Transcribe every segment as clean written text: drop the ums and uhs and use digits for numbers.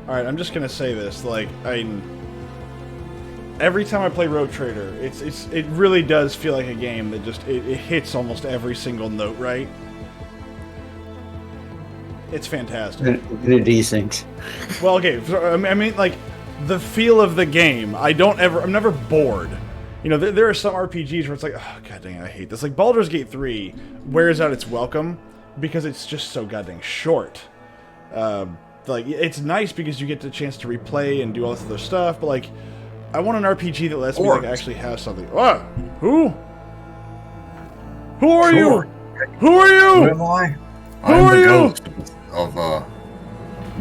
Alright, I'm just gonna say this, like, every time I play Rogue Trader, it really does feel like a game that just, it hits almost every single note, right? It's fantastic. They're decent. Well, okay, I mean, like, the feel of the game, I'm never bored. You know, there are some RPGs where it's like, oh, god dang it, I hate this. Like, Baldur's Gate 3 wears out its welcome because it's just so goddamn short. Like, it's nice because you get the chance to replay and do all this other stuff, but, like, I want an RPG that lets me, like, actually have something. What? Who? Who are you? Who are you? Who am I? Who I'm are the you? ghost of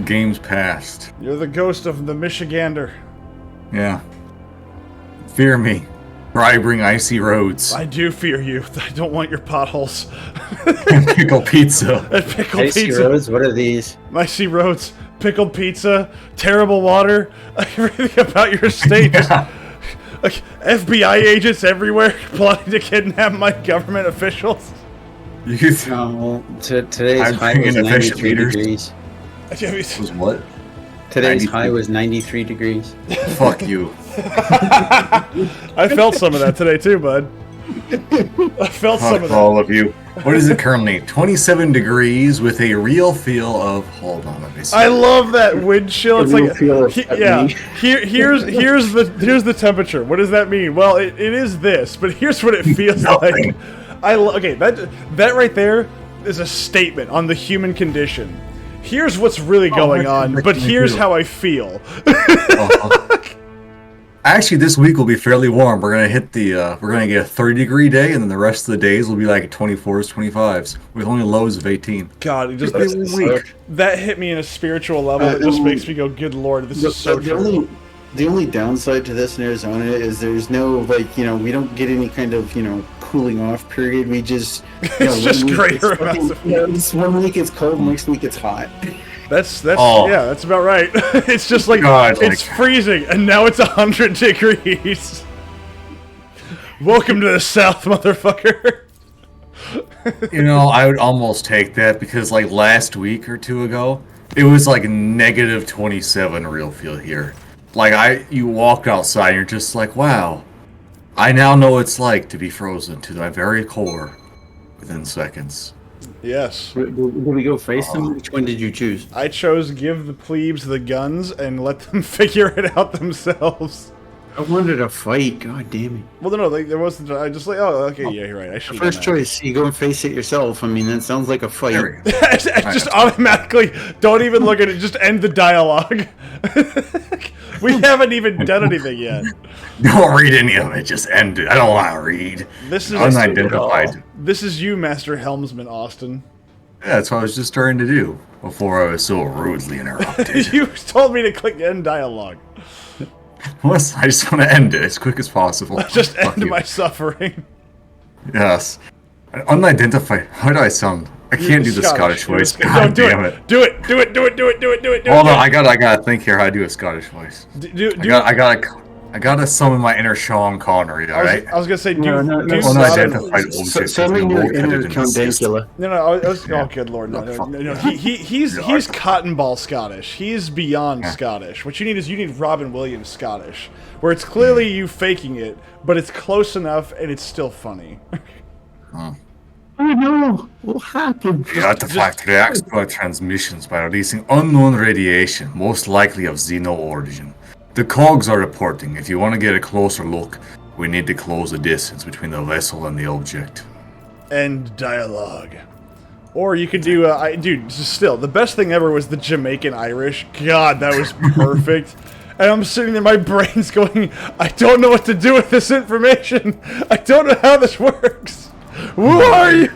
games past. You're the ghost of the Michigander. Yeah. Fear me, for I bring icy roads. I do fear you. I don't want your potholes. And pickle pizza. And pickled Icy pizza. roads? What are these? Icy roads, pickled pizza, terrible water, everything about your estate. Just, like, FBI agents everywhere plotting to kidnap my government officials. Today's I'm high bringing was efficient 93 leaders. degrees. Was what? Today's 93. high was 93 degrees. Fuck you. I felt some of that today too, bud. I felt some Fuck of that. all of you. What is it currently? 27 degrees with a real feel of. Hold on, let me see. I love that wind chill. It's like, yeah. me. Here's the temperature. What does that mean? Well, it is this, but here's what it feels like. Okay, that right there is a statement on the human condition. Here's what's really going on, but here's how I feel. Actually, this week will be fairly warm. We're gonna hit we're gonna get a 30-degree day, and then the rest of the days will be like 24s, 25s, with only lows of 18. God, it just week. that hit me in a spiritual level. It just makes me go, "Good Lord, this is so true." The only downside to this in Arizona is there's no, like, we don't get any kind of, cooling off period. We just, it's just greater amounts of heat. It's 1 week it's cold, next week it's hot. That's that's about right. It's just like, it's freezing, and now it's 100 degrees. Welcome to the South, motherfucker. I would almost take that because, like, last week or two ago, it was like negative 27 real feel here. Like, you walk outside and you're just like, wow, I now know what it's like to be frozen to my very core within seconds. Yes. Did we go face them? Which one did you choose? I chose give the plebes the guns and let them figure it out themselves. I wanted a fight. God damn it. Well, no, like, there wasn't. I just like, oh, okay, yeah, you're right. I should. First choice, you go and face it yourself. I mean, that sounds like a fight. I just automatically don't even look at it. Just end the dialogue. We haven't even done anything yet. Don't read any of it. Just end it. I don't want to read. This is unidentified. This is you, Master Helmsman Austin. Yeah, that's what I was just starting to do before I was so rudely interrupted. You told me to click end dialogue. I just want to end it as quick as possible. Just end my suffering. Yes. Unidentified. How do I sound? I can't do the Scottish voice. God damn it. Do it. Hold on, I gotta think here how to do a Scottish voice. I gotta summon my inner Sean Connery, alright? I was gonna say, unidentified objects. Summon your inner Count Dankula. Oh, good Lord, no. He's cotton ball Scottish. He's beyond Scottish. What you need Robin Williams Scottish, where it's clearly you faking it, but it's close enough and it's still funny. Oh no! What happened? The artifact reacts to our transmissions by releasing unknown radiation, most likely of Xeno origin. The cogs are reporting. If you want to get a closer look, we need to close the distance between the vessel and the object. End dialogue. Or you could do, dude, still, the best thing ever was the Jamaican Irish. God, that was perfect. And I'm sitting there, my brain's going, I don't know what to do with this information. I don't know how this works. Who are you?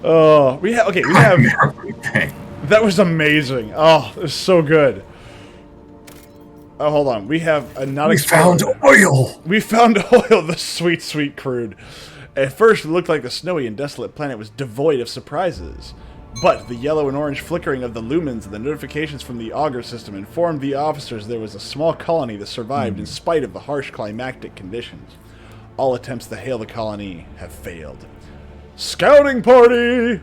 Oh, we have. That was amazing. Oh, it was so good. Oh, hold on. We have a not. We found oil. We found oil. The sweet, sweet crude. At first, it looked like the snowy and desolate planet was devoid of surprises. But the yellow and orange flickering of the lumens and the notifications from the auger system informed the officers there was a small colony that survived in spite of the harsh climatic conditions. All attempts to hail the colony have failed. Scouting party!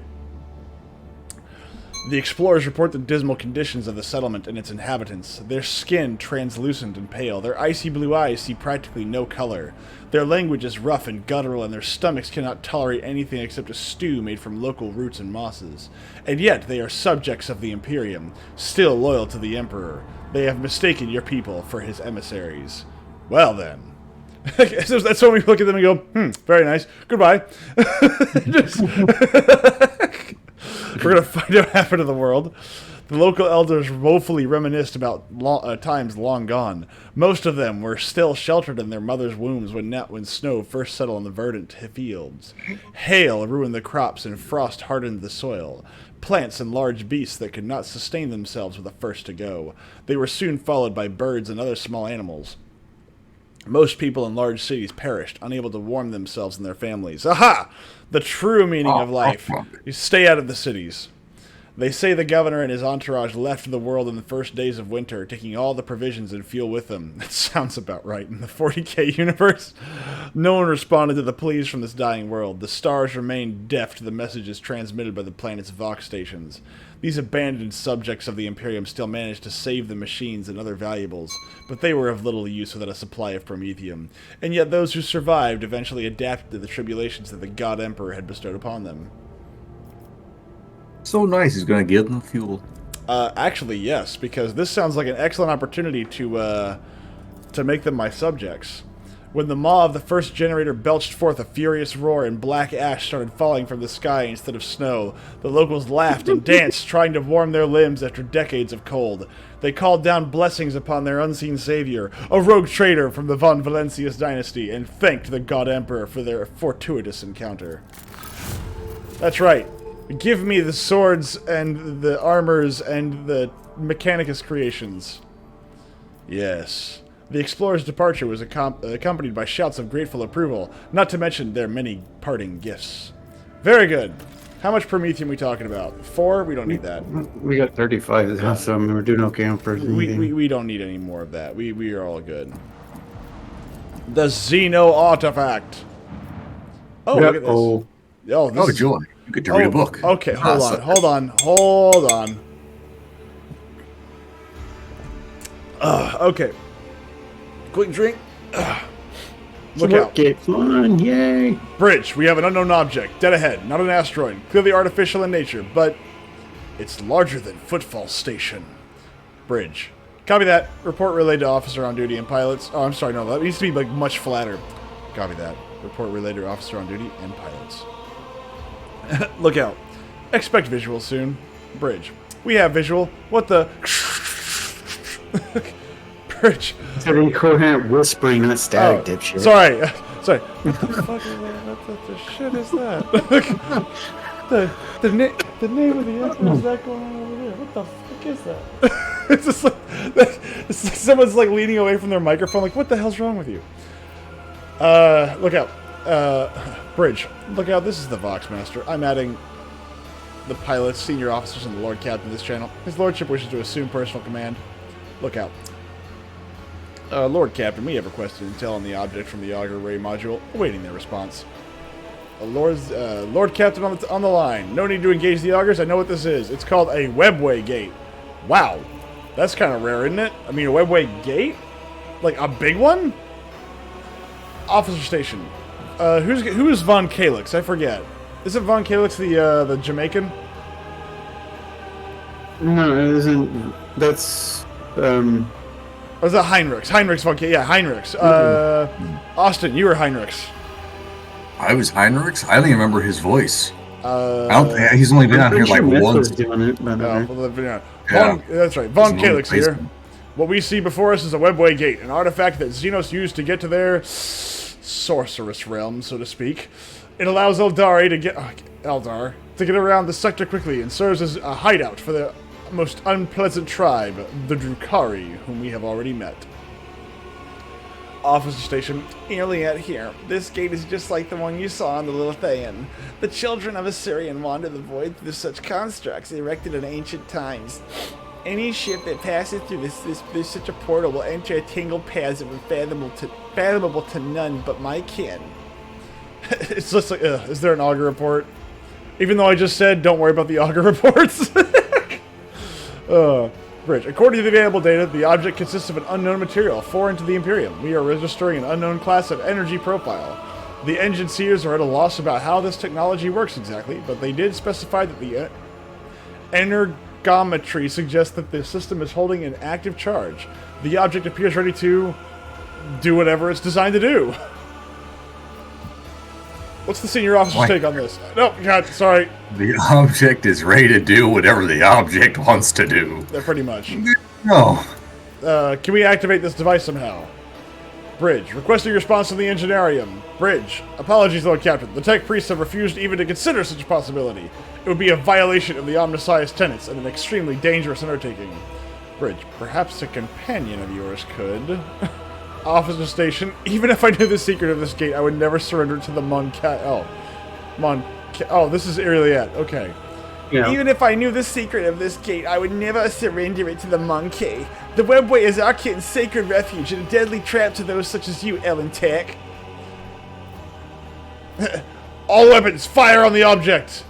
The explorers report the dismal conditions of the settlement and its inhabitants. Their skin translucent and pale, their icy blue eyes see practically no color. Their language is rough and guttural, and their stomachs cannot tolerate anything except a stew made from local roots and mosses. And yet they are subjects of the Imperium, still loyal to the Emperor. They have mistaken your people for his emissaries. Well then. That's when we look at them and go, very nice. Goodbye. We're going to find out what happened to the world. The local elders woefully reminisced about times long gone. Most of them were still sheltered in their mothers' wombs when snow first settled on the verdant fields. Hail ruined the crops and frost hardened the soil. Plants and large beasts that could not sustain themselves were the first to go. They were soon followed by birds and other small animals. Most people in large cities perished, unable to warm themselves and their families. Aha! The true meaning of life. You stay out of the cities. They say the governor and his entourage left the world in the first days of winter, taking all the provisions and fuel with them. That sounds about right. In the 40K universe, no one responded to the pleas from this dying world. The stars remained deaf to the messages transmitted by the planet's Vox stations. These abandoned subjects of the Imperium still managed to save the machines and other valuables, but they were of little use without a supply of promethium. And yet those who survived eventually adapted to the tribulations that the God Emperor had bestowed upon them. So nice, he's going to give them fuel. Actually, yes, because this sounds like an excellent opportunity to make them my subjects. When the maw of the first generator belched forth a furious roar and black ash started falling from the sky instead of snow, the locals laughed and danced, trying to warm their limbs after decades of cold. They called down blessings upon their unseen savior, a rogue trader from the Von Valencius dynasty, and thanked the God Emperor for their fortuitous encounter. That's right. Give me the swords and the armors and the Mechanicus creations. Yes. The explorer's departure was accompanied by shouts of grateful approval, not to mention their many parting gifts. Very good. How much promethium are we talking about? 4? We don't need that. We got 35 now, so I mean, we're doing okay on first. We don't need any more of that. We are all good. The Xeno artifact. Oh, look at this. Oh, joy. You get to read a book. Okay, hold on. Okay. Quick drink. Look out. Get fun, yay. Bridge, we have an unknown object, dead ahead, not an asteroid, clearly artificial in nature, but it's larger than Footfall Station. Bridge. Copy that. Report relayed to officer on duty and pilots. Oh, I'm sorry, no, that needs to be like much flatter. Copy that. Report relayed to officer on duty and pilots. Look out. Expect visual soon. Bridge. We have visual. What the... Bridge. It's an incoherent whispering, not static, dipshit. Sorry. What the fuck is that? What the shit is that? the name of the emperor is that going on over there? What the fuck is that? It's just like... It's like someone's like leaning away from their microphone like, what the hell's wrong with you? Look out. Bridge. Look out, this is the Voxmaster. I'm adding the pilots, senior officers, and the Lord Captain to this channel. His Lordship wishes to assume personal command. Look out. Lord Captain, we have requested intel on the object from the Augur Ray module, awaiting their response. Lord Captain on the line. No need to engage the Augurs, I know what this is. It's called a webway gate. Wow. That's kind of rare, isn't it? I mean, a webway gate? Like, a big one? Officer station. Who is Von Calix? I forget. Isn't Von Calix the Jamaican? No, it isn't. That's, Or is that Heinrichs? Heinrichs Von Calix. Yeah, Heinrichs. Austin, you were Heinrichs. I was Heinrichs? I don't even remember his voice. I don't think he's only been on here like once. Doing it, but that's right. Von Calix here. What we see before us is a webway gate, an artifact that Xenos used to get to their sorceress realm, so to speak. It allows Eldar to get around the sector quickly and serves as a hideout for the most unpleasant tribe, the Drukari, whom we have already met. Officer station, Iliad here. This gate is just like the one you saw on the Lilithaean. The children of Assyrian wander the void through such constructs erected in ancient times. Any ship that passes through this such a portal will enter a tangled paths that are fathomable to none but my kin. It's just like, is there an augur report? Even though I just said, don't worry about the augur reports. Bridge. According to the available data, the object consists of an unknown material foreign to the Imperium. We are registering an unknown class of energy profile. The engine seers are at a loss about how this technology works exactly, but they did specify that the energometry suggests that the system is holding an active charge. The object appears ready to do whatever it's designed to do. What's the senior officer's take on this? No, God, sorry. The object is ready to do whatever the object wants to do. Pretty much. No. Can we activate this device somehow? Bridge. Requesting response from the Engineerium. Bridge. Apologies, Lord Captain. The tech priests have refused even to consider such a possibility. It would be a violation of the Omnissiah's tenets and an extremely dangerous undertaking. Bridge. Perhaps a companion of yours could. Officer station. Even if I knew the secret of this gate, I would never surrender to the Oh, this is Iliad. Okay. Yeah. Even if I knew the secret of this gate, I would never surrender it to the monkey. The webway is our kitten's sacred refuge and a deadly trap to those such as you, Ellen Tech. All weapons, fire on the object!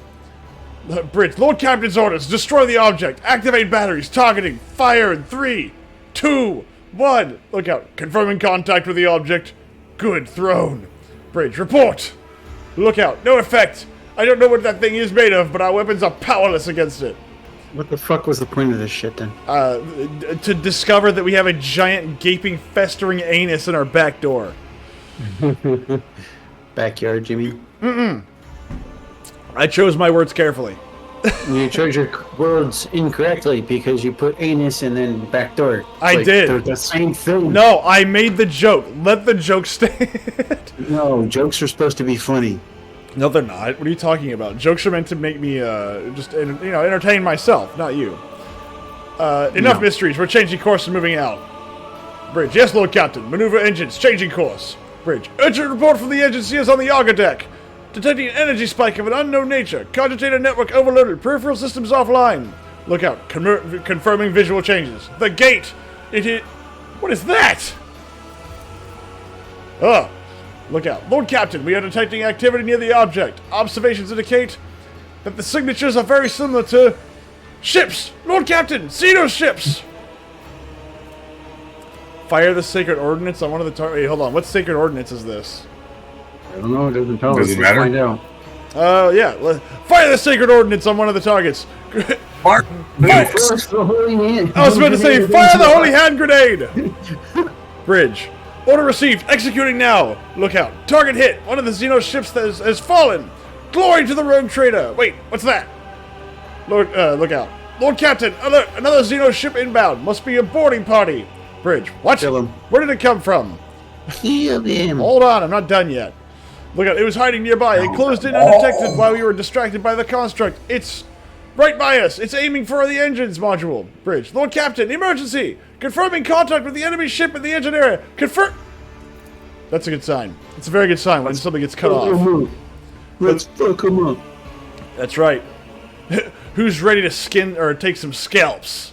Bridge, Lord Captain's orders, destroy the object, activate batteries, targeting, fire in 3, 2, 1. Look out, confirming contact with the object. Good, thrown. Bridge, report! Look out, no effect! I don't know what that thing is made of, but our weapons are powerless against it. What the fuck was the point of this shit then? To discover that we have a giant, gaping, festering anus in our back door. Backyard, Jimmy. I chose my words carefully. You chose your words incorrectly because you put anus and then backdoor. I did. They're the same thing. No, I made the joke. Let the joke stand. No, jokes are supposed to be funny. No, they're not. What are you talking about? Jokes are meant to make me just entertain myself, not you. Enough mysteries. We're changing course and moving out. Bridge. Yes, Lord Captain. Maneuver engines. Changing course. Bridge. Urgent report from the engine seers on the Yaga deck. Detecting an energy spike of an unknown nature. Cogitator network overloaded. Peripheral systems offline. Look out. Confirming visual changes. The gate. It is... What is that? Look out. Lord Captain, we are detecting activity near the object. Observations indicate that the signatures are very similar to... Ships! Lord Captain! See those ships! Fire the sacred ordnance on one of the targets. Wait, hold on. What sacred ordnance is this? I don't know. It doesn't tell us. Does it matter? Find out. Yeah. Fire the sacred ordnance on one of the targets. Mark, First, the holy hand. I was about to say, fire the holy hand grenade! Bridge. Order received. Executing now. Look out. Target hit. One of the Xeno ships that has fallen. Glory to the rogue trader. Wait, what's that? Lord, look out. Lord Captain, alert. Another Xeno ship inbound. Must be a boarding party. Bridge. What? Kill him. Where did it come from? Kill him. Hold on, I'm not done yet. Look out, it was hiding nearby. It closed in undetected while we were distracted by the construct. It's right by us. It's aiming for the engines module. Bridge. Lord Captain, emergency! Confirming contact with the enemy ship in the engine area. Confirm... That's a good sign. It's a very good sign when something gets cut off. Let's fuck him up. That's right. Who's ready to skin or take some scalps?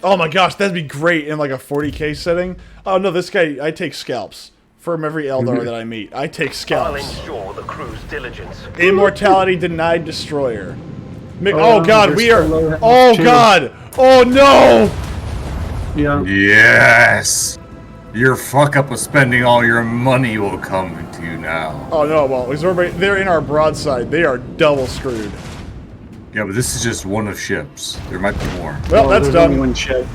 Oh my gosh, that'd be great in like a 40k setting. Oh no, this guy, I take scalps. From every Eldar that I meet, I take I'll scalps. ensure the crew's diligence. Immortality denied destroyer. Oh god, there's we are... the Oh two. god! Oh no! Yeah. yes. Your fuck up of spending all your money will come into you now. Oh no, well, they're in our broadside. They are double screwed. Yeah, but this is just one of ships. There might be more. Well, that's there's only done. one ship.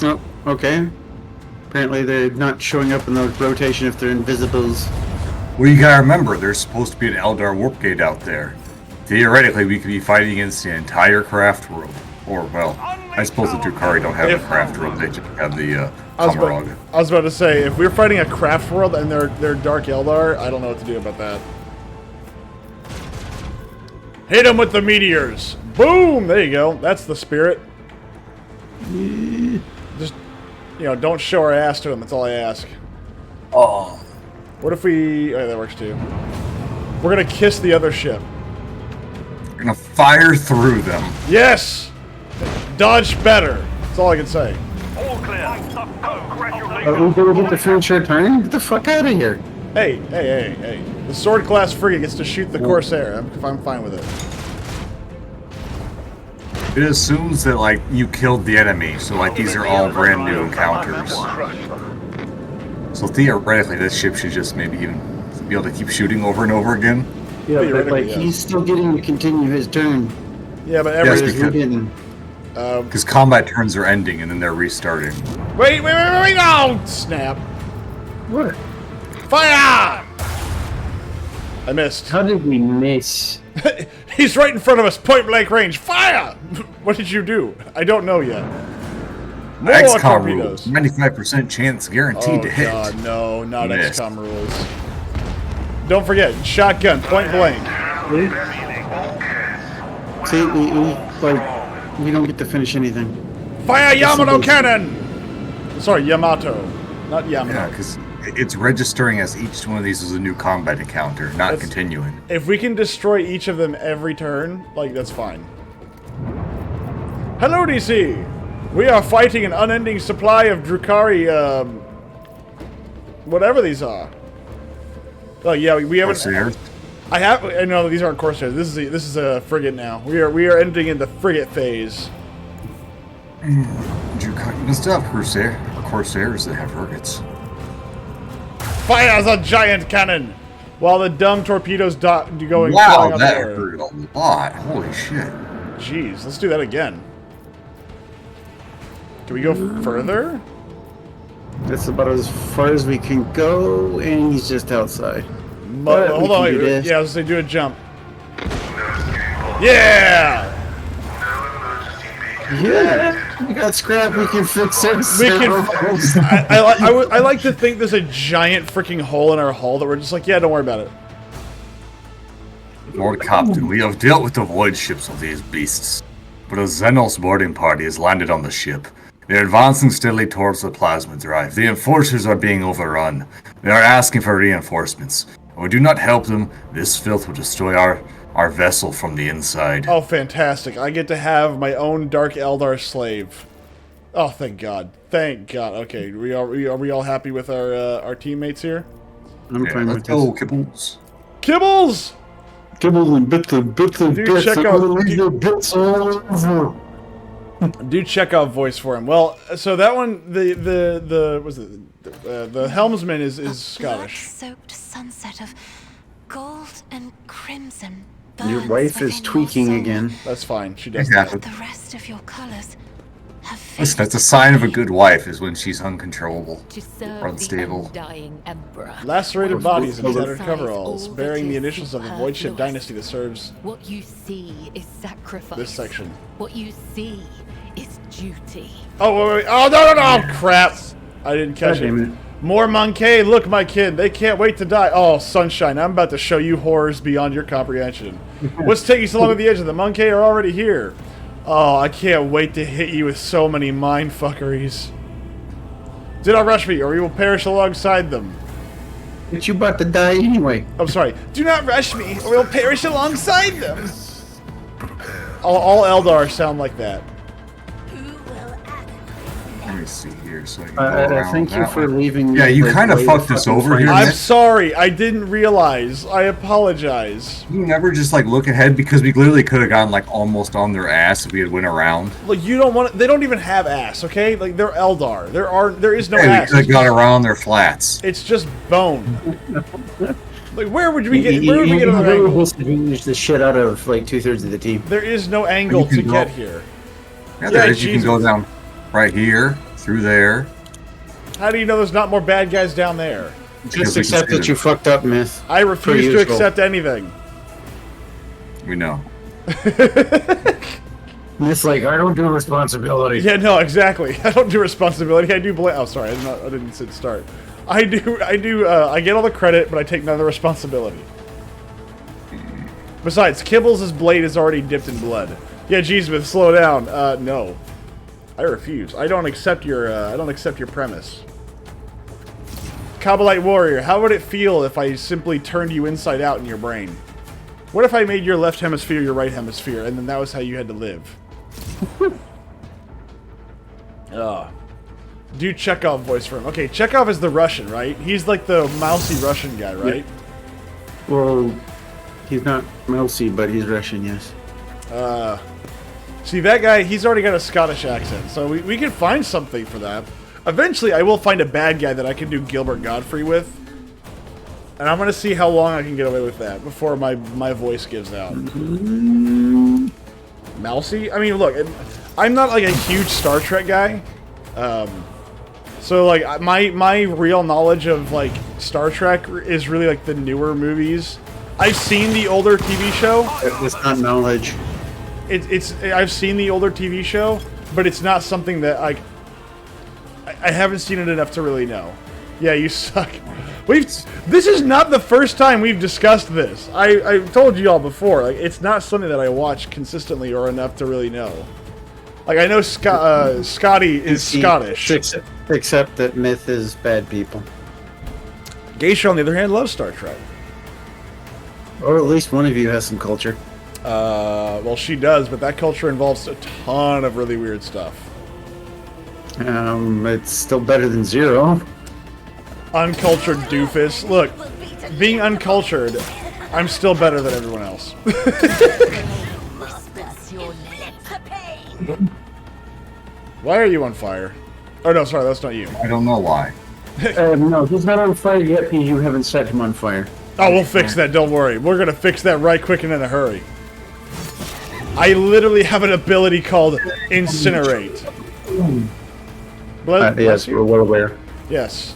Oh, okay. Apparently they're not showing up in the rotation if they're invisibles. Well, you gotta remember, there's supposed to be an Eldar warp gate out there. Theoretically, we could be fighting against the entire craft world. Or, well, I suppose the Drukhari don't have the craft world, they just have the I Kamarog. was about to say, if we're fighting a craft world and they're Dark Eldar, I don't know what to do about that. Hit them with the meteors! Boom! There you go. That's the spirit. Just, don't show our ass to them. That's all I ask. Oh. What if we... Oh, that works too. We're gonna kiss the other ship. We're gonna fire through them. Yes! Dodge better. That's all I can say. All clear. Congratulations. Are we gonna get the future turn? Get the fuck out of here. Hey. The sword class frigate gets to shoot the Corsair. I'm fine with it. It assumes that like you killed the enemy, so like these are all brand new encounters. Crush them. So theoretically, this ship should just maybe even be able to keep shooting over and over again. Yeah, but Theoretically, like yes. he's still getting to continue his turn. Yeah, but Yes, every... Whereas we because- didn't. Because combat turns are ending and then they're restarting. Wait, no! Snap. What? Fire! I missed. How did we miss? He's right in front of us, point blank range. Fire! What did you do? I don't know yet. More XCOM rules. torpedoes. 95% chance guaranteed Oh to hit. god, no, not Missed. XCOM rules. Don't forget, shotgun, point blank. See, we don't get to finish anything. Fire Yamato supposed- cannon! Sorry, Yamato, not Yamato. Yeah, because it's registering as each one of these is a new combat encounter, not That's- continuing. If we can destroy each of them every turn, like, that's fine. Hello, DC! We are fighting an unending supply of Drukari, whatever these are. Oh, yeah, we haven't... Corsairs. I know these aren't Corsairs. This is a frigate now. We are entering into frigate phase. You can still have Corsairs that have frigates. Fires a giant cannon! While the dumb torpedoes going flying Wow, out that the air. hurt a lot. Holy shit. Jeez, let's do that again. Can we go further? That's about as far as we can go, and he's just outside. But we Hold on, can do wait. this. Yeah, I was gonna say do a jump. Yeah! Yeah, we got scrap. We can fix it. We can. I like to think there's a giant freaking hole in our hull that we're just like, yeah, don't worry about it. Lord Captain, we have dealt with the void ships of these beasts, but a Xenos boarding party has landed on the ship. They are advancing steadily towards the plasma drive. The enforcers are being overrun. They are asking for reinforcements. If we do not help them, this filth will destroy our vessel from the inside. Oh, fantastic! I get to have my own Dark Eldar slave. Oh, thank God! Thank God. Okay, are we all happy with our teammates here? I'm Yeah, fine let's with go, this. Kibbles. Kibbles! Kibble and bits and bits and Dude, bits. check I'm out- gonna leave your bits all over. Do check out voice for him. Well, so that one, the helmsman is Scottish. Blood-soaked sunset of gold and crimson. Your burns wife is within your tweaking soul. again. That's fine. She does. Yeah, The rest of your colors have listen, faded that's a sign of a away. good wife is when she's uncontrollable. To serve Unstable. the undying emperor. Lacerated bodies and tattered Besides coveralls, all bearing that the is initials of the void ship superfluous. dynasty that serves What you see is sacrifice. this section. What you see is duty. Oh, wait. Oh, no, crap. I didn't catch God damn it. it. More Monkey, look, my kid. They can't wait to die. Oh, sunshine. I'm about to show you horrors beyond your comprehension. What's taking so long at the edge of the Monkey are already here. Oh, I can't wait to hit you with so many mind fuckeries. Do not rush me, or you will perish alongside them. But you about to die anyway. I'm sorry. Do not rush me, or we'll perish alongside them. All Eldar sound like that. Let me see here. So I can go around Thank you that for way. leaving. Yeah, you like, kind of way fucked us fucking over front. here. I'm Nick. sorry. I didn't realize. I apologize. You never just like look ahead because we literally could have gotten like almost on their ass if we had went around. Like, you don't want. They don't even have ass. Okay, like they're Eldar. There is no Hey, we ass. could have got around their flats. It's just bone. Like, where would we get? You Where would we get another really angle? disadvantaged the shit out of like 2/3 of the team. There is no angle You can to go- get here. Yeah, there Yeah, is. You can go Jesus. down right here, through there. How do you know there's not more bad guys down there? Because Just we can accept see that you them. fucked up, Myth. I refuse to usual. accept anything. We know. Myth's like, I don't do responsibility. Yeah, no, exactly. I don't do responsibility. I do blame. Oh, sorry, I didn't say start. I do. I get all the credit, but I take none of the responsibility. Besides, Kibbles' blade is already dipped in blood. Yeah, G-Smith, slow down. No, I refuse. I don't accept your premise. Kabbalite warrior, how would it feel if I simply turned you inside out in your brain? What if I made your left hemisphere your right hemisphere, and then that was how you had to live? Do Chekhov voice for him. Okay, Chekhov is the Russian, right? He's like the mousy Russian guy, right? Well, he's not mousy, but he's Russian, yes. See, that guy, he's already got a Scottish accent, so we can find something for that. Eventually, I will find a bad guy that I can do Gilbert Godfrey with. And I'm going to see how long I can get away with that before my voice gives out. Mousy? I mean, look, I'm not like a huge Star Trek guy. So, like, my real knowledge of, like, Star Trek is really, like, the newer movies. I've seen the older TV show. It was not knowledge. I've seen the older TV show, but it's not something that I haven't seen it enough to really know. Yeah, you suck. This is not the first time we've discussed this. I've told you all before. Like, it's not something that I watch consistently or enough to really know. Like, I know Scotty is Scottish. Except that Myth is bad people. Geisha, on the other hand, loves Star Trek. Or at least one of you has some culture. Well, she does, but that culture involves a ton of really weird stuff. It's still better than zero. Uncultured doofus. Look, being uncultured, I'm still better than everyone else. Why are you on fire? Oh, no, sorry, that's not you. I don't know why. No, he's not on fire yet because you haven't set him on fire. Oh, we'll fix that, don't worry. We're gonna fix that right quick and in a hurry. I literally have an ability called Incinerate. Yes, we're well aware. Yes.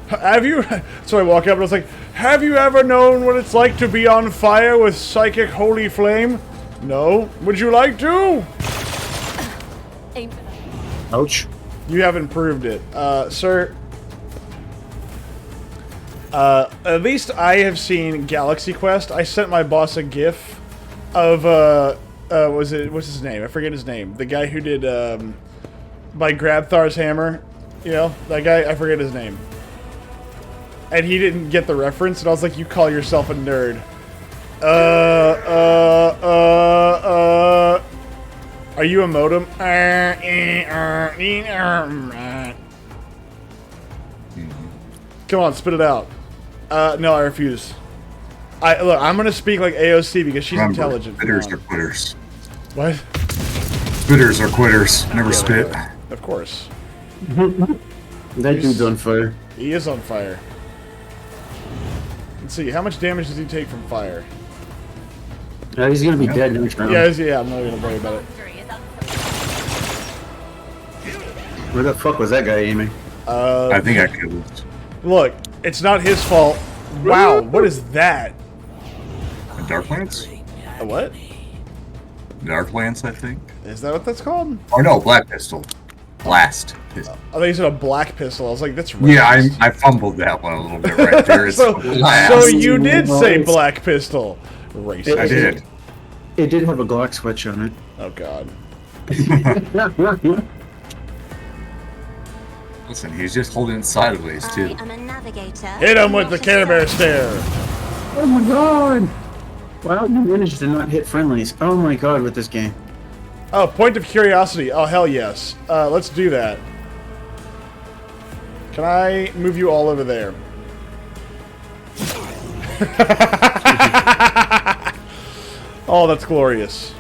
Have you... So I walk up and I was like, have you ever known what it's like to be on fire with psychic holy flame? No. Would you like to? Ouch. You haven't proved it. Sir... at least I have seen Galaxy Quest. I sent my boss a GIF of, what's his name? I forget his name. The guy who did, by Grabthar's Hammer. You know, that guy, I forget his name. And he didn't get the reference, and I was like, you call yourself a nerd. Are you a modem? Come on, spit it out. No, I refuse. Look, I'm gonna speak like AOC because she's intelligent. Spitters are quitters. What? Spitters are quitters. Never spit. Of course. That dude's on fire. He is on fire. Let's see, how much damage does he take from fire? He's gonna be dead next round. Yeah, I'm not gonna worry about it. Where the fuck was that guy aiming? I think I killed it. Look, it's not his fault. Wow, what is that? Darklands? A what? Darklands, I think. Is that what that's called? Oh no, Black Pistol. Blast Pistol. I think you said a black pistol. I was like, that's racist. Yeah, I fumbled that one a little bit right there. It's so blast. you did say black pistol. Racist. I did. It did have a Glock switch on it. Oh god. Listen, he's just holding it sideways too. I am a navigator. Hit him with the Care Bear stare. Oh my god! Wow, you managed to not hit friendlies. Oh my god, with this game. Oh, point of curiosity. Oh, hell yes. Let's do that. Can I move you all over there? Oh, that's glorious.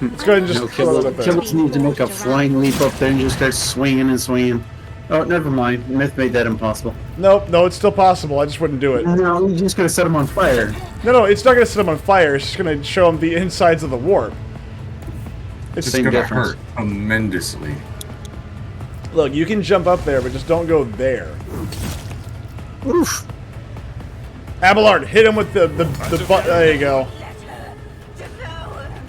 Let's go ahead and just throw it up there. Killers need to make a flying leap up there and just start swinging and swinging. Oh, never mind. Myth made that impossible. Nope, no, it's still possible. I just wouldn't do it. No, you're just gonna set him on fire. No, it's not going to set him on fire. It's just going to show him the insides of the warp. It's Same gonna difference. hurt tremendously. Look, you can jump up there, but just don't go there. Oof. Abelard, hit him with the butt. There you go.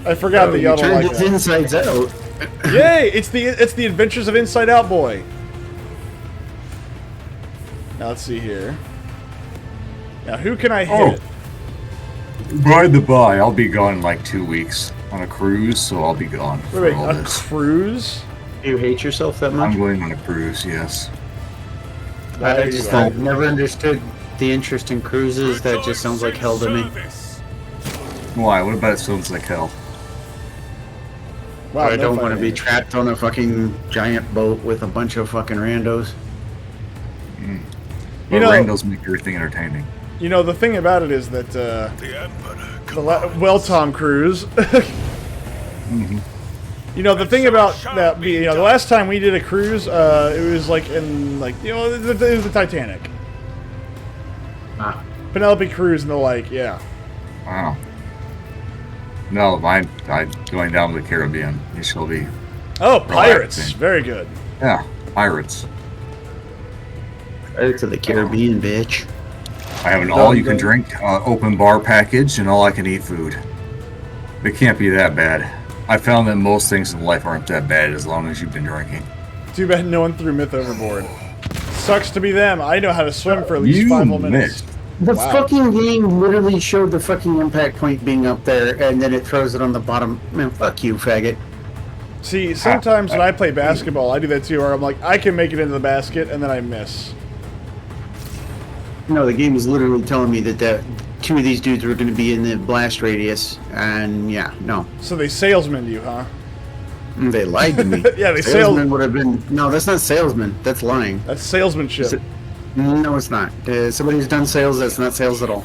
I forgot that y'all You don't turned like his that. insides out. Yay! It's the Adventures of Inside Out Boy. Now let's see here. Now who can I hit? By the by, I'll be gone in like 2 weeks on a cruise, so I'll be gone for Wait, all a this. cruise? Do you hate yourself that much? I'm going on a cruise, yes. I've never understood the interest in cruises. That just sounds like hell to me. Why? What about it sounds like hell? Wow, I no don't want to fighting. be trapped on a fucking giant boat with a bunch of fucking randos. You Well, know- randos make everything entertaining. You know, the thing about it is that, well, Tom Cruise. You know, the thing about that, you know, the last time we did a cruise, it was like in, like, you know, it was the Titanic. Penelope Cruz and the like, yeah. Wow. No, mine, going down to the Caribbean. You shall be. Oh, Pirates. Relaxing. Very good. Yeah, pirates. Pirates of the Caribbean, bitch. I have an all-you-can-drink open bar package and all-I-can-eat food. It can't be that bad. I found that most things in life aren't that bad as long as you've been drinking. Too bad no one threw myth overboard. Sucks to be them. I know how to swim for at least 5 whole minutes. The Wow. fucking game literally showed the fucking impact point being up there, and then it throws it on the bottom. Man, fuck you, faggot. See, sometimes when I play basketball, I do that too, where I'm like, I can make it into the basket, and then I miss. No, the game was literally telling me that 2 of these dudes were going to be in the blast radius, and yeah, no. So they salesman you, huh? They lied to me. Yeah, they salesman would have been. No, that's not salesman. That's lying. That's salesmanship. No, it's not. Somebody who's done sales, that's not sales at all.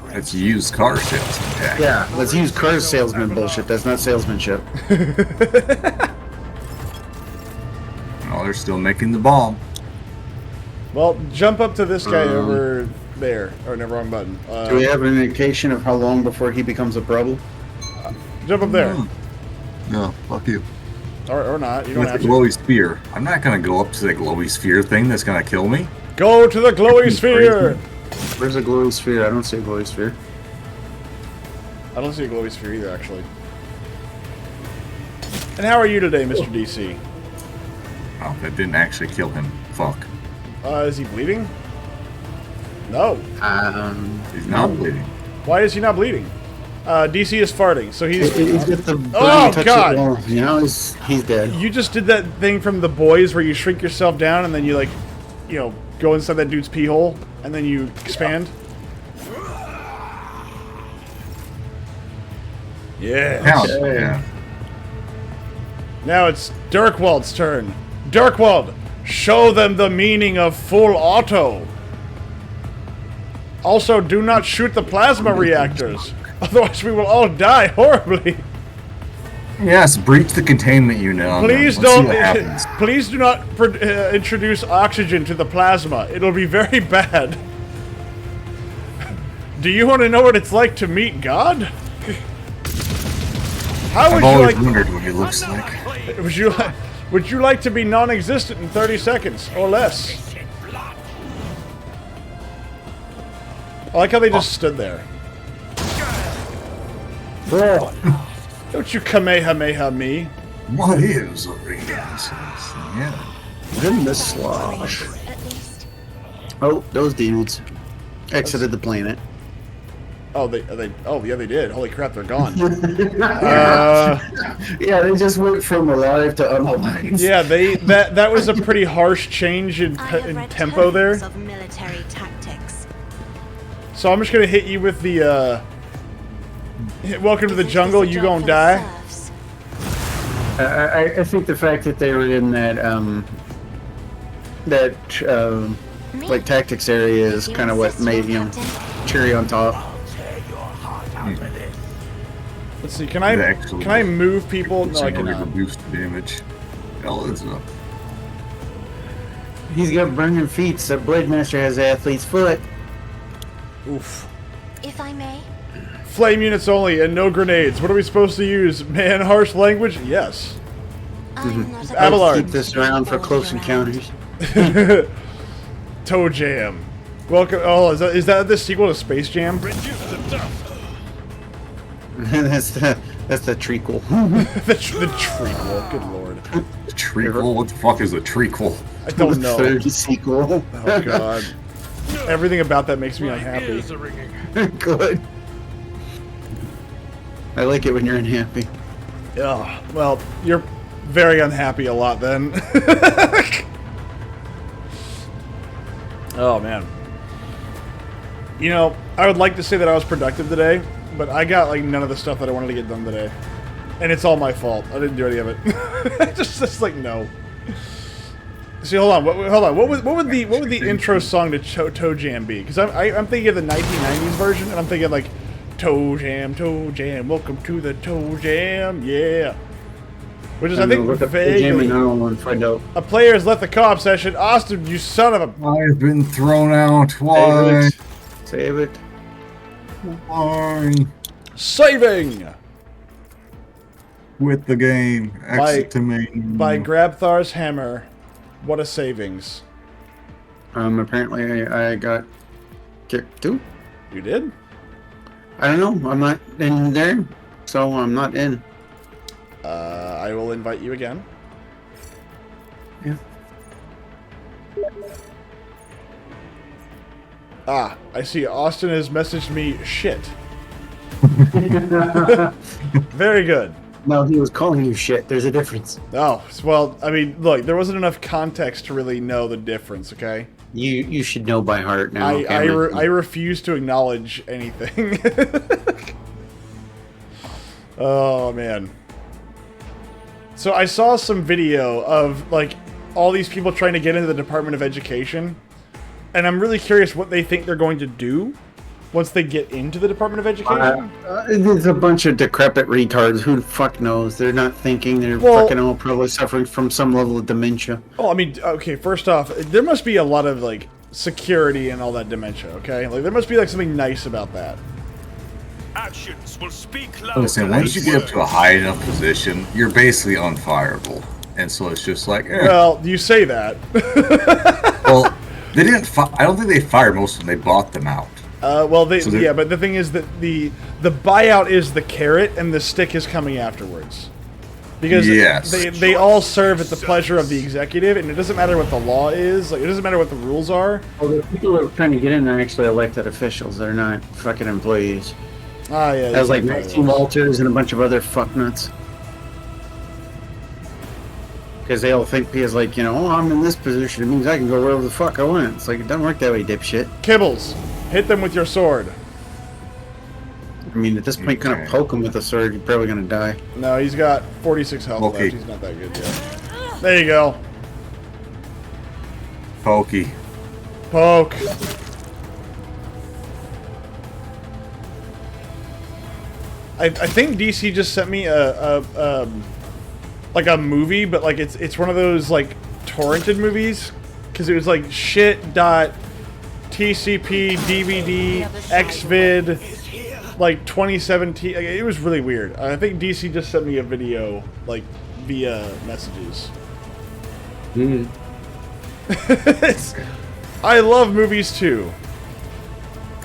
It's used car sales. Yeah, let's use car salesman bullshit. That's not salesmanship. Oh, they're still making the bomb. Well, jump up to this guy over there. Oh, no, wrong button. Do we have an indication of how long before he becomes a problem? Jump up there. No, fuck you. Or not. You don't With the have to. glowy spear. I'm not gonna go up to the glowy sphere thing that's gonna kill me. Go to the glowy sphere! Where's the glowy sphere? I don't see a glowy sphere. I don't see a glowy sphere either, actually. And how are you today, Mr. DC? Oh, that didn't actually kill him. Fuck. Is he bleeding? No. He's not bleeding. Why is he not bleeding? DC is farting, so he's... He's got the Oh, touch God! wall. You know, he's dead. You just did that thing from The Boys where you shrink yourself down and then you, like, you know, go inside that dude's pee hole and then you expand. Yeah. Now, Okay. yeah. Now it's Dirkwald's turn. Dirkwald, show them the meaning of full auto. Also, do not shoot the plasma reactors. Otherwise, we will all die horribly. Yes, breach the containment unit on them. Please Let's see don't. what happens. Please do not introduce oxygen to the plasma. It'll be very bad. Do you want to know what it's like to meet God? How I've would you always like? wondered what he looks like. Would you like to be non-existent in 30 seconds or less? I like how they just stood there. Don't you Kamehameha me. What is a renaissance? Yeah. In the slosh. Oh, those dudes exited the planet. Oh, oh, yeah, they did. Holy crap, they're gone. Yeah, they just went from alive to unalive. Yeah, that was a pretty harsh change in I have in read tempo there. tons of military tactics. So I'm just gonna hit you with the welcome to the This is jungle. a You job gonna for the die. serfs. I think the fact that they were in that like tactics area is kind of what made, you know, cherry on top. Let's see. Can I move people? No, I cannot. Reduce the damage. Hell, it's up. He's got burning feet. So Blade Master has athlete's foot. Oof. If I may, Flame units only and no grenades. What are we supposed to use? Man, harsh language? Yes. I'm not a Abelard. Keep this around for close encounters. Toe Jam. Welcome. Oh, is that the sequel to Space Jam? that's the treacle. the treacle. Good lord. Treacle? What the fuck is a treacle? I don't know. Third sequel. Oh god. Everything about that makes me unhappy. Good. I like it when you're unhappy. Oh, well, you're very unhappy a lot then. Oh man. You know, I would like to say that I was productive today, but I got like none of the stuff that I wanted to get done today. And it's all my fault. I didn't do any of it. just like no. See, hold on. What would the intro song to Toe Jam be? Because I'm thinking of the 1990s version, and I'm thinking like Toe Jam, welcome to the Toe Jam, yeah. Which is, I think, look up vaguely... Jam and now and find out. A player has left the co-op session. Austin, you son of a... I've been thrown out. Why? Save it. Why? Saving! With the game. Exit to main. By Grabthar's hammer. What a savings. Apparently I got kicked too. You did? I don't know. I'm not in there, so I'm not in. I will invite you again. Yeah. Ah, I see. Austin has messaged me shit. Very good. No, he was calling you shit. There's a difference. Oh, well, I mean, look, there wasn't enough context to really know the difference, okay? You should know by heart now. I refuse to acknowledge anything. Oh, man. So I saw some video of, like, all these people trying to get into the Department of Education, and I'm really curious what they think they're going to do once they get into the Department of Education. There's a bunch of decrepit retards. Who the fuck knows? They're not thinking. They're fucking all probably suffering from some level of dementia. Oh, I mean, okay, first off, there must be a lot of, like, security and all that dementia, okay? Like, there must be, like, something nice about that. Actions will speak louder. Listen, once you get up to a high enough position, you're basically unfireable. And so it's just like, Well, you say that. Well, they didn't I don't think they fired most of them. They bought them out. Well, yeah, but the thing is that the buyout is the carrot and the stick is coming afterwards. Because they all serve at the pleasure of the executive, and it doesn't matter what the law is. Like, it doesn't matter what the rules are. Well, the people that are trying to get in are actually elected officials. They're not fucking employees. Ah, yeah. There's like Maxine Walters and a bunch of other fucknuts. Because they all think because, like, you know, oh, I'm in this position, it means I can go wherever the fuck I want. It's like, it doesn't work that way, dipshit. Kibbles, hit them with your sword. I mean, at this point, kind of poke him with a sword, you're probably gonna die. No, he's got 46 health left. He's not that good yet. There you go. Pokey. Poke. I think DC just sent me like a movie, but like it's one of those like torrented movies, because it was like shit.tcp DVD xvid like 2017. Like, it was really weird. I think DC just sent me a video like via messages. I love movies too.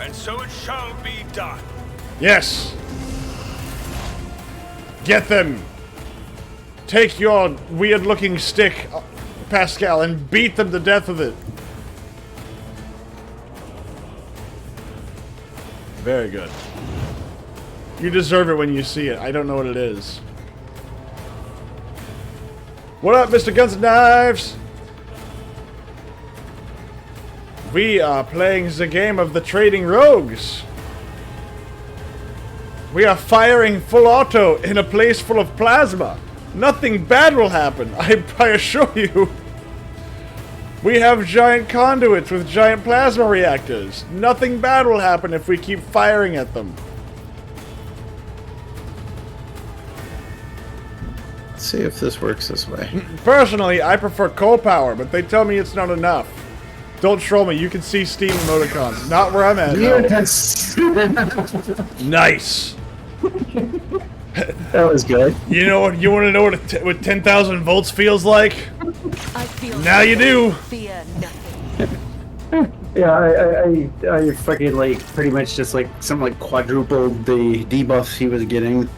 And so it shall be done. Yes. Get them. Take your weird-looking stick, Pascal, and beat them to death with it. Very good. You deserve it when you see it. I don't know what it is. What up, Mr. Guns and Knives? We are playing the game of the Trading Rogues. We are firing full auto in a place full of plasma. Nothing bad will happen, I assure you. We have giant conduits with giant plasma reactors. Nothing bad will happen if we keep firing at them. Let's see if this works this way. Personally, I prefer coal power, but they tell me it's not enough. Don't troll me, you can see Steam emoticons. Not where I'm at, no. Nice. That was good. You know what? You want to know what 10,000 volts feels like? I feel Now you do. Fear nothing. Yeah, I fucking like pretty much just like something like quadrupled the debuffs he was getting.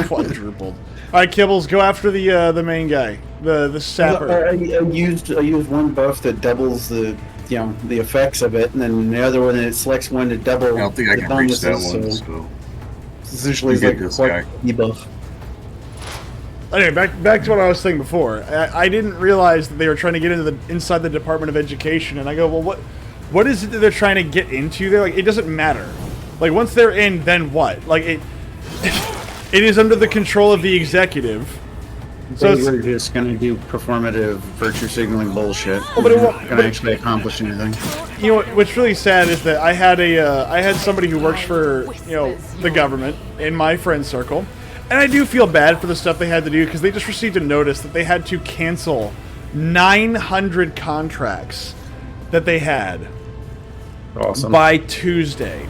Quadrupled. All right, Kibbles, go after the main guy, the sapper. I used one buff that doubles the the effects of it, and then the other one that selects one to double. I don't think I can reach that one. So. Essentially, it's like a debuff. Anyway, back to what I was saying before. I didn't realize that they were trying to get into inside the Department of Education, and I go, well, what is it that they're trying to get into there? Like, it doesn't matter. Like, once they're in, then what? Like, it is under the control of the executive, So it's, We're just gonna do performative virtue signaling bullshit. but it We're won't- not gonna actually accomplish anything. you know what's really sad is that I had somebody who works for the government in my friend circle, and I do feel bad for the stuff they had to do because they just received a notice that they had to cancel 900 contracts that they had Awesome. by Tuesday.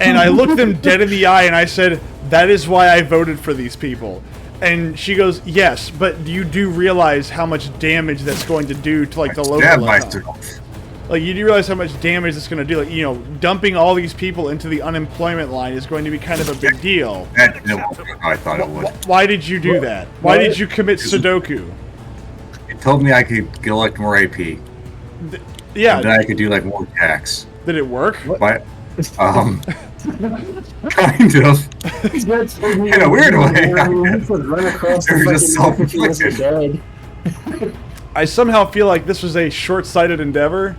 And I looked them dead in the eye and I said, that is why I voted for these people. And she goes, yes, but you do realize how much damage that's going to do to like the local Stab economy. myself. Like, you do realize how much damage it's going to do. Like, dumping all these people into the unemployment line is going to be kind of a big deal. That didn't work how I thought it would. Why did you do that? Why did you commit Sudoku? It told me I could collect more AP. Yeah, And then I could do like more tax. did it work? But, kind of. In a weird way. Run across They the were just fucking map if he wasn't self-inflicted. dead. I somehow feel like this was a short-sighted endeavor.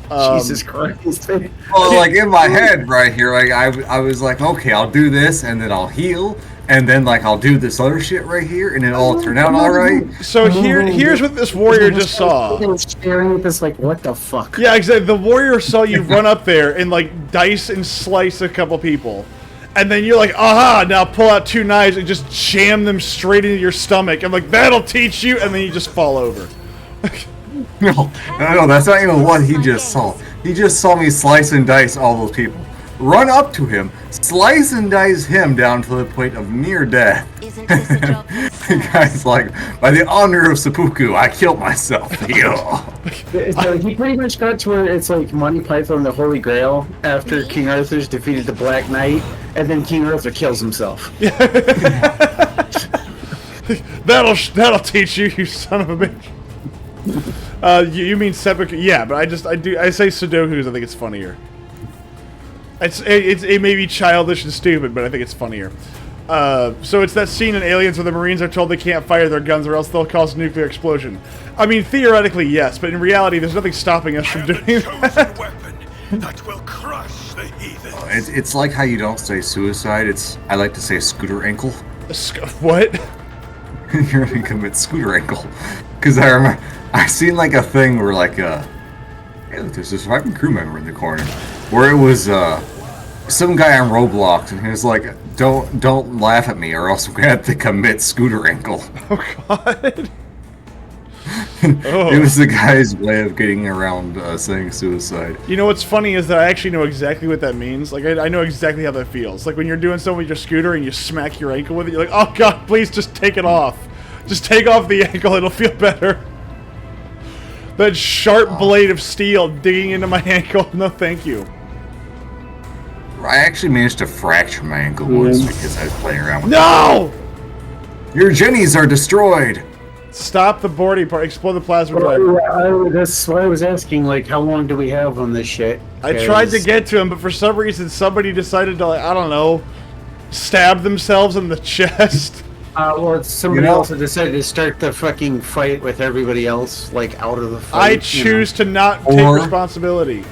Jesus Christ. Well, like in my head right here, like I was like, okay, I'll do this, and then I'll heal, and then like I'll do this other shit right here, and it all turned out all right. So here's what this warrior just saw. Staring at this like, what the fuck? Yeah, exactly. The warrior saw you run up there and like dice and slice a couple people. And then you're like, aha, now pull out 2 knives and just jam them straight into your stomach. I'm like, that'll teach you, and then you just fall over. No, that's not even what he just saw. He just saw me slice and dice all those people. Run up to him, slice and dice him down to the point of near death. Isn't this a job? The guy's like, by the honor of seppuku, I killed myself. Yeah. So he pretty much got to where it's like Monty Python and the Holy Grail after King Arthur's defeated the Black Knight, and then King Arthur kills himself. That'll teach you, you son of a bitch. You mean seppuku? Yeah, but I say Sudoku because I think it's funnier. It may be childish and stupid, but I think it's funnier. So it's that scene in Aliens where the Marines are told they can't fire their guns or else they'll cause a nuclear explosion. I mean, theoretically, yes, but in reality, there's nothing stopping us from doing that. Chosen weapon that will crush the heathen. It's like how you don't say suicide. I like to say scooter ankle. What? You're gonna commit scooter ankle. Because I remember, I seen like a thing where like, hey, look, there's a surviving crew member in the corner. Where it was, some guy on Roblox, and he was like, don't laugh at me or else I'm gonna have to commit scooter ankle. Oh, God. It was the guy's way of getting around saying suicide. You know what's funny is that I actually know exactly what that means. Like, I know exactly how that feels. Like, when you're doing something with your scooter and you smack your ankle with it, you're like, oh, God, please just take it off. Just take off the ankle, it'll feel better. That sharp blade of steel digging into my ankle, no thank you. I actually managed to fracture my ankle once because I was playing around with No! Your jennies are destroyed! Stop the boarding part, explode the plasma drive. That's why I was asking, like, how long do we have on this shit? I tried to get to him, but for some reason somebody decided to, like, I don't know, stab themselves in the chest. Well, it's somebody else that decided to start the fucking fight with everybody else, like, out of the fight. I choose to not take responsibility.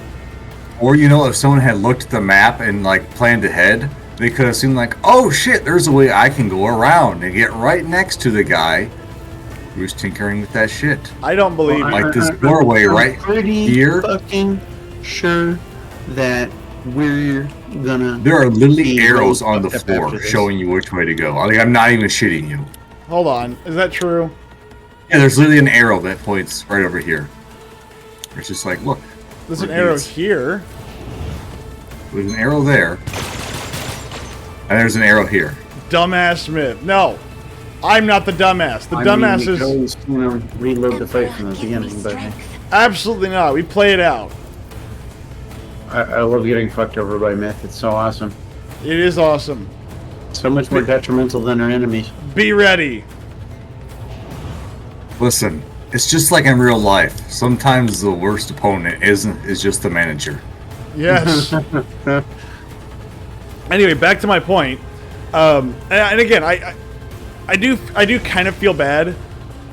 Or, if someone had looked at the map and, like, planned ahead, they could have seen, like, oh shit, there's a way I can go around and get right next to the guy who's tinkering with that shit. I don't believe you. Like this doorway right here. Fucking sure that we're gonna. There are literally arrows on the floor showing you which way to go. Like, I'm not even shitting you. Hold on, is that true? Yeah, there's literally an arrow that points right over here. It's just like, look. There's an arrow here. There's an arrow there. And there's an arrow here. Dumbass Smith. No. I'm not the dumbass. The dumbass is... Always, reload the fight from the beginning, but... Absolutely not. We play it out. I love getting fucked over by myth. It's so awesome. It is awesome. So much more detrimental than our enemies. Be ready. Listen, it's just like in real life. Sometimes the worst opponent is just the manager. Yes. Anyway, back to my point. And again, I do kind of feel bad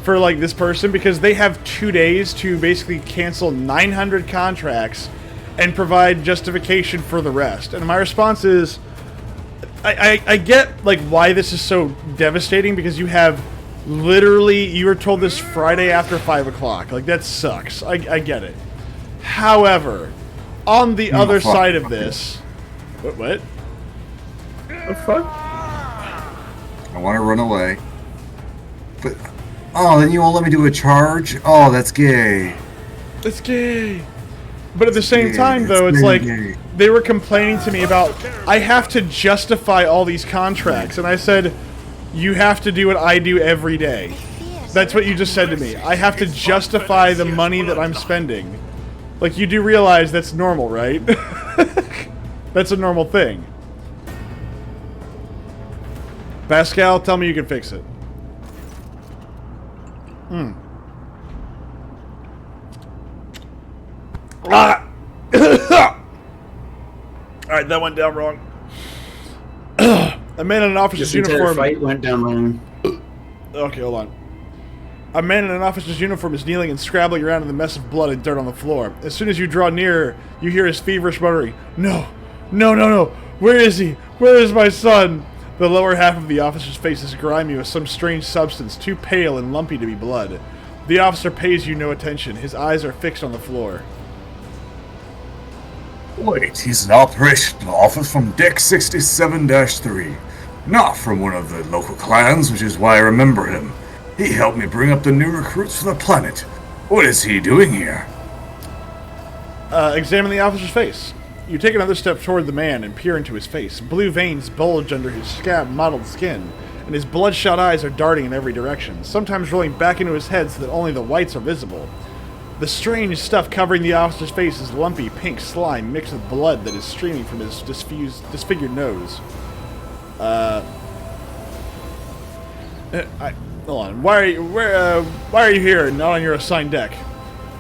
for like this person because they have 2 days to basically cancel 900 contracts and provide justification for the rest. And my response is, I get like why this is so devastating because you have Literally, you were told this Friday after 5 o'clock. Like, that sucks. I get it. However, on the other side of this... What? The fuck? I want to run away. But... Oh, then you won't let me do a charge? Oh, that's gay. It's gay. But at the same gay. time, though, It's it's like... gay. They were complaining to me about... I have to justify all these contracts. And I said, you have to do what I do every day. That's what you just said to me. I have to justify the money that I'm spending. Like, you do realize that's normal, right? That's a normal thing. Pascal, tell me you can fix it. Ah! Alright, that went down wrong. A man in an officer's This entire uniform... fight went down wrong. Okay, hold on. A man in an officer's uniform is kneeling and scrabbling around in the mess of blood and dirt on the floor. As soon as you draw nearer, you hear his feverish muttering, "No! No, no, no! Where is he? Where is my son?" The lower half of the officer's face is grimy with some strange substance, too pale and lumpy to be blood. The officer pays you no attention. His eyes are fixed on the floor. Wait, he's an operational officer from Deck 67-3. Not from one of the local clans, which is why I remember him. He helped me bring up the new recruits for the planet. What is he doing here? Examine the officer's face. You take another step toward the man and peer into his face. Blue veins bulge under his scab-mottled skin, and his bloodshot eyes are darting in every direction, sometimes rolling back into his head so that only the whites are visible. The strange stuff covering the officer's face is lumpy pink slime mixed with blood that is streaming from his disfigured nose. Hold on. Why are you here and not on your assigned deck?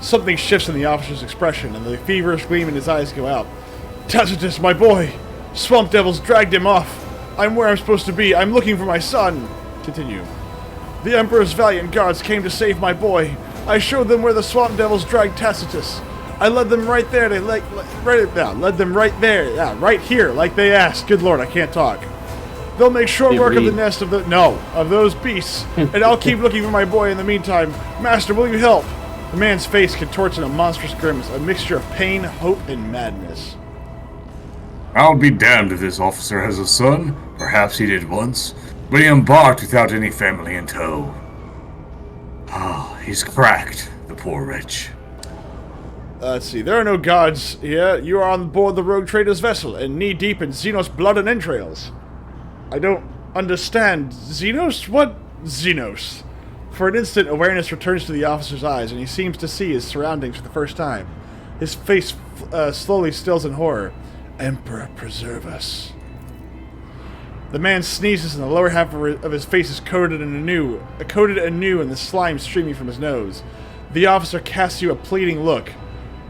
Something shifts in the officer's expression, and the feverish gleam in his eyes go out. Tacitus, my boy! Swamp devils dragged him off. I'm where I'm supposed to be. I'm looking for my son. Continue. The Emperor's valiant guards came to save my boy. I showed them where the swamp devils dragged Tacitus. I led them right there. Led them right there. Yeah, right here, like they asked. Good Lord, I can't talk. They'll make short work of the nest of those beasts, and I'll keep looking for my boy in the meantime. Master, will you help? The man's face contorts in a monstrous grimace, a mixture of pain, hope, and madness. I'll be damned if this officer has a son. Perhaps he did once, but he embarked without any family in tow. Ah, he's cracked, the poor wretch. Let's see, there are no gods here. You are on board the rogue trader's vessel, and knee-deep in Xenos blood and entrails. I don't understand. Xenos? What Xenos? For an instant, awareness returns to the officer's eyes, and he seems to see his surroundings for the first time. His face slowly stills in horror. Emperor, preserve us. The man sneezes, and the lower half of his face is coated anew, and the slime streaming from his nose. The officer casts you a pleading look.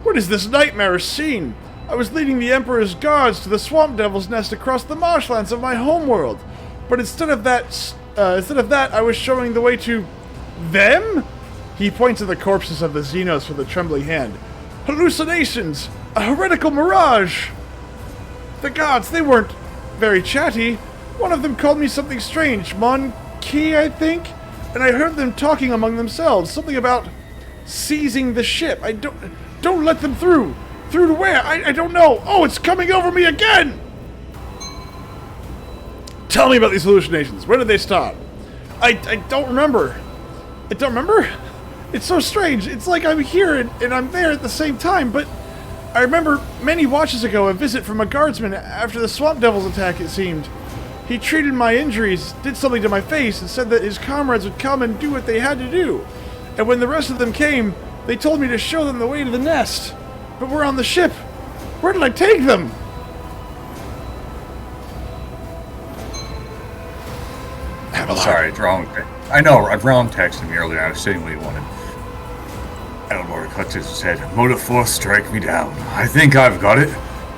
What is this nightmare scene? I was leading the Emperor's guards to the swamp devil's nest across the marshlands of my homeworld, but instead of that, I was showing the way to them. He points at the corpses of the Xenos with a trembling hand. Hallucinations, a heretical mirage. The gods, they weren't very chatty. One of them called me something strange, Mon Ki, I think, and I heard them talking among themselves, something about seizing the ship. Don't let them through. Through to where? I don't know. Oh, it's coming over me again! Tell me about these hallucinations. Where did they start? I don't remember. I don't remember? It's so strange. It's like I'm here and I'm there at the same time, but I remember many watches ago a visit from a guardsman after the Swamp Devil's attack, it seemed. He treated my injuries, did something to my face, and said that his comrades would come and do what they had to do. And when the rest of them came, they told me to show them the way to the nest. But we're on the ship. Where did I take them? I'm sorry, it's wrong. I know, I've wrong texted me earlier. I was saying what he wanted. Elmore cuts his head. Motive force strike me down. I think I've got it.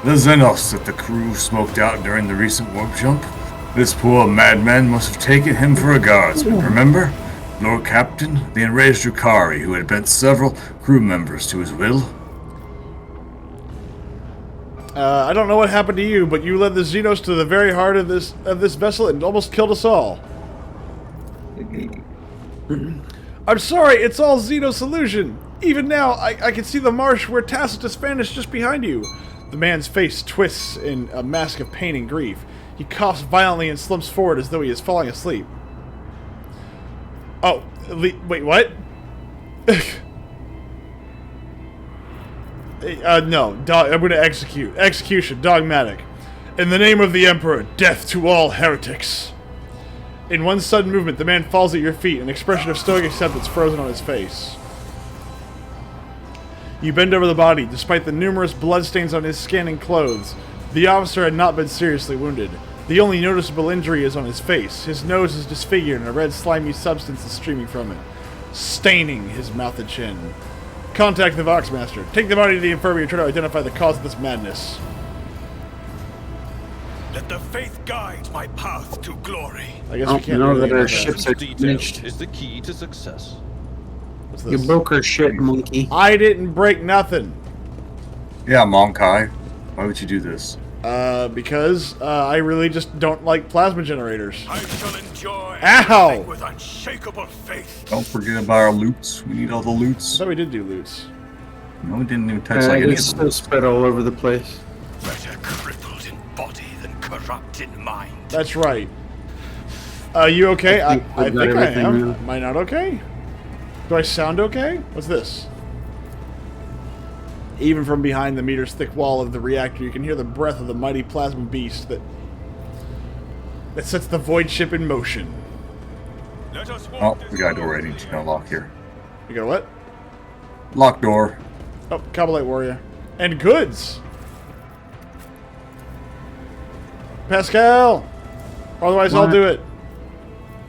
The Xenos that the crew smoked out during the recent warp jump. This poor madman must have taken him for a guardsman, remember? Lord Captain, the enraged Drukari who had bent several crew members to his will. I don't know what happened to you, but you led the Xenos to the very heart of this vessel and almost killed us all. I'm sorry, it's all Xeno's illusion. Even now, I can see the marsh where Tacitus vanished just behind you. The man's face twists in a mask of pain and grief. He coughs violently and slumps forward as though he is falling asleep. Oh, wait, what? No, I'm going to execute. Execution, dogmatic. In the name of the Emperor, death to all heretics. In one sudden movement, the man falls at your feet, an expression of stoic acceptance frozen on his face. You bend over the body, despite the numerous bloodstains on his skin and clothes. The officer had not been seriously wounded. The only noticeable injury is on his face. His nose is disfigured and a red slimy substance is streaming from it, staining his mouth and chin. Contact the Voxmaster. Take the body to the infirmary and try to identify the cause of this madness. Let the faith guide my path to glory. I guess we can't know really that our do ships are Detail damaged. is the key to success. What's You this? broke her shit, monkey. I didn't break nothing. Yeah, Monkai. Why would you do this? Because I really just don't like plasma generators. I shall enjoy Ow! everything with unshakable faith. Don't forget about our loots. We need all the I loots. thought we did do loots. No, we didn't even touch like any It's of them. still spread all over the place. Better crippled in body than corrupt in mind. That's right. You okay? I think think we've got I everything am. now. Am I not okay? Do I sound okay? What's this? Even from behind the meter's thick wall of the reactor, you can hear the breath of the mighty plasma beast that sets the void ship in motion. Let us Oh, walk we got a door ready to unlock here. You got what? Lock door. Oh, Kabalite Warrior. And goods! Pascal! Otherwise, I'll What? do it.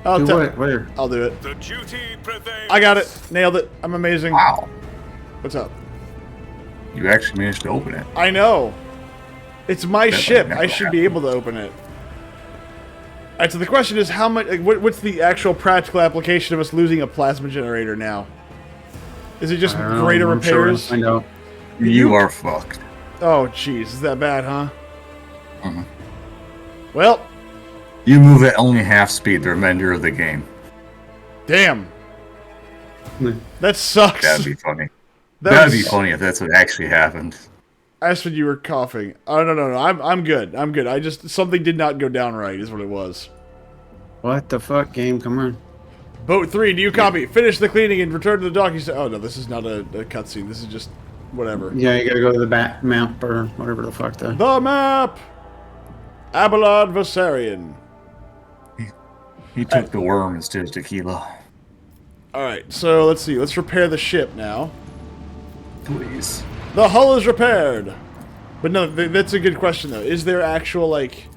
Do what? Where? I'll do it. The duty prevails. I got it. Nailed it. I'm amazing. Wow. What's up? You actually managed to open it. I know. It's my That ship. might I never should be able to open it. Alright, so the question is how much... what's the actual practical application of us losing a plasma generator now? Is it just I don't know, greater I'm sure we'll repairs? find out. You are fucked. Oh, jeez. Is that bad, huh? Mhm. Well, You move at only half speed the remainder of the game. damn. Hmm. That sucks. That'd be funny. That That'd was- be funny if that's what actually happened. That's when you were coughing. Oh, no. I'm good. I'm good. I just... something did not go down right is what it was. What the fuck, game? Come on. Boat 3, do you copy? Finish the cleaning and return to the dock. Oh, no, this is not a cutscene. This is just whatever. Yeah, you gotta go to the back map or whatever the fuck the. The map! Abelard Vasarian. He took the worm instead of tequila. Alright, so let's see. Let's repair the ship now. Please. The hull is repaired! But no, that's a good question, though. Is there actual, like,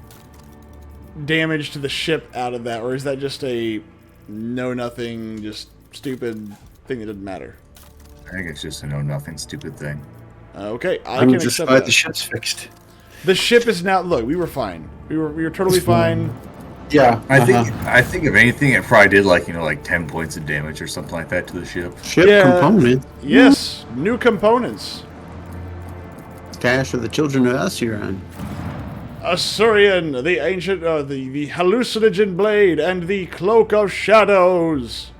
damage to the ship out of that? Or is that just a know-nothing, just stupid thing that doesn't matter? I think it's just a know-nothing stupid thing. Okay, I I'm can just accept glad that. the ship's fixed. The ship is now... Look, we were fine. We were totally fine. Yeah. I think if anything, it probably did like 10 points of damage or something like that to the ship. Ship Yeah. component. Yes, new components. Cash for the children of Asuran. Assyrian, the ancient, the hallucinogen blade, and the cloak of shadows.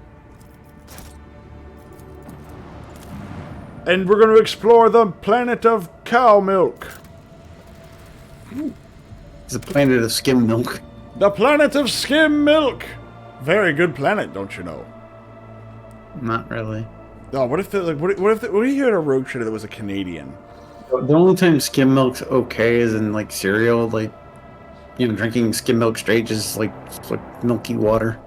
And we're going to explore the planet of cow milk. It's a planet of skim milk. The planet of skim milk. Very good planet, don't you know? Not really. Oh, what if what if you had a rogue trader that was a Canadian? The only time skim milk's okay is in like cereal, like drinking skim milk straight just like milky water.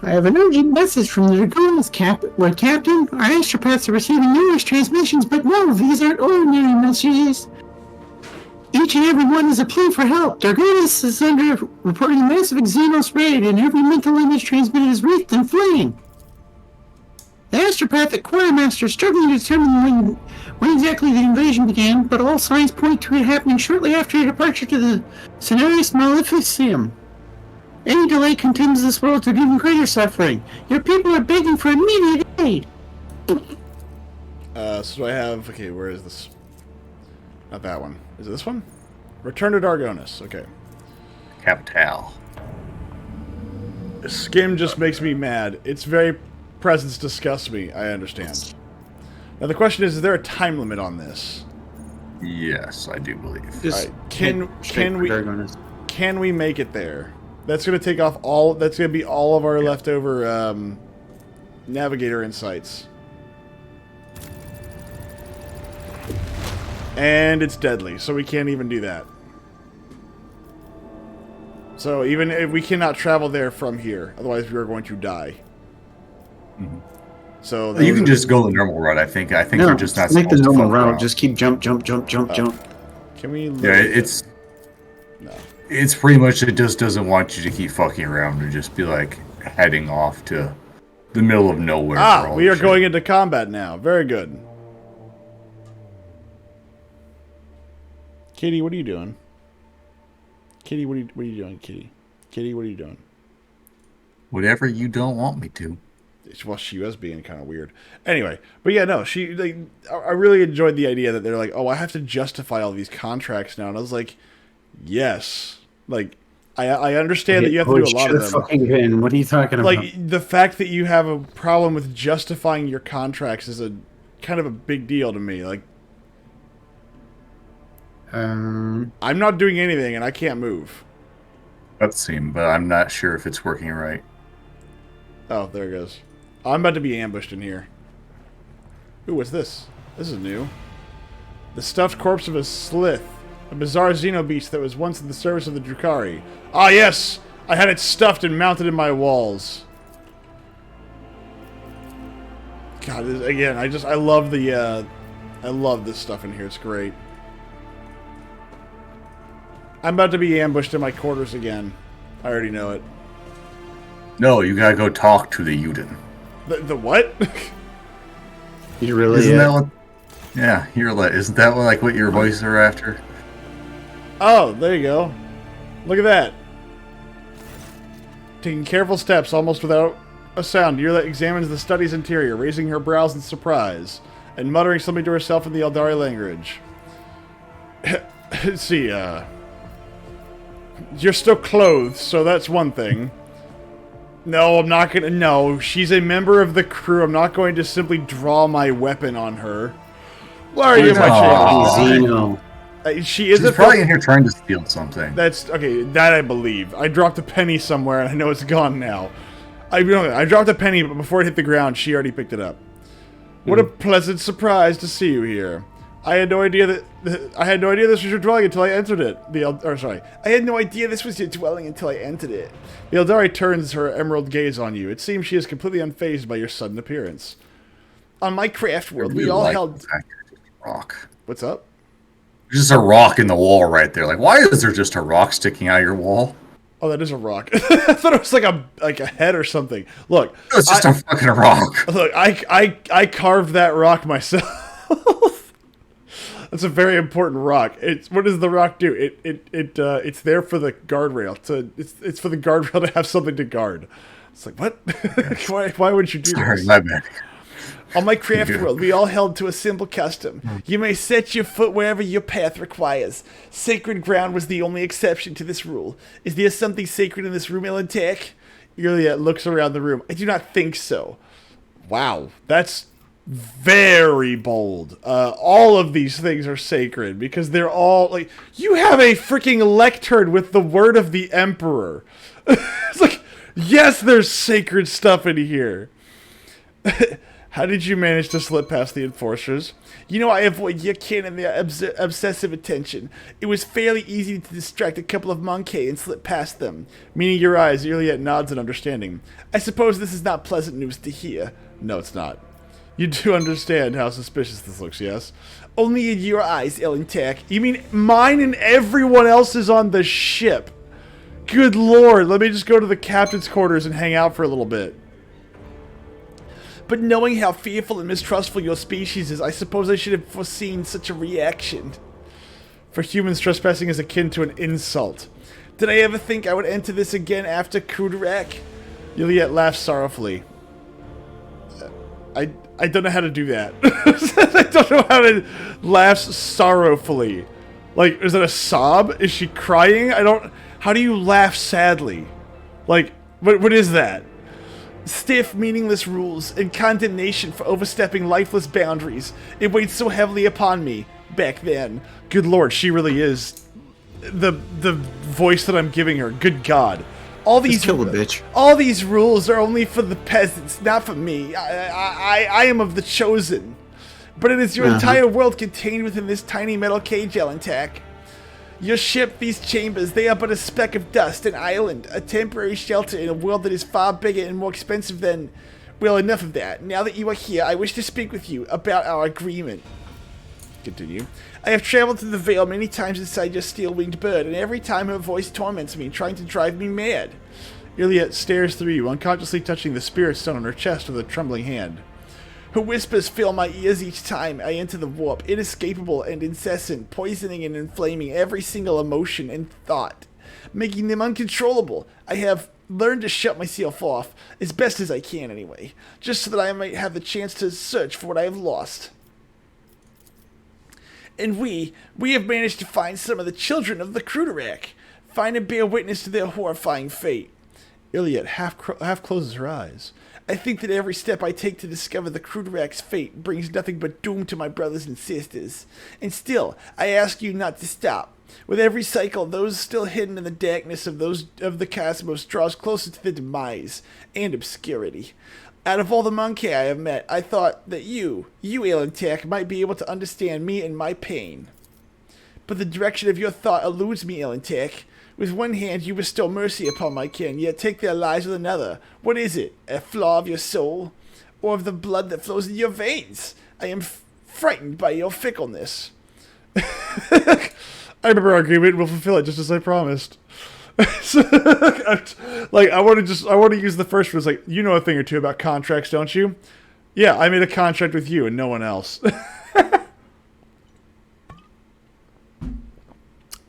I have an urgent message from the Dragoons, Captain. Our astropaths are receiving numerous transmissions, but no, these aren't ordinary messages. Each and every one is a plea for help. Dragonis is under reporting a massive Xenos raid, and every mental image transmitted is wreathed in flame. The astropathic quartermaster is struggling to determine when exactly the invasion began, but all signs point to it happening shortly after your departure to the Scenarius Maleficium. Any delay condemns this world to even greater suffering. Your people are begging for immediate aid. So do I have... Okay, where is this? Not that one. Is it this one? Return to Dargonis. Okay. Capital. Skim just makes me mad. Its very presence disgusts me. I understand. Now the question is there a time limit on this? Yes, I do believe. Just Can we make it there? That's gonna take off all. That's gonna be all of our leftover navigator insights. And it's deadly, so we can't even do that. So even if we cannot travel there from here, otherwise we are going to die. Mm-hmm. So you can just go the normal route. I think you're just not make the supposed to normal fuck route. around. Just keep jump. Can we? Yeah, it's no. It's pretty much it just doesn't want you to keep fucking around and just be like heading off to the middle of nowhere. Ah, we are going into combat now. Very good. Kitty, what are you doing? Kitty, what are you doing, Kitty? Kitty, what are you doing? Whatever you don't want me to. Well, she was being kind of weird. Anyway, but yeah, no, I really enjoyed the idea that they're like, oh, I have to justify all these contracts now. And I was like, yes. Like, I understand that you have to do a lot of them. Fucking what are you talking about? Like, the fact that you have a problem with justifying your contracts is a kind of a big deal to me. Like, I'm not doing anything and I can't move. Cutscene, but I'm not sure if it's working right. Oh, there it goes. I'm about to be ambushed in here. Ooh, what's this? This is new. The stuffed corpse of a slith. A bizarre xenobeast that was once in the service of the Drukhari. Ah, yes! I had it stuffed and mounted in my walls. God, again, I love the, I love this stuff in here. It's great. I'm about to be ambushed in my quarters again. I already know it. No, you gotta go talk to the Uden. The what? You really? Isn't that what? Yeah, isn't that what your voices are after? Oh, there you go. Look at that. Taking careful steps, almost without a sound, Yurla examines the study's interior, raising her brows in surprise, and muttering something to herself in the Eldari language. See, you're still clothed, so that's one thing. No, I'm not gonna. No, she's a member of the crew. I'm not going to simply draw my weapon on her. Why are you Zeno? She's probably in here trying to steal something. That's okay. That I believe. I dropped a penny somewhere, and I know it's gone now. I dropped a penny, but before it hit the ground, she already picked it up. What a pleasant surprise to see you here. I had no idea this was your dwelling until I entered it. I had no idea this was your dwelling until I entered it. The Eldari turns her emerald gaze on you. It seems she is completely unfazed by your sudden appearance. On my craft world, we all held rock. What's up? There's just a rock in the wall right there. Like, why is there just a rock sticking out of your wall? Oh, that is a rock. I thought it was like a head or something. Look, it's just a fucking rock. Look, I carved that rock myself. That's a very important rock. What does the rock do? It's there for the guardrail. It's for the guardrail to have something to guard. It's like, what? why would you do this? Sorry, my bad. On my craft world, we all held to a simple custom. You may set your foot wherever your path requires. Sacred ground was the only exception to this rule. Is there something sacred in this room, Elentek? Juliet looks around the room. I do not think so. Wow, that's very bold. All of these things are sacred because they're all like, you have a freaking lectern with the word of the Emperor. It's like, yes, there's sacred stuff in here. How did you manage to slip past the enforcers? You know I avoid your kin and their obsessive attention. It was fairly easy to distract a couple of monkey and slip past them. Meaning your eyes, Juliet nods in understanding. I suppose this is not pleasant news to hear. No, it's not. You do understand how suspicious this looks, yes? Only in your eyes, Elentek. You mean mine and everyone else's on the ship? Good lord, let me just go to the captain's quarters and hang out for a little bit. But knowing how fearful and mistrustful your species is, I suppose I should have foreseen such a reaction. For humans, trespassing is akin to an insult. Did I ever think I would enter this again after Kudrack? Juliet laughs sorrowfully. I don't know how to do that. I don't know how to laugh sorrowfully. Like, is it a sob? Is she crying? How do you laugh sadly? Like, What is that? Stiff, meaningless rules and condemnation for overstepping lifeless boundaries. It weighed so heavily upon me back then. Good lord, she really is the voice that I'm giving her. Good god. All these Just kill the bitch. All these rules are only for the peasants, not for me. I am of the chosen. But it is your entire world contained within this tiny metal cage, Elentak. Your ship, these chambers, they are but a speck of dust, an island, a temporary shelter in a world that is far bigger and more expensive than... Well, enough of that. Now that you are here, I wish to speak with you about our agreement. Continue. I have traveled through the Veil many times inside your steel-winged bird, and every time her voice torments me, trying to drive me mad. Iliad stares through you, unconsciously touching the spirit stone on her chest with a trembling hand. Her whispers fill my ears each time I enter the warp, inescapable and incessant, poisoning and inflaming every single emotion and thought, making them uncontrollable. I have learned to shut myself off, as best as I can anyway, just so that I might have the chance to search for what I have lost. And we have managed to find some of the children of the Cruderak, find and bear witness to their horrifying fate. Iliad half closes her eyes. I think that every step I take to discover the Cruderak's fate brings nothing but doom to my brothers and sisters. And still, I ask you not to stop. With every cycle, those still hidden in the darkness of the cosmos draws closer to their demise and obscurity. Out of all the monkey I have met, I thought that you Elentak, might be able to understand me and my pain. But the direction of your thought eludes me, Elentak. With one hand you bestow mercy upon my kin, yet take their lives with another. What is it? A flaw of your soul? Or of the blood that flows in your veins? I am frightened by your fickleness. I remember our agreement. We'll fulfill it just as I promised. I want to use the first one. It's like, you know a thing or two about contracts, don't you? Yeah, I made a contract with you and no one else.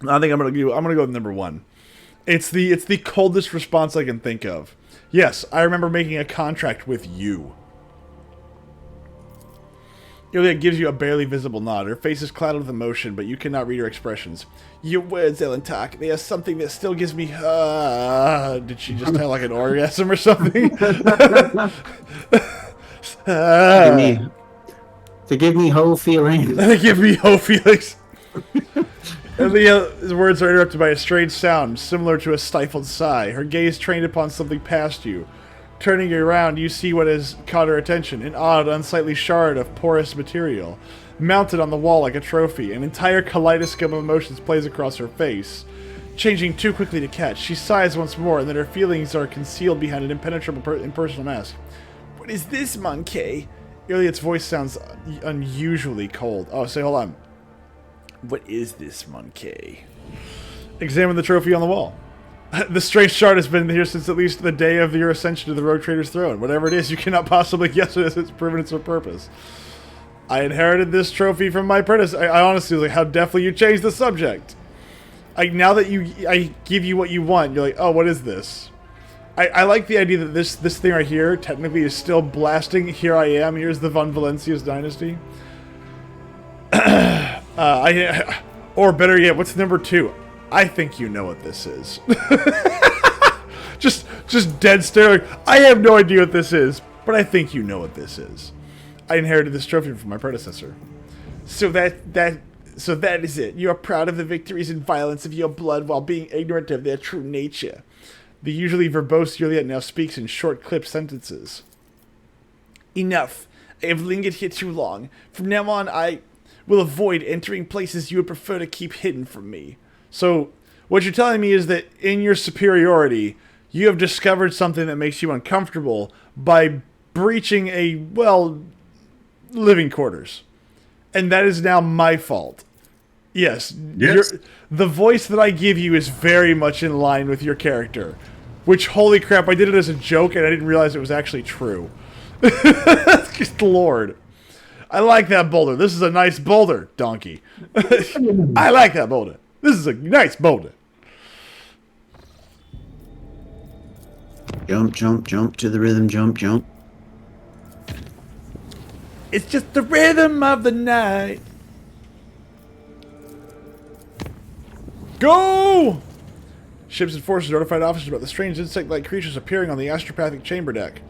I think I'm gonna go with number one. It's the coldest response I can think of. Yes, I remember making a contract with you. Ilya gives you a barely visible nod. Her face is clouded with emotion, but you cannot read her expressions. Your words, Elentak, they are something that still gives me... did she just have like an orgasm or something? To give me whole feelings. They give me whole feelings. Ilya's words are interrupted by a strange sound, similar to a stifled sigh. Her gaze trained upon something past you. Turning around, you see what has caught her attention, an odd, unsightly shard of porous material. Mounted on the wall like a trophy, an entire kaleidoscope of emotions plays across her face. Changing too quickly to catch, she sighs once more, and then her feelings are concealed behind an impenetrable impersonal mask. What is this, monkey? Iliad's voice sounds unusually cold. Oh, say, hold on. What is this, monkey? Examine the trophy on the wall. The strange shard has been here since at least the day of your ascension to the Rogue Trader's throne. Whatever it is, you cannot possibly guess it as it's proven its purpose. I inherited this trophy from my predecessor. I honestly was like, how deftly you changed the subject. Now that I give you what you want, you're like, oh, what is this? I like the idea that this thing right here technically is still blasting. Here I am. Here's the Von Valencia's dynasty. Or better yet, what's number 2? I think you know what this is. just dead staring. I have no idea what this is, but I think you know what this is. I inherited this trophy from my predecessor. So that is it. You are proud of the victories and violence of your blood while being ignorant of their true nature. The usually verbose Juliet now speaks in short, clipped sentences. Enough. I have lingered here too long. From now on, I will avoid entering places you would prefer to keep hidden from me. So, what you're telling me is that in your superiority, you have discovered something that makes you uncomfortable by breaching living quarters. And that is now my fault. Yes. The voice that I give you is very much in line with your character. Which, holy crap, I did it as a joke and I didn't realize it was actually true. Good lord. I like that boulder. This is a nice boulder, donkey. I like that boulder. This is a nice boulder. Jump, jump, jump to the rhythm, jump, jump. It's just the rhythm of the night. Go! Ships and forces notified officers about the strange insect-like creatures appearing on the astropathic chamber deck.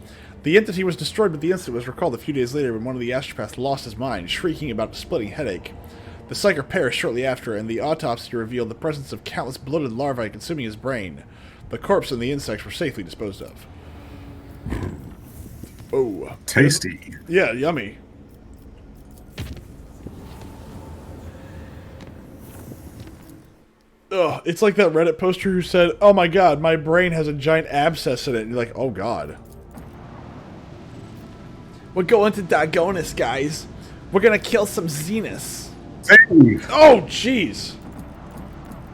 The entity was destroyed, but the incident was recalled a few days later when one of the astropaths lost his mind, shrieking about a splitting headache. The psyker perished shortly after, and the autopsy revealed the presence of countless bloated larvae consuming his brain. The corpse and the insects were safely disposed of. Oh. Tasty. Yeah, yummy. Ugh, it's like that Reddit poster who said, "Oh my god, my brain has a giant abscess in it." And you're like, oh god. We're going to Dagonis, guys. We're gonna kill some Zenus. Save. Oh, jeez.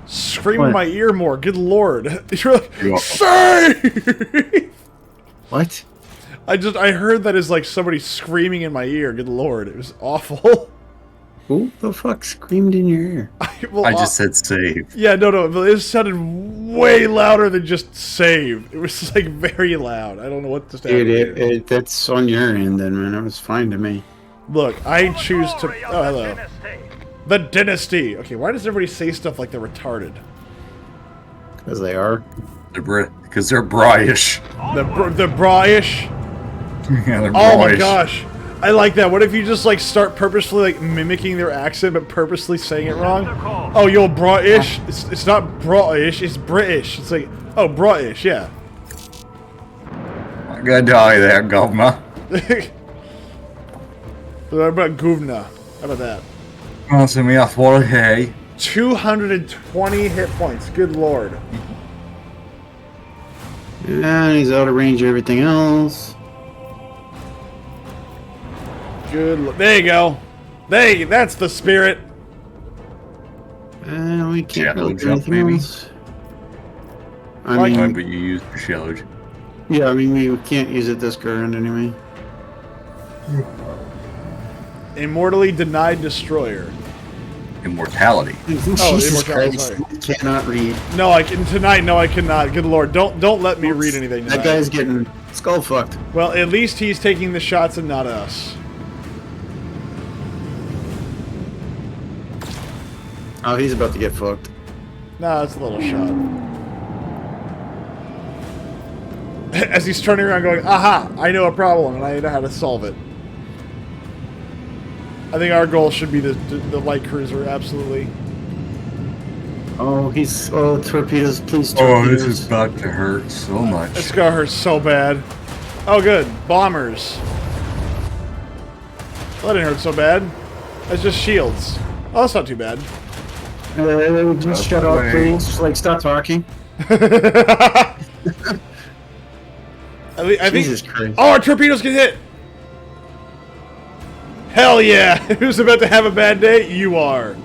Scream in my ear more, good lord. You're like, save! What? I heard that as like somebody screaming in my ear, good lord. It was awful. Who the fuck screamed in your ear? Well, I just said save. yeah, no, it sounded way louder than just save. It was like very loud. I don't know what just happened. Dude, that's on your end then, man. It was fine to me. Look, I choose to. Glory of Oh, the hello. dynasty. The dynasty. Okay, why does everybody say stuff like they're retarded? Because they are. Because they're bryish. The braish. Yeah, they're Oh my bryish. gosh, I like that. What if you just like start purposefully like mimicking their accent, but purposely saying it wrong? Oh, yo, braish. It's not braish. It's British. It's like, oh, braish. Yeah. I'm gonna die there, governor. What about Guvna? How about that? Answer me off what hey. 220 hit points. Good lord. Yeah, he's out of range of everything else. There you go. That's the spirit. We can't really do jump, anything maybe? else. Why I Fine, mean, but you used your shellage. yeah, I mean, we can't use it this current anyway. Immortally denied destroyer. Immortality. Jesus immortality, Christ, sorry. I cannot read. No, I can tonight. No, I cannot. Good lord, don't let me read anything tonight. That guy's getting skull fucked. Well, at least he's taking the shots and not us. Oh, he's about to get fucked. Nah, it's a little shot. As he's turning around going, aha, I know a problem and I know how to solve it. I think our goal should be the light cruiser, absolutely. Oh, torpedoes, please Oh, torpedoes. this is about to hurt so much. This guy hurts so bad. Oh, good. Bombers. Well, that didn't hurt so bad. That's just shields. Oh, that's not too bad. Just shut up, please. Just, like, stop talking. I Jesus think. Christ. Oh, our torpedoes can hit. Hell yeah! Who's about to have a bad day? You are.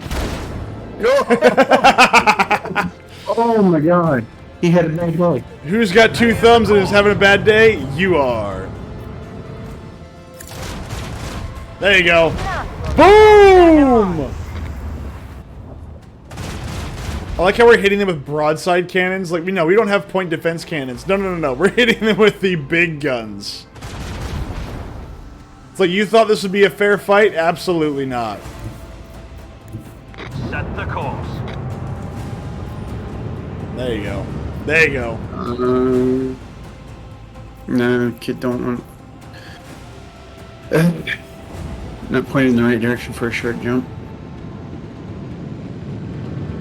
Oh my god. He had a bad day. Who's got two thumbs and is having a bad day? You are. There you go. Boom! I like how we're hitting them with broadside cannons. Like, we don't have point defense cannons. No. We're hitting them with the big guns. It's like, you thought this would be a fair fight? Absolutely not. Set the course. There you go. There you go. No, kid, don't want. Not pointing in the right direction for a short jump.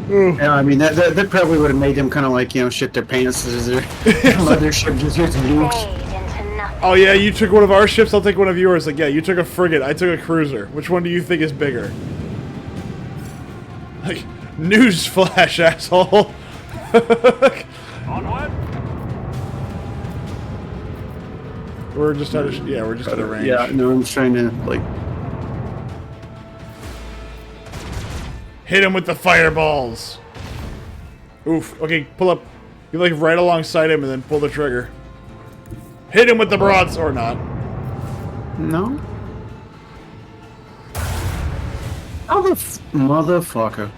Ooh. Yeah, I mean that probably would have made them kind of like shit their pants as their mothership just gets nuked. Fade into nothing. Oh yeah, you took one of our ships, I'll take one of yours. Like, yeah, you took a frigate, I took a cruiser. Which one do you think is bigger? Like, newsflash, asshole. Onward. We're just out of we're just out of range. Yeah, no, I'm just trying to like. Hit him with the fireballs. Oof. Okay, pull up. You're like right alongside him and then pull the trigger. Hit him with the broads or not. No. Oh, motherfucker.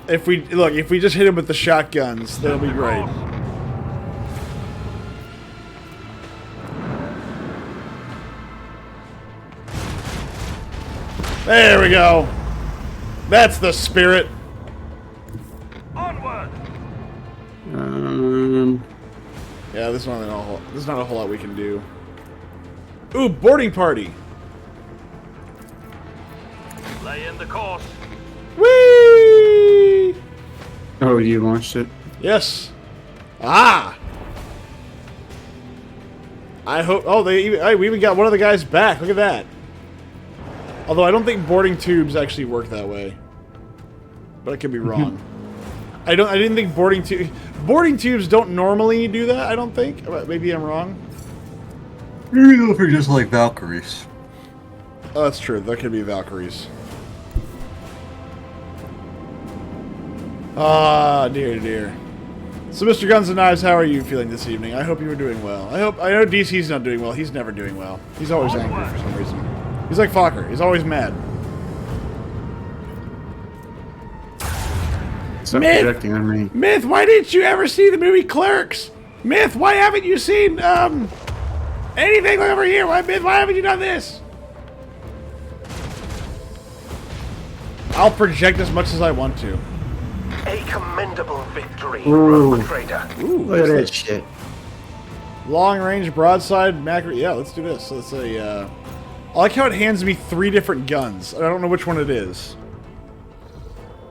If we just hit him with the shotguns, that'll be great. There we go. That's the spirit. Onward. there's not a whole lot we can do. Ooh, boarding party. Lay in the course. Whee! Oh, you launched it? Yes. Ah. I hope. Oh, we even got one of the guys back. Look at that. Although I don't think boarding tubes actually work that way, but I could be wrong. I didn't think boarding tubes don't normally do that. I don't think. Maybe I'm wrong. Maybe if you're just like Valkyries. Oh, that's true. That could be Valkyries. Ah, dear, dear. So, Mr. Guns and Knives, how are you feeling this evening? I hope you were doing well. I know DC's not doing well. He's never doing well. He's always angry for some reason. He's like Fokker. He's always mad. Stop projecting on me. Myth, why didn't you ever see the movie Clerks? Myth, why haven't you seen anything over here? Myth, why haven't you done this? I'll project as much as I want to. A commendable victory, Ooh. Trader. Ooh, Look at that shit. long range broadside macro. Yeah, let's do this. So let's say. I like how it hands me 3 different guns. I don't know which one it is.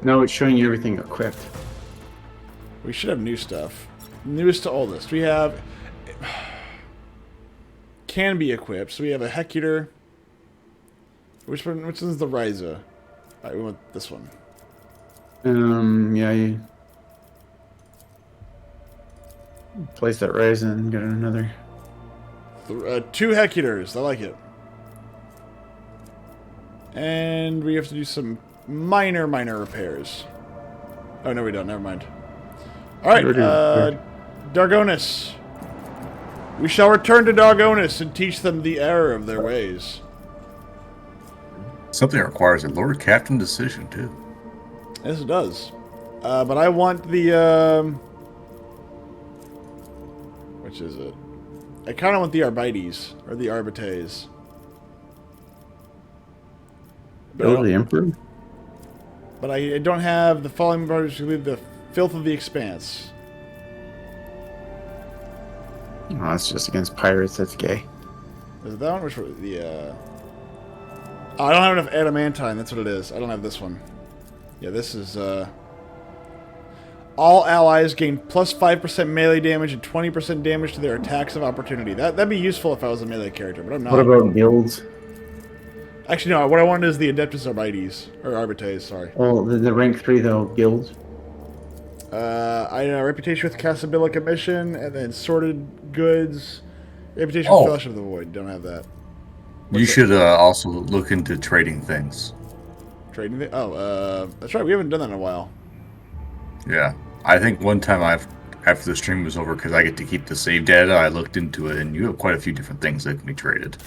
No, it's showing you everything equipped. We should have new stuff. Newest to oldest. We have. Can be equipped. So we have a Hecutor. Which one? Which one's the Ryza? Alright, we want this one. Yeah, you place that rise and get another. 2 Hecutors. I like it. And we have to do some minor repairs. Oh, no, we don't. Never mind. Alright, Dargonis. We shall return to Dargonis and teach them the error of their ways. Something that requires a Lord Captain decision, too. Yes, it does. But I want the, which is it? I kind of want the Arbites, or the Arbites. Build the Emperor? But I don't have the following brothers who lead the filth of the expanse. Oh, that's just against pirates. That's gay. Is it that one? Which one? The, oh, I don't have enough adamantine. That's what it is. I don't have this one. Yeah, this is, all allies gain plus 5% melee damage and 20% damage to their attacks of opportunity. That'd be useful if I was a melee character, but I'm not. What about guilds? Actually, no. What I wanted is the Adeptus Arbites. Or Arbites, sorry. Oh, the rank 3, though, guilds. I know, Reputation with Casabilla Commission, and then Sorted Goods. Reputation with Fellowship of the Void. Don't have that. You should also look into trading things. Trading thing? Oh, that's right. We haven't done that in a while. Yeah. I think one time after the stream was over, because I get to keep the save data, I looked into it, and you have quite a few different things that can be traded.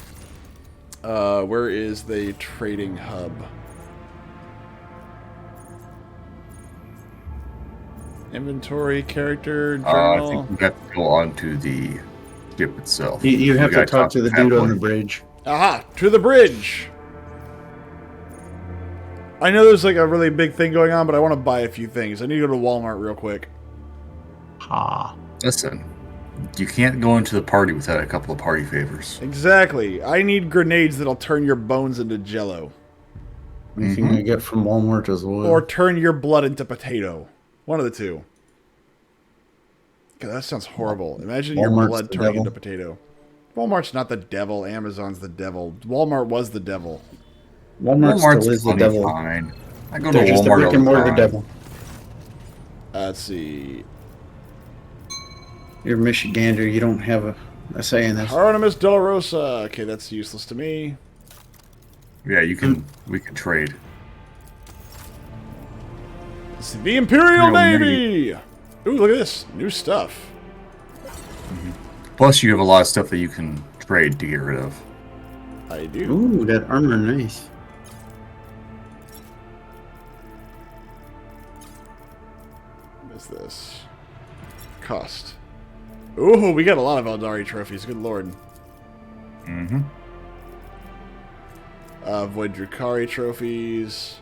Where is the trading hub? Inventory, character, journal. I think you have to go onto the ship itself. You have to gotta talk to the dude on the bridge. Aha! To the bridge! I know there's like a really big thing going on, but I want to buy a few things. I need to go to Walmart real quick. Ha. Listen, you can't go into the party without a couple of party favors. Exactly. I need grenades that'll turn your bones into jello. Anything I get from Walmart as well. Or turn your blood into potato. One of the two. God, that sounds horrible. Imagine your Walmart's blood the turning devil. into potato. Walmart's not the devil. Amazon's the devil. Walmart was the devil. Walmart still is the funny, devil. fine. I go They're to just the Walmart brick all and mortar the time. devil. Let's see. You're Michigander. You don't have a say in this. Artemis De La Rosa. Okay, that's useless to me. Yeah, we can trade. Let's see. The Imperial Imperial Navy! Ooh, look at this. New stuff. Plus, you have a lot of stuff that you can trade to get rid of. I do. Ooh, that armor, nice. What is this? Cost. Ooh, we got a lot of Eldari trophies. Good lord. Mm-hmm. Void Drukari trophies.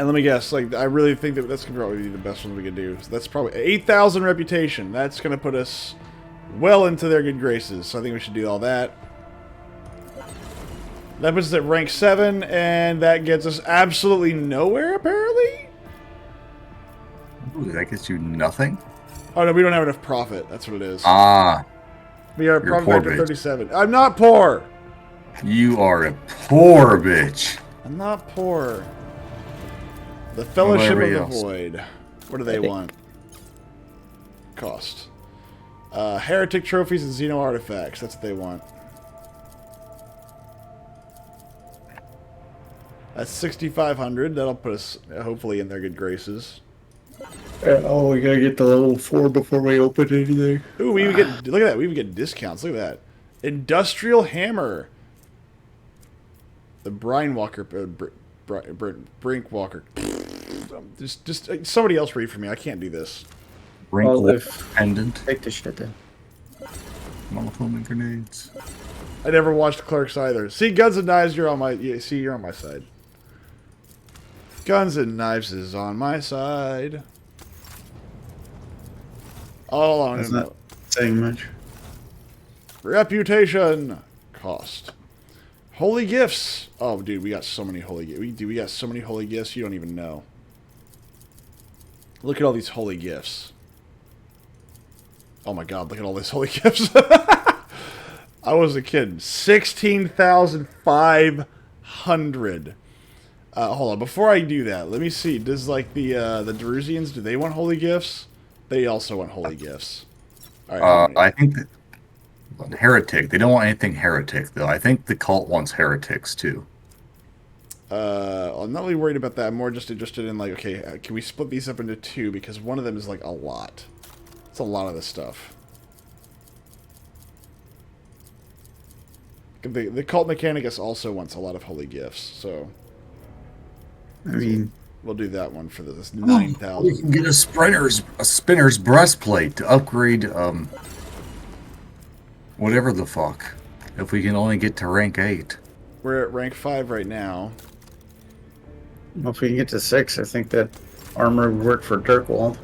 And let me guess, like, I really think that that's going to probably be the best one we can do. So that's probably 8,000 reputation. That's going to put us well into their good graces. So I think we should do all that. That puts us at rank 7, and that gets us absolutely nowhere, apparently? Ooh, that gets you nothing? Oh, no, we don't have enough profit. That's what it is. Ah. We are You're profit poor, factor bitch. 37. I'm not poor! You are a poor bitch. I'm not poor. The Fellowship of everybody the else. Void. What do they want? Cost. Heretic trophies and Xeno artifacts. That's what they want. That's 6,500. That'll put us hopefully in their good graces. Oh, we gotta get the level 4 before we open anything. Ooh, we even get, look at that. We even get discounts. Look at that. Industrial Hammer. The Brine Walker. Brink Walker. Just somebody else read for me. I can't do this. Wrinkle pendant. Take the shit then. Monofilament grenades. I never watched Clerks either. See, Guns and Knives, you're on my. Yeah, see, you're on my side. Guns and Knives is on my side. All on That's him. not saying much. Reputation. Cost. Holy gifts. Oh, dude, we got so many holy gifts. We got so many holy gifts. You don't even know. Look at all these holy gifts. Oh my God! Look at all these holy gifts. I wasn't kidding. 16,500. Hold on. Before I do that, let me see. Does like the Drusians, do they want holy gifts? They also want holy gifs. All right. I think that heretic. They don't want anything heretic though. I think the cult wants heretics too. I'm not really worried about that. I'm more just interested in like, okay, can we split these up into 2 because one of them is like a lot. It's a lot of this stuff. The cult Mechanicus also wants a lot of holy gifts, so I mean, we'll do that one for this We 9,000. can get a spinner's breastplate to upgrade whatever the fuck. If we can only get to rank 8. We're at rank 5 right now. well, if we can get to 6, I think that armor would work for Dirkwald.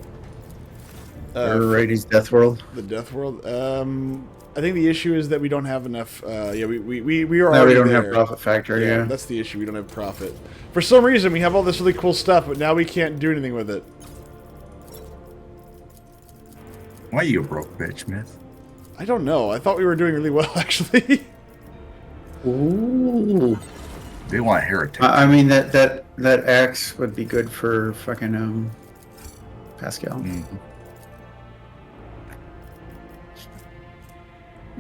Or Rady's Death World. The Death World. I think the issue is that we don't have enough. Yeah, we are No, already we don't there. have Profit Factor, yeah. That's the issue. We don't have profit. For some reason, we have all this really cool stuff, but now we can't do anything with it. Why you broke bitch, Myth? I don't know. I thought we were doing really well, actually. Ooh. They want heretic. I mean, that axe would be good for fucking, Pascal.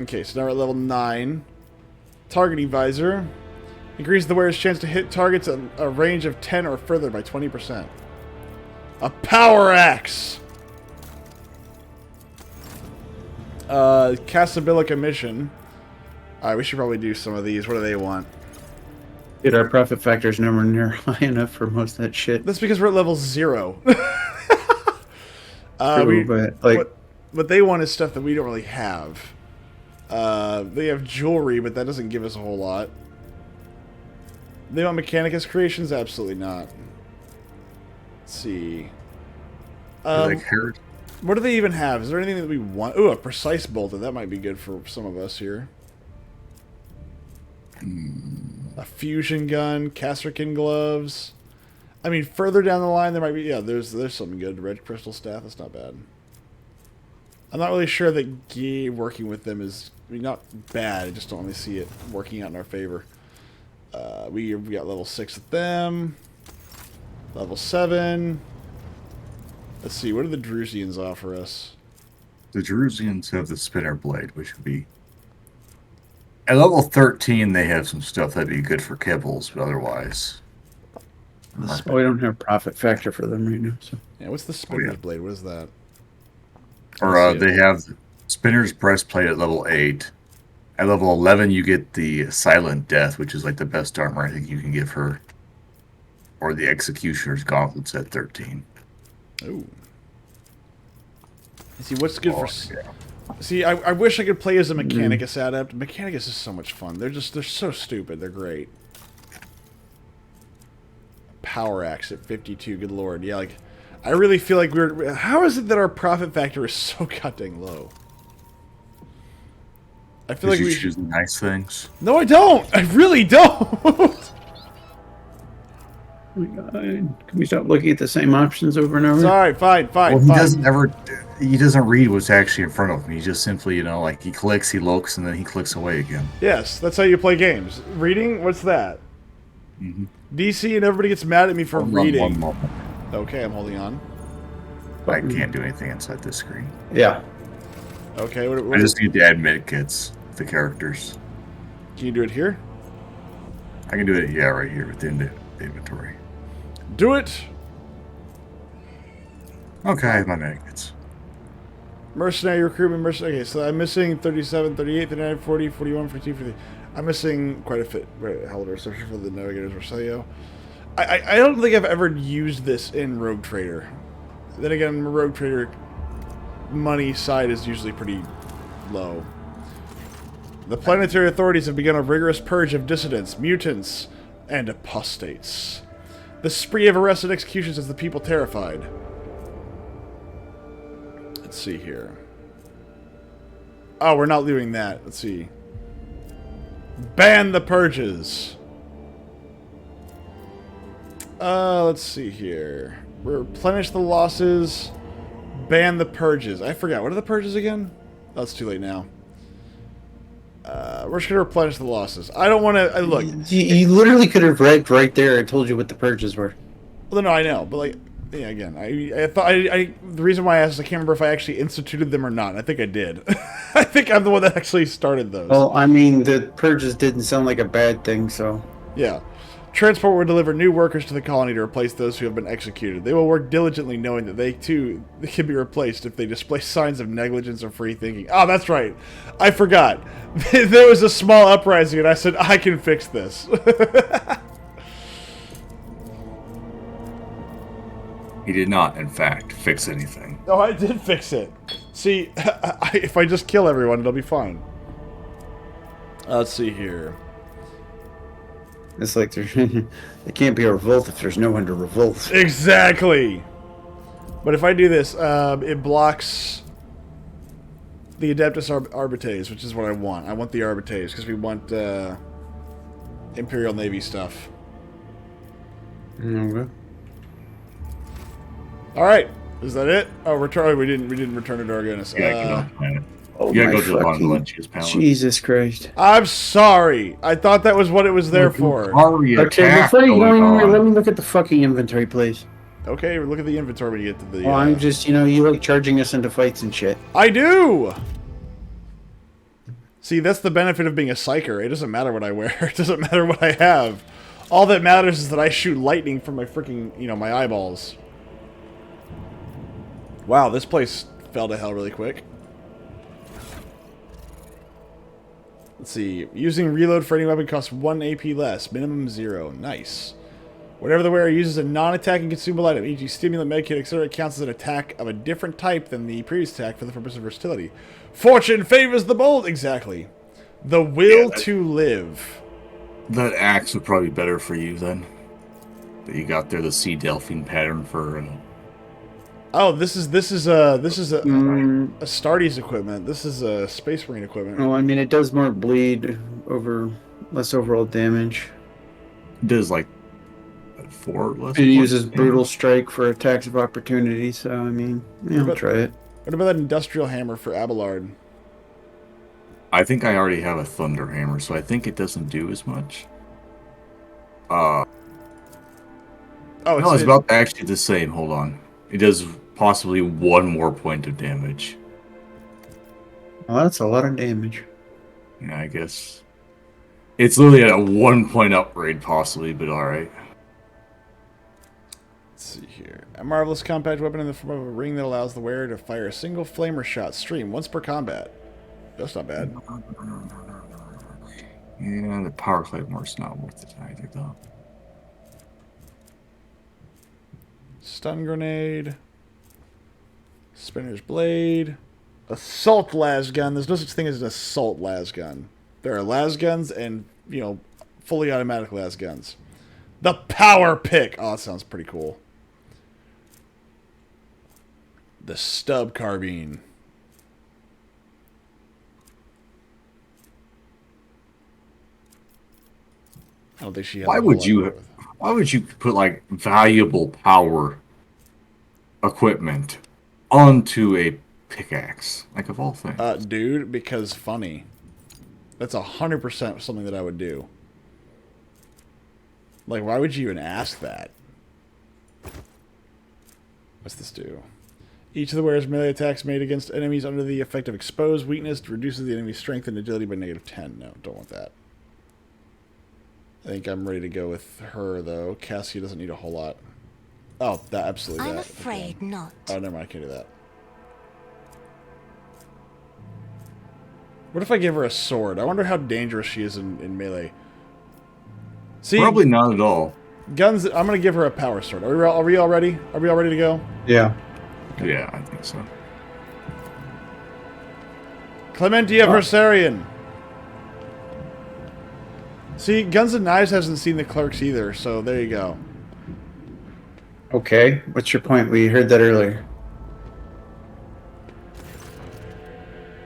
Okay, so now we're at level 9. Targeting visor. Increases the wearer's chance to hit targets at a range of 10 or further by 20%. A power axe! Casabilica mission. Alright, we should probably do some of these. What do they want? Dude, our Profit Factor's nowhere near high enough for most of that shit. That's because we're at level 0. True, but, like... what they want is stuff that we don't really have. They have jewelry, but that doesn't give us a whole lot. They want Mechanicus creations? Absolutely not. Let's see. Like heretic. What do they even have? Is there anything that we want? Ooh, a precise bolter. That might be good for some of us here. A fusion gun, Casterkin gloves. I mean, further down the line, there might be... Yeah, there's something good. Red crystal staff. That's not bad. I'm not really sure that working with them is... I mean, not bad. I just don't really see it working out in our favor. We got level 6 with them. Level 7. Let's see. What do the Drusians offer us? The Drusians have the spinner blade, which would be... At level 13, they have some stuff that'd be good for kibbles, but otherwise... Well, we don't have Profit Factor for them right now, so... Yeah, what's the Spinner's Blade? What is that? Or they have Spinner's Breastplate at level 8. At level 11, you get the Silent Death, which is like the best armor I think you can give her. Or the Executioner's Gauntlets at 13. Ooh. See, what's good for... Yeah. See, I wish I could play as a Mechanicus adept. Mechanicus is so much fun. They're so stupid. They're great. power axe at 52. Good lord. Yeah, like, I really feel like we're... How is it that our profit factor is so goddamn low? I feel like you we choose the nice things. No, I don't! I really don't! Oh my God. Can we stop looking at the same options over and over? Sorry, fine. Well, he doesn't read what's actually in front of him. He just simply, you know, like he clicks, he looks, and then he clicks away again. Yes, that's how you play games. Reading? What's that? DC and everybody gets mad at me for reading. One moment. Okay, I'm holding on. I can't do anything inside this screen. Yeah. Okay, I just need to add medkits to the characters. Can you do it here? I can do it, yeah, right here within the inventory. Do it! Okay, I have my medkits. Mercenary recruitment, okay, so I'm missing 37, 38, 39, 40, 41, 42, 50. I'm missing quite a bit. However, searching for the Navigators Rosario. I don't think I've ever used this in Rogue Trader. Then again, Rogue Trader money side is usually pretty low. The planetary authorities have begun a rigorous purge of dissidents, mutants, and apostates. The spree of arrests and executions has the people terrified. Let's see here. Oh, we're not doing that. Let's see. Ban the purges. Let's see here. Replenish the losses. Ban the purges. I forgot. What are the purges again? Oh, it's too late now. We're just going to replenish the losses. I don't want to... Look. You literally could have read right there and told you what the purges were. Well, no, I know. But, like, yeah, again, I thought... the reason why I asked, I can't remember if I actually instituted them or not. I think I did. I think I'm the one that actually started those. Well, I mean, the purges didn't sound like a bad thing, so... Yeah. Transport will deliver new workers to the colony to replace those who have been executed. They will work diligently knowing that they, too, can be replaced if they display signs of negligence or free thinking. Oh, that's right. I forgot. There was a small uprising, and I said, I can fix this. He did not, in fact, fix anything. No, I did fix it. See, if I just kill everyone, it'll be fine. Let's see here. It's like there can't be a revolt if there's no one to revolt. Exactly. But if I do this, it blocks the Adeptus Arbites, which is what I want. I want the Arbites because we want Imperial Navy stuff. Okay. All right, is that it? Oh, return. We didn't return to Dargonis. Yeah, get on the planet. Oh You my gotta go to the fucking Valencia's palace. Jesus Christ. I'm sorry. I thought that was what it was there for. Okay, before you go anywhere, let me look at the fucking inventory, please. Okay, look at the inventory when you get to the... Well, I'm just, you like charging us into fights and shit. I do! See, that's the benefit of being a psyker. It doesn't matter what I wear. It doesn't matter what I have. All that matters is that I shoot lightning from my freaking, my eyeballs. Wow, this place fell to hell really quick. Let's see. Using reload for any weapon costs 1 AP less. Minimum 0. Nice. Whatever the wearer uses a non-attacking consumable item, e.g. stimulant, medkit, etc., counts as an attack of a different type than the previous attack for the purpose of versatility. Fortune favors the bold! Exactly. The will to live. That axe would probably be better for you then. That you got there the Sea Delphine pattern for... Oh, this is a Astartes equipment. This is a Space Marine equipment. Well, I mean, it does more bleed over less overall damage. It does like 4 less. It uses brutal strike for attacks of opportunity. So I mean, yeah, I'll try it. What about that industrial hammer for Abelard? I think I already have a thunder hammer, so I think it doesn't do as much. Oh, no, it's about actually the same. Hold on. It does possibly 1 more point of damage. Well, that's a lot of damage. Yeah, I guess. It's literally at a 1 point upgrade, possibly, but alright. Let's see here. A marvelous compact weapon in the form of a ring that allows the wearer to fire a single flamer shot stream once per combat. That's not bad. Yeah, the power claymore's not worth it either, though. Stun grenade. Spinner's blade. Assault lasgun. There's no such thing as an assault lasgun. There are lasguns and, fully automatic lasguns. The power pick. Oh, that sounds pretty cool. The stub carbine. I don't think she has Why a whole would lot you? to work with. Why would you put like valuable power equipment onto a pickaxe? Like of all things. Dude, because funny. That's 100% something that I would do. Like, why would you even ask that? What's this do? Each of the wearer's melee attacks made against enemies under the effect of exposed weakness reduces the enemy's strength and agility by -10. No, don't want that. I think I'm ready to go with her, though. Cassie doesn't need a whole lot. Oh, that absolutely. I'm that. afraid Okay. not. Oh, never mind. I can't do that. What if I give her a sword? I wonder how dangerous she is in melee. See, Probably not at all. guns. I'm gonna give her a power sword. Are we all ready? Are we all ready to go? Yeah. Yeah, I think so. Clementia Versarian. See, Guns and Knives hasn't seen the Clerks either, so there you go. Okay. What's your point? We heard that earlier.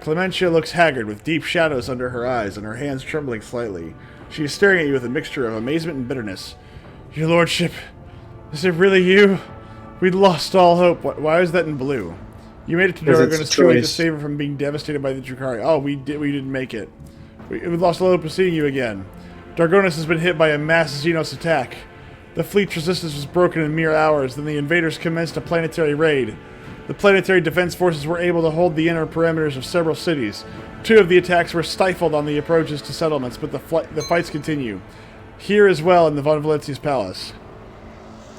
Clementia looks haggard with deep shadows under her eyes and her hands trembling slightly. She is staring at you with a mixture of amazement and bitterness. Your lordship, is it really you? We'd lost all hope. Why is that in blue? You made it to Because it's Dargon a too late to choice. save her from being devastated by the Drukhari. Oh, we didn't make it. We lost all hope of seeing you again. Dargonis has been hit by a mass Xenos attack. The fleet's resistance was broken in mere hours, then the invaders commenced a planetary raid. The planetary defense forces were able to hold the inner perimeters of several cities. 2 of the attacks were stifled on the approaches to settlements, but the fights continue. Here as well in the Von Valencia's palace.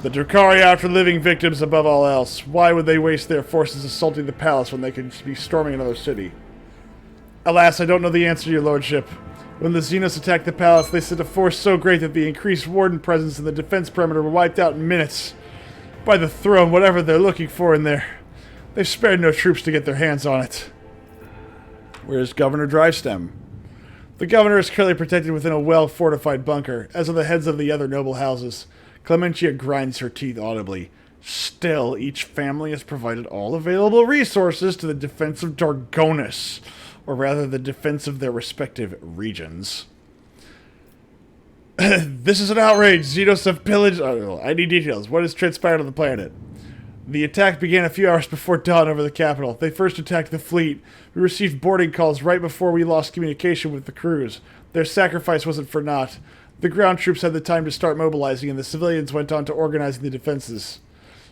The Drukhari are after living victims above all else. Why would they waste their forces assaulting the palace when they could be storming another city? Alas, I don't know the answer, your lordship. When the Xenos attacked the palace, they sent a force so great that the increased warden presence in the defense perimeter were wiped out in minutes. By the throne, whatever they're looking for in there. They've spared no troops to get their hands on it. Where's Governor Drivestem? The governor is currently protected within a well-fortified bunker, as are the heads of the other noble houses. Clementia grinds her teeth audibly. Still, each family has provided all available resources to the defense of Dargonis, or rather the defense of their respective regions. This is an outrage. Xenos have pillaged... Oh, I need details. What has transpired on the planet? The attack began a few hours before dawn over the capital. They first attacked the fleet. We received boarding calls right before we lost communication with the crews. Their sacrifice wasn't for naught. The ground troops had the time to start mobilizing, and the civilians went on to organizing the defenses.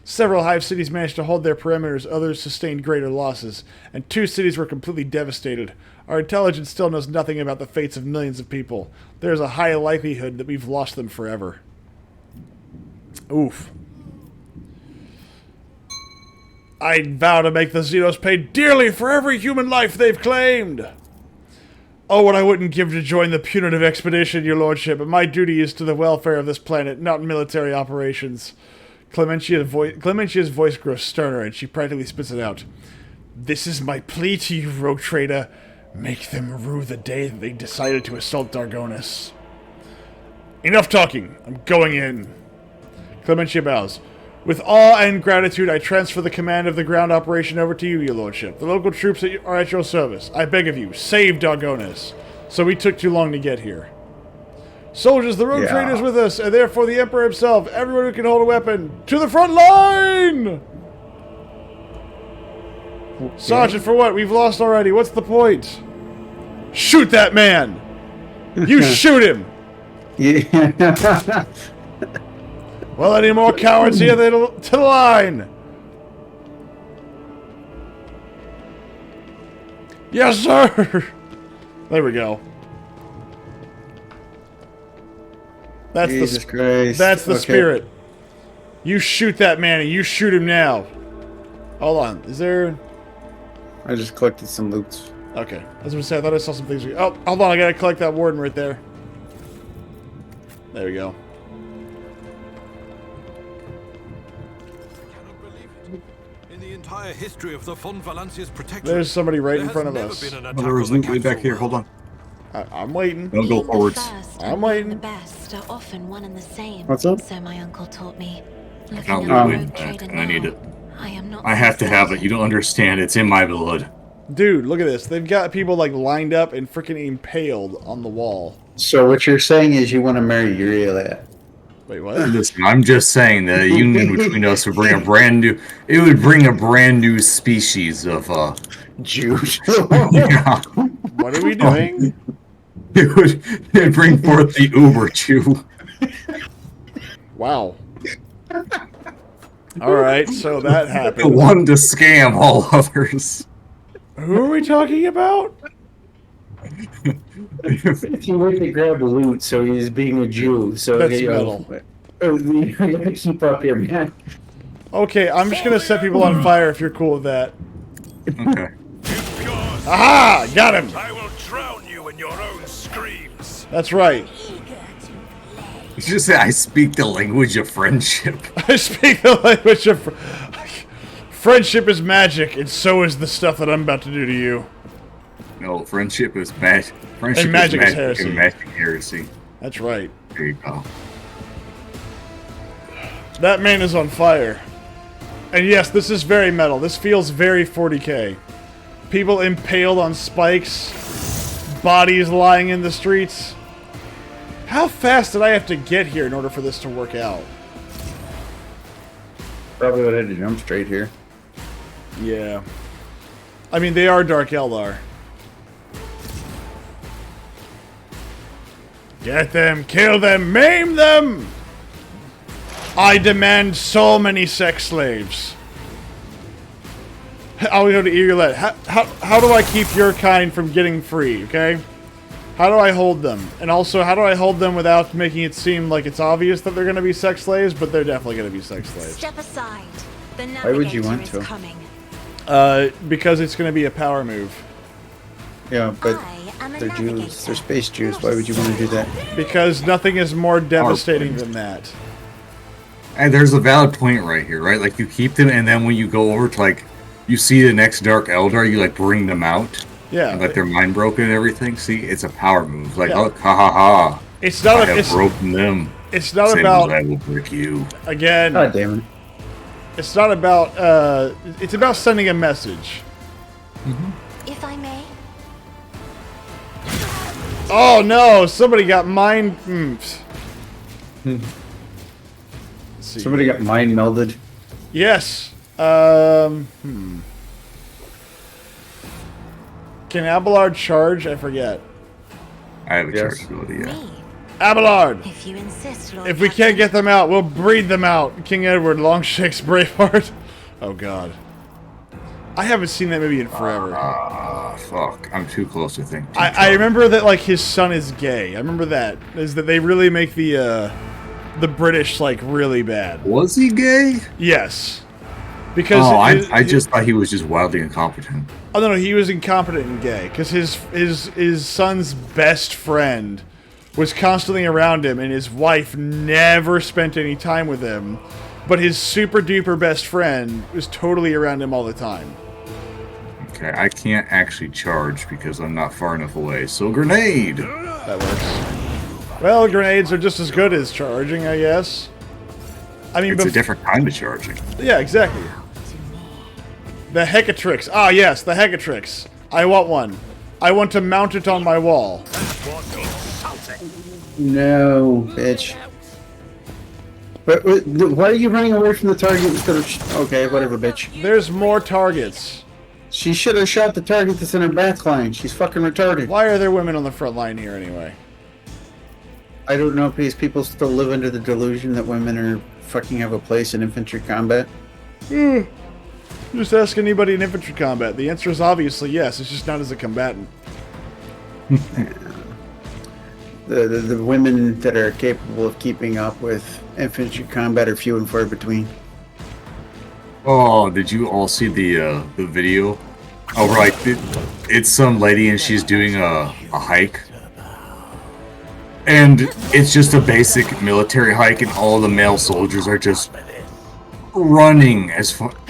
Several hive cities managed to hold their perimeters, others sustained greater losses, and 2 cities were completely devastated. Our intelligence still knows nothing about the fates of millions of people. There is a high likelihood that we've lost them forever. Oof. I vow to make the Xenos pay dearly for every human life they've claimed. Oh, what I wouldn't give to join the punitive expedition, your lordship, but my duty is to the welfare of this planet, not military operations. Clementia's voice grows sterner, and she practically spits it out. This is my plea to you, rogue trader. Make them rue the day that they decided to assault Dargonis. Enough talking. I'm going in. Clementia bows. With awe and gratitude, I transfer the command of the ground operation over to you, your lordship. The local troops are at your service. I beg of you, save Dargonis. So we took too long to get here. Soldiers, the road trader's with us, and therefore the Emperor himself. Everyone who can hold a weapon, to the front line! Okay. Sergeant, for what? We've lost already. What's the point? Shoot that man! You shoot him! Yeah. Well, any more cowards here to the line? Yes, sir! There we go. That's Jesus Christ. That's the Okay. spirit. You shoot that man, and you shoot him now. Hold on. Is there... I just collected some loot. Okay. I was going to say, I thought I saw some things. Oh, hold on. I got to collect that warden right there. There we go. In the entire history of the Von Valancia's protection, There's somebody right there in front of has us. never been an Oh, attack there was on the loot way back capital here. Hold on. I'm waiting. Don't go Being the forwards. first I'm and being waiting. the best are often one and the same. What's up? So my uncle taught me. I Looking can't at the wait rogue back, trader and I need now, it. I am not I so have to have it. certain. You don't understand. It's in my blood. Dude, look at this. They've got people like lined up and freaking impaled on the wall. So what you're saying is you want to marry Uriel? Wait, what? Listen, I'm just saying that a union between us would bring a brand new. It would bring a brand new species of. Jews. Yeah, What are we doing? it'd bring forth the Uber Jew. Wow. All right, so that The happened. one to scam all others. Who are we talking about? He went to grab loot, so he's being a Jew. So That's you know, you gotta keep up here, man. Okay, I'm just gonna set people on fire if you're cool with that. Okay. Yours. Aha! Got him! I will drown you in your own screams. That's right. You just say I speak the language of friendship. I speak the language of... Friendship is magic, and so is the stuff that I'm about to do to you. No, friendship is magic. Friendship And magic is is heresy. and magic heresy. That's right. There you go. That man is on fire. And yes, this is very metal. This feels very 40k. People impaled on spikes. Bodies lying in the streets. How fast did I have to get here in order for this to work out? Probably would have had to jump straight here. Yeah. I mean, they are Dark Eldar. Get them, kill them, maim them! I demand so many sex slaves. I'll go to Eaglet. How do I keep your kind from getting free, okay? How do I hold them? And also, how do I hold them without making it seem like it's obvious that they're going to be sex slaves, but they're definitely going to be sex slaves? Step aside. The Why would you navigator want is to? coming. Because it's going to be a power move. Yeah, but I am a they're Jews. navigator, They're space Jews. not Why a would you want to do that? Because nothing is more devastating than that. And there's a valid point right here, right? Like you keep them, and then when you go over to like, you see the next Dark Eldar, you like bring them out. Yeah. And, like their mind broken and everything. See, it's a power move. Like, Yeah. oh, ha ha ha! It's I not. have It's, broken them. it's not Same about. as I will break you. Again. God damn it. It's not about. It's about sending a message. If I may, Oh no! Somebody got mind. Let's see. Somebody got mind melded. Yes. Can Abelard charge? I forget. I have a Yes. charge ability. Yeah. me. Abelard! If you insist, Lord If we Captain. can't get them out, we'll breed them out. King Edward, Longshanks, Braveheart. Oh god. I haven't seen that movie in forever. Fuck. I'm too close to think. I remember that like his son is gay. I remember that. Is that they really make the British like really bad. Was he gay? Yes. Because Oh, I it- just thought he was just wildly incompetent. Oh no, he was incompetent and gay because his son's best friend was constantly around him, and his wife never spent any time with him. But his super duper best friend was totally around him all the time. Okay, I can't actually charge because I'm not far enough away. So grenade. That works. Well, grenades are just as good as charging, I guess. I mean, It's a different kind of charging. yeah, exactly. The Hecatrix. Ah, yes, the Hecatrix. I want one. I want to mount it on my wall. No, bitch. But why are you running away from the target instead of... Okay, whatever, bitch. There's more targets. She should have shot the target that's in her back line. She's fucking retarded. Why are there women on the front line here anyway? I don't know if these people still live under the delusion that women are fucking have a place in infantry combat. Just ask anybody in infantry combat. The answer is obviously yes. It's just not as a combatant. The women that are capable of keeping up with infantry combat are few and far between. Oh, did you all see the video? Oh, right. It's some lady and she's doing a hike. And it's just a basic military hike and all the male soldiers are just running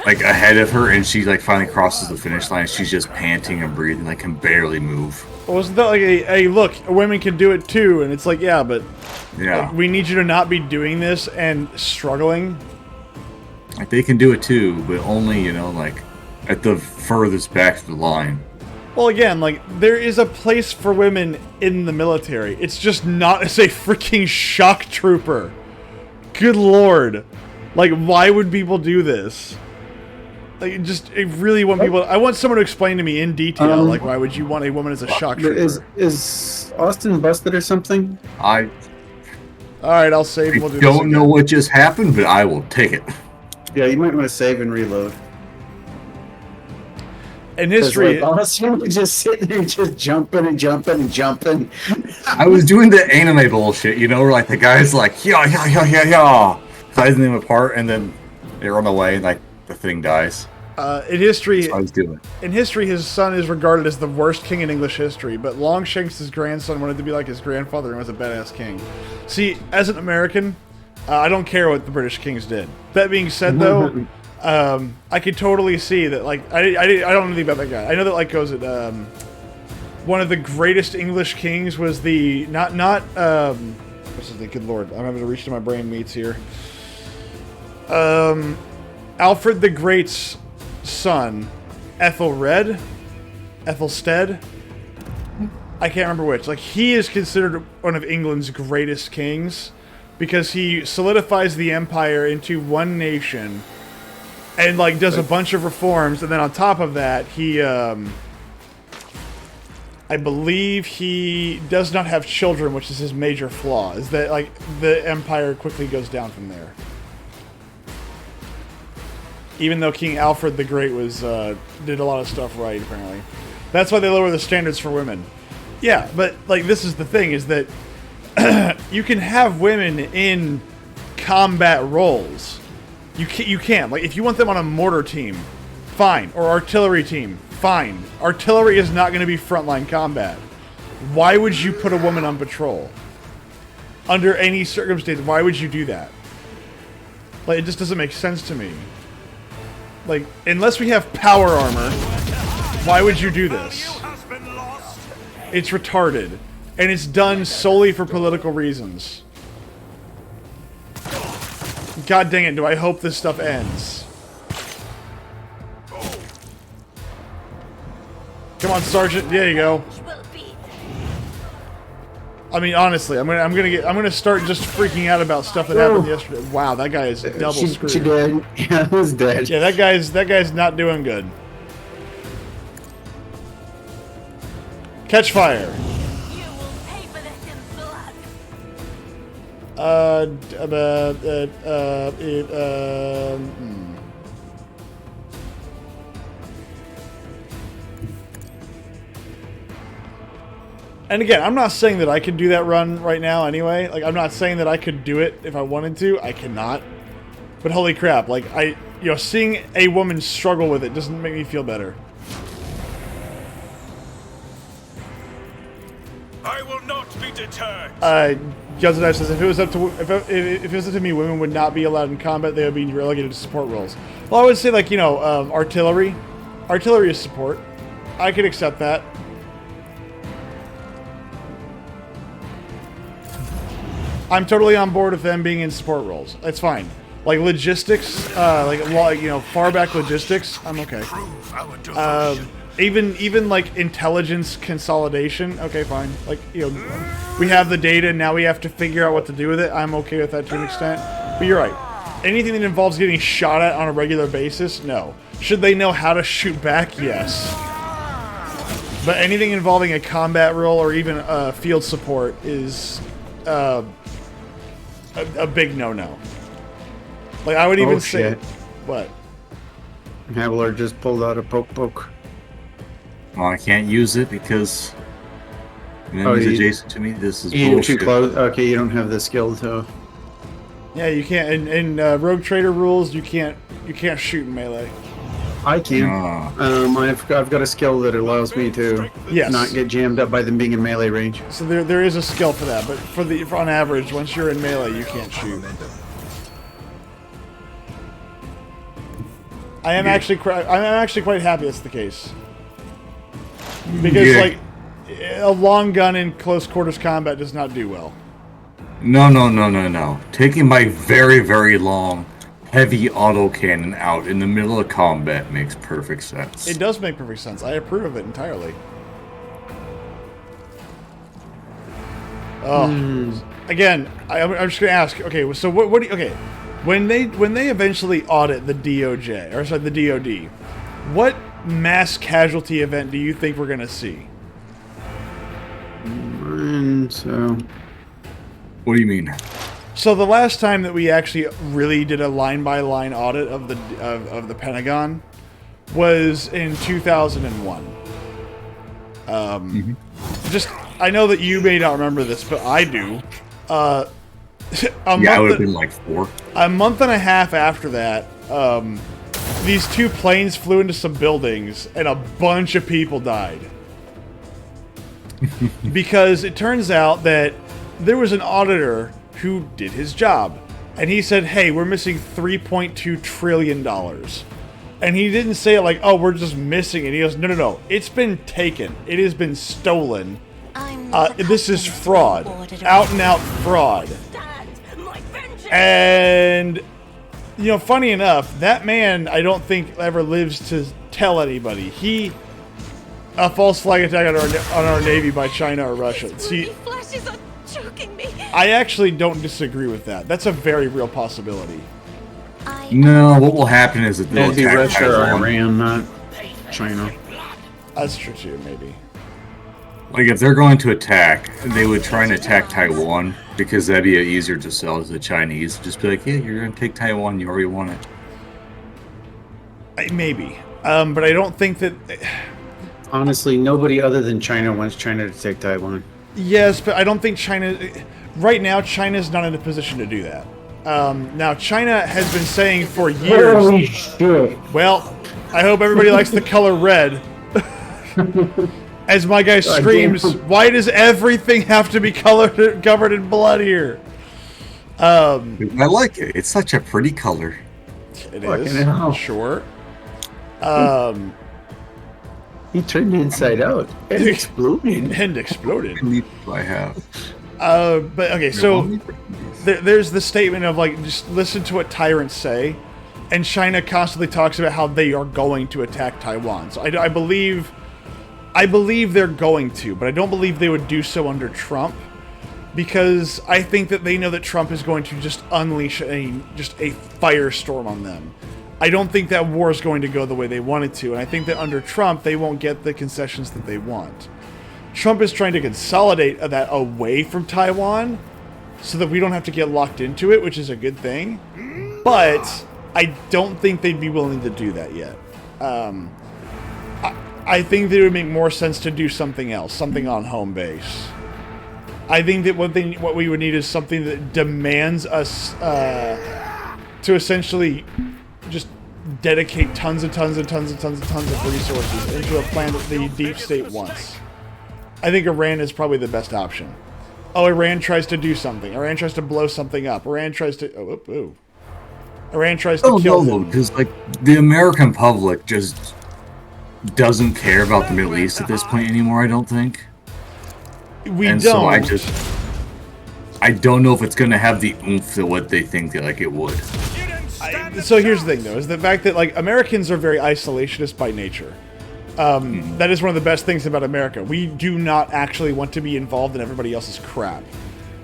like ahead of her, and she like finally crosses the finish line. She's just panting and breathing, like can barely move. Wasn't that like a look? Women can do it too, and it's like, yeah, but like, we need you to not be doing this and struggling. Like they can do it too, but only like at the furthest back of the line. Well, again, like there is a place for women in the military. It's just not as a freaking shock trooper. Good lord. Like, why would people do this? Like, I really want people... I want someone to explain to me in detail, like, why would you want a woman as a shock trooper? Is Austin busted or something? Alright, I'll save. We'll do this don't know what just happened, but I will take it. Yeah, you might want to save and reload. In history... Like, Austin was just sitting there just jumping and jumping and jumping. I was doing the anime bullshit, where like the guy's like, yeah, sizing them apart, and then they run away, and like the thing dies. In history, That's what I was doing. In history, his son is regarded as the worst king in English history, but Longshanks, his grandson, wanted to be like his grandfather and was a badass king. See, as an American, I don't care what the British kings did. That being said, though, I could totally see that. Like, I don't know anything about that guy. I know that, like, one of the greatest English kings was the what's his name? Good lord, I'm having to reach to my brain meats here. Alfred the Great's son, Ethelred? Ethelsted? I can't remember which. Like, he is considered one of England's greatest kings because he solidifies the empire into one nation and, like, does a bunch of reforms, and then on top of that, he, I believe he does not have children, which is his major flaw, is that, like, the empire quickly goes down from there. Even though King Alfred the Great did a lot of stuff right, apparently. That's why they lower the standards for women. Yeah, but, like, this is the thing, is that you can have women in combat roles. You can. Like, if you want them on a mortar team, fine. Or artillery team, fine. Artillery is not going to be frontline combat. Why would you put a woman on patrol? Under any circumstance, why would you do that? Like, it just doesn't make sense to me. Like, unless we have power armor, why would you do this? It's retarded. And it's done solely for political reasons. God dang it, do I hope this stuff ends. Come on, Sergeant. There you go. I mean, honestly, I'm gonna start just freaking out about stuff that happened yesterday. Wow, that guy is double screwed. She did. Yeah, it was dead. Yeah, that guy's not doing good. Catch fire. You will pay for this in blood. And again, I'm not saying that I could do that run right now anyway. Like, I'm not saying that I could do it if I wanted to. I cannot. But holy crap, like, seeing a woman struggle with it doesn't make me feel better. I will not be deterred. Jezebel says, if it was up to me, women would not be allowed in combat. They would be relegated to support roles. Well, I would say, like, artillery. Artillery is support. I could accept that. I'm totally on board with them being in support roles. It's fine. Like logistics, far back logistics, I'm okay. Even like intelligence consolidation, okay, fine. Like, we have the data, now we have to figure out what to do with it. I'm okay with that to an extent. But you're right. Anything that involves getting shot at on a regular basis, no. Should they know how to shoot back? Yes. But anything involving a combat role or even field support is a big no-no. Like, I would even say... Shit. What? Havler just pulled out a poke. Well, I can't use it because enemies adjacent to me. This is You're bullshit. too close. Okay, you don't have the skill to... Yeah, you can't... In Rogue Trader rules, you can't shoot in melee. I can. I've got a skill that allows me to not get jammed up by them being in melee range. So there is a skill for that, but on average, once you're in melee, you can't shoot. I'm actually quite happy that's the case. Because like a long gun in close quarters combat does not do well. No. Taking my very, very long, heavy autocannon out in the middle of combat makes perfect sense. It does make perfect sense. I approve of it entirely. Oh, again, I'm just gonna ask. Okay, so what do you, okay, when they eventually audit the DOJ or sorry the DOD, what mass casualty event do you think we're gonna see? So What do you mean? So the last time that we actually really did a line-by-line audit of the Pentagon was in 2001. Just I know that you may not remember this, but I do. I would have been like 4. A month and a half after that, these 2 planes flew into some buildings and a bunch of people died. Because it turns out that there was an auditor who did his job. And he said, hey, we're missing $3.2 trillion. And he didn't say it like, oh, we're just missing it. He goes, no. It's been taken. It has been stolen. This is fraud. Out and out fraud. And, you know, funny enough, that man, I don't think ever lives to tell anybody. A false flag attack on our Navy by China or Russia. See, Flashes are choking me. I actually don't disagree with that. That's a very real possibility. No, what will happen is that they'll it'll be attack Russia or Taiwan. Iran, not China. That's true too, maybe. Like, if they're going to attack, they would try and attack Taiwan, because that'd be easier to sell to the Chinese. Just be like, yeah, you're going to take Taiwan, you already want it. Maybe. But I don't think that... Honestly, nobody other than China wants China to take Taiwan. Yes, but I don't think China... Right now, China's not in a position to do that. Now, China has been saying for years... Holy shit. Well, I hope everybody likes the color red. As my guy screams, why does everything have to be covered in blood here? I like it. It's such a pretty color. It Fucking is, hell. sure. He turned inside out and exploded. And exploded. I have. But okay, so there's the statement of like, just listen to what tyrants say, and China constantly talks about how they are going to attack Taiwan. So I believe they're going to, but I don't believe they would do so under Trump, because I think that they know that Trump is going to just unleash just a firestorm on them. I don't think that war is going to go the way they want it to, and I think that under Trump, they won't get the concessions that they want. Trump is trying to consolidate that away from Taiwan so that we don't have to get locked into it, which is a good thing. But I don't think they'd be willing to do that yet. I think that it would make more sense to do something else, something on home base. I think that what we would need is something that demands us to essentially just dedicate tons of resources into a plan that the deep state wants. I think Iran is probably the best option. Oh, Iran tries to do something. Iran tries to blow something up. Iran tries to... Iran tries to kill them. Because, like, the American public just doesn't care about the Middle East at this point anymore, I don't think. We and don't. So I don't know if it's going to have the oomph that what they think that, like, it would. So here's the thing, though, is the fact that, like, Americans are very isolationist by nature. That is one of the best things about America. We do not actually want to be involved in everybody else's crap.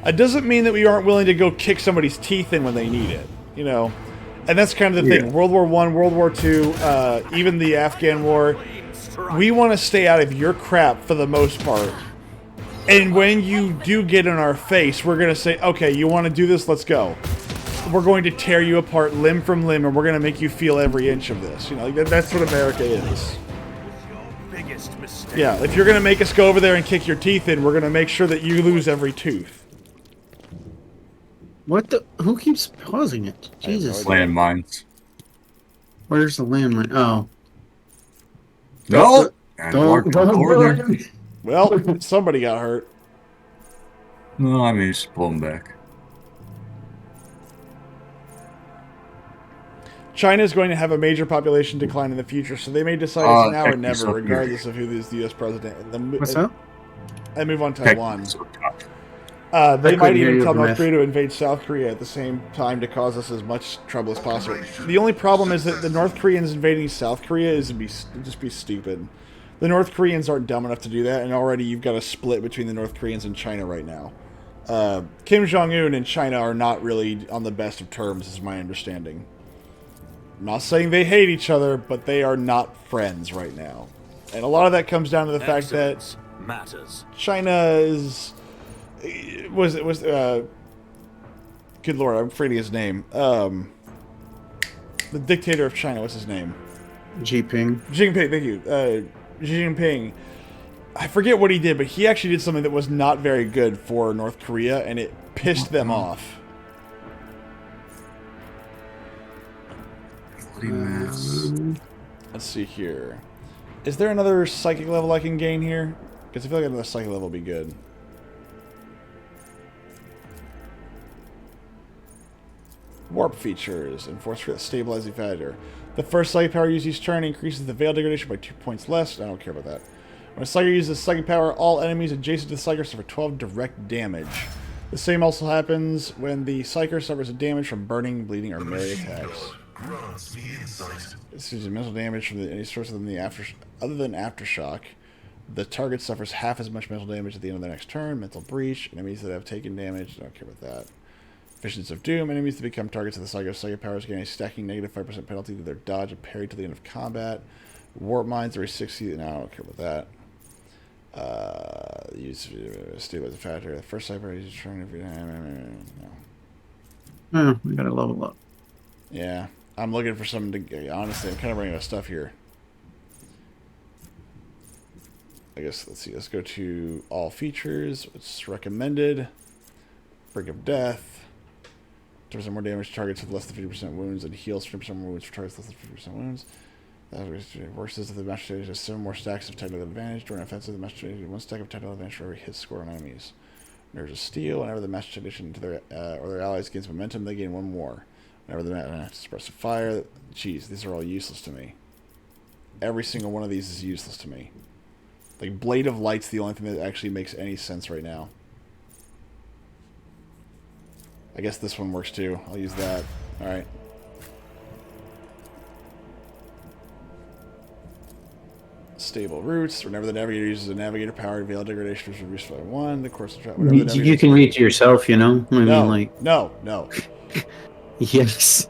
It doesn't mean that we aren't willing to go kick somebody's teeth in when they need it, you know? And that's kind of the thing. World War I, World War II, even the Afghan War, we want to stay out of your crap for the most part. And when you do get in our face, we're going to say, okay, you want to do this? Let's go. We're going to tear you apart limb from limb, and we're going to make you feel every inch of this. You know, that's what America is. Yeah, if you're going to make us go over there and kick your teeth in, we're going to make sure that you lose every tooth. What the? Who keeps pausing it? Jesus. Landmines. Where's the landmine? Oh. No! Don't. Well, somebody got hurt. No, I mean, just pull them back. China is going to have a major population decline in the future, so they may decide it's now or never, regardless of who is the U.S. president. What's up? I move on Taiwan. So They might even tell North Korea to invade South Korea at the same time to cause us as much trouble as possible. The only problem is that the North Koreans invading South Korea is just be stupid. The North Koreans aren't dumb enough to do that, and already you've got a split between the North Koreans and China right now. Kim Jong-un and China are not really on the best of terms, is my understanding. I'm not saying they hate each other, but they are not friends right now. And a lot of that comes down to the fact that China was good lord, I'm forgetting his name. The dictator of China, what's his name? Jinping. Jinping, thank you. Xi Jinping. I forget what he did, but he actually did something that was not very good for North Korea, and it pissed them off. Let's see here. Is there another psychic level I can gain here? Because I feel like another psychic level would be good. Warp features. Enforce for the stabilizing factor. The first psychic power used each turn increases the veil degradation by 2 points less. I don't care about that. When a psychic uses psychic power, all enemies adjacent to the psychic suffer 12 direct damage. The same also happens when the psychic suffers damage from burning, bleeding, or melee attacks. This is mental damage from any source other than aftershock. The target suffers half as much mental damage at the end of the next turn. Mental breach. Enemies that have taken damage. I don't care about that. Visions of Doom. Enemies that become targets of the psychic powers gain a stacking negative 5% penalty to their dodge and parry to the end of combat. Warp mines are a 60. No, I don't care about that. Use stabilize the factor. The first cyber is trying to. Oh, we gotta level up. Yeah, I'm looking for something to. Honestly, I'm kind of running out of stuff here. I guess let's see. Let's go to all features. What's recommended? Brink of Death. 10% more damage to targets with less than 50% wounds, and heals 50% more wounds for targets with less than 50% wounds. That works as if the match stage has 7 more stacks of technical advantage. During offensive, the match stage has 1 stack of technical advantage for every hit score on enemies. Nerves of Steel. Whenever the match addition to their or their allies gains momentum, they gain 1 more. Whenever the match suppressive fire. Jeez, these are all useless to me. Every single one of these is useless to me. Like, Blade of Light's the only thing that actually makes any sense right now. I guess this one works too. I'll use that. Alright. Stable Roots. Whenever the Navigator uses a Navigator power, Veil Degradation is reduced by 1. The course of travel. You can read to yourself, you know? I mean, like... No. Yes.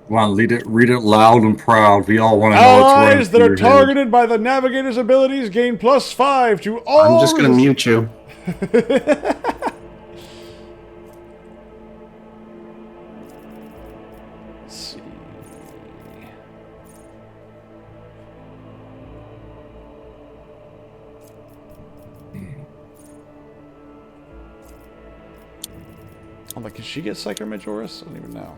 Come on, read it loud and proud. We all want to know what's running Allies that are targeted by the Navigator's abilities gain +5 to all... I'm just gonna mute you. Let's see. I'm like, can she get Psycho Majoris? I don't even know.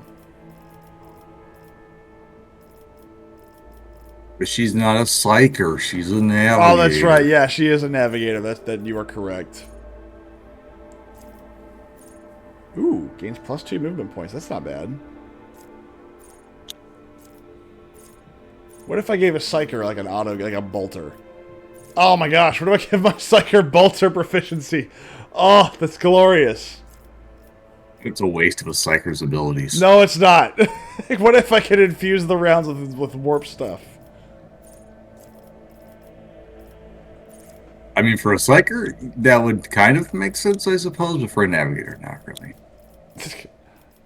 But she's not a psyker. She's a navigator. Oh, that's right. Yeah, she is a navigator. That you are correct. Ooh, gains +2 movement points. That's not bad. What if I gave a psyker like an auto, like a bolter? Oh my gosh, what do I give my psyker bolter proficiency? Oh, that's glorious. It's a waste of a psyker's abilities. No, it's not. Like, what if I could infuse the rounds with warp stuff? I mean, for a psyker, that would kind of make sense, I suppose, but for a navigator, not really.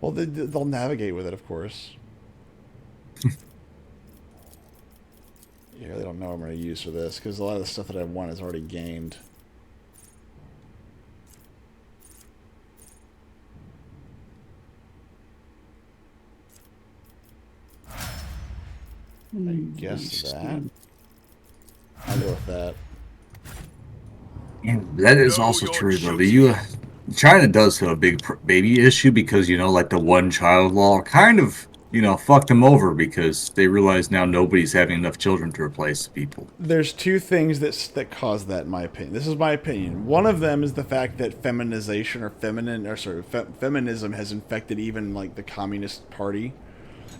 Well, they'll navigate with it, of course. Yeah, they don't know what I'm going to use for this, because a lot of the stuff that I want is already gained. I guess that. I'll go with that. Yeah, that is also true, though. China does have a big baby issue because, you know, like the one-child law kind of, you know, fucked them over because they realize now nobody's having enough children to replace people. There's two things that cause that, in my opinion. This is my opinion. One of them is the fact that feminism has infected even, like, the Communist Party.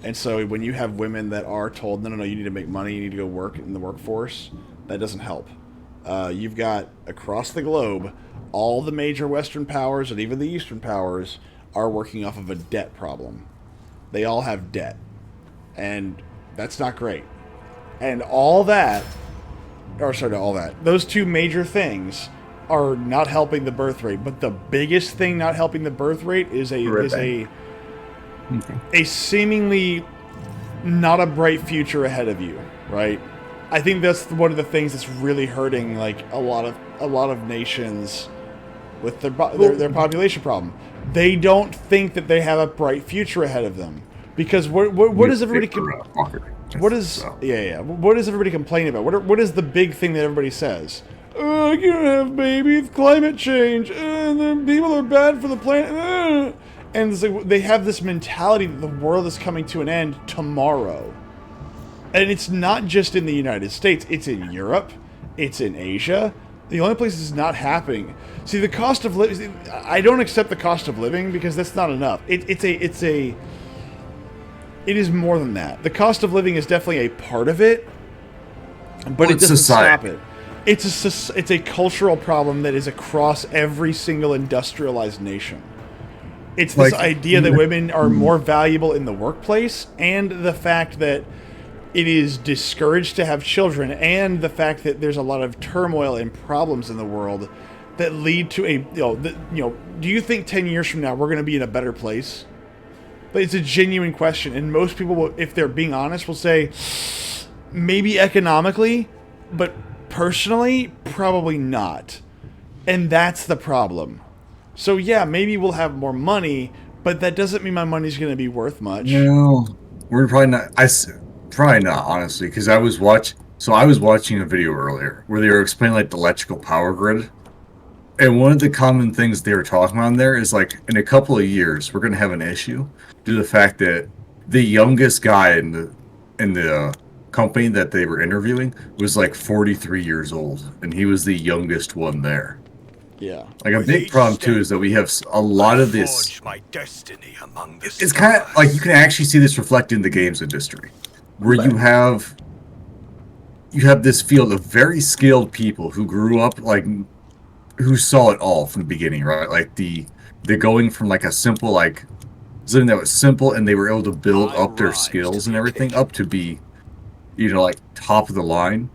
And so when you have women that are told, no, you need to make money, you need to go work in the workforce, that doesn't help. You've got, across the globe, all the major Western powers and even the Eastern powers are working off of a debt problem. They all have debt. And that's not great. And all that, those two major things are not helping the birth rate. But the biggest thing not helping the birth rate is a seemingly not a bright future ahead of you, right? I think that's one of the things that's really hurting like a lot of nations with their population problem. They don't think that they have a bright future ahead of them because what does everybody what does everybody complain about? What is the big thing that everybody says? I can't have babies, climate change, and people are bad for the planet. And it's like they have this mentality that the world is coming to an end tomorrow. And it's not just in the United States. It's in Europe. It's in Asia. The only place it's not happening. See, the cost of living. I don't accept the cost of living because that's not enough. It is more than that. The cost of living is definitely a part of it, but it doesn't stop it. It's a cultural problem that is across every single industrialized nation. It's this idea that women are more valuable in the workplace, and the fact that it is discouraged to have children, and the fact that there's a lot of turmoil and problems in the world that lead to do you think 10 years from now we're going to be in a better place? But it's a genuine question, and most people will, if they're being honest, will say maybe economically, but personally, probably not. And that's the problem. So yeah, maybe we'll have more money, but that doesn't mean my money's going to be worth much. No, we're probably not. Probably not, honestly, because I was watching a video earlier where they were explaining like the electrical power grid, and one of the common things they were talking about there is like in a couple of years we're going to have an issue due to the fact that the youngest guy in the company that they were interviewing was like 43 years old, and he was the youngest one there. Yeah. Like a big problem too is that we have a lot of this. My destiny among the It's kind of like you can actually see this reflected in the games industry, where you have this field of very skilled people who grew up who saw it all from the beginning, right? Like they're going from like a simple something that was simple, and they were able to build up their skills and everything up to be, like top of the line.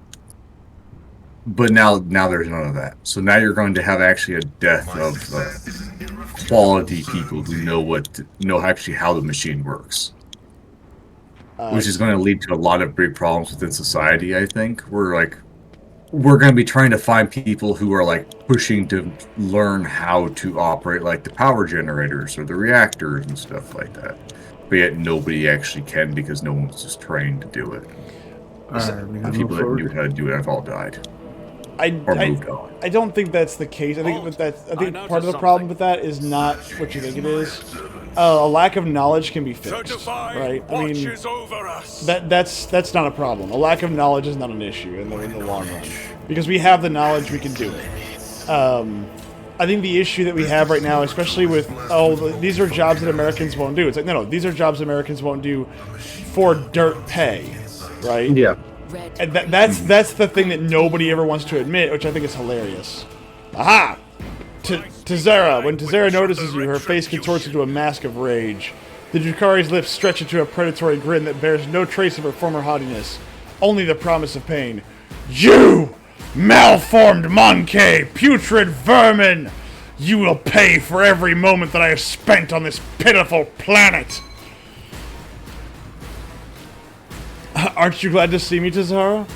But now there's none of that. So now you're going to have actually a death of quality people who know actually how the machine works, which is going to lead to a lot of big problems within society. I think we're going to be trying to find people who are like pushing to learn how to operate like the power generators or the reactors and stuff like that. But yet nobody actually can because no one was just trained to do it. The people that knew how to do it have all died. I don't think that's the case. I think part of the problem with that is not what you think it is. A lack of knowledge can be fixed, right? I mean, that's not a problem. A lack of knowledge is not an issue in the long run because we have the knowledge, we can do it. I think the issue that we have right now, especially with these are jobs that Americans won't do. It's like no, these are jobs Americans won't do for dirt pay, right? Yeah. And that's the thing that nobody ever wants to admit, which I think is hilarious. Aha! Tazara. When Tazara notices you, her face contorts into a mask of rage. The Drukhari's lips stretch into a predatory grin that bears no trace of her former haughtiness, only the promise of pain. You! Malformed monkey! Putrid vermin! You will pay for every moment that I have spent on this pitiful planet! Aren't you glad to see me, Tazara?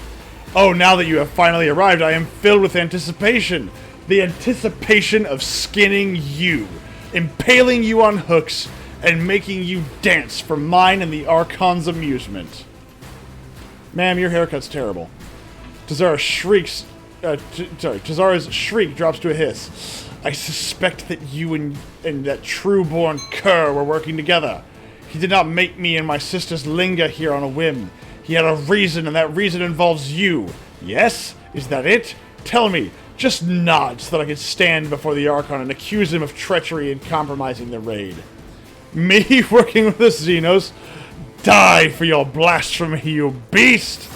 Oh, now that you have finally arrived, I am filled with anticipation. The anticipation of skinning you, impaling you on hooks, and making you dance for mine and the Archon's amusement. Ma'am, your haircut's terrible. Tazara shrieks. Tazara's shriek drops to a hiss. I suspect that you and that true-born cur were working together. He did not make me and my sisters linger here on a whim. He had a reason, and that reason involves you. Yes? Is that it? Tell me. Just nod so that I can stand before the Archon and accuse him of treachery and compromising the raid. Me working with the Xenos? Die for your blasphemy, you beast!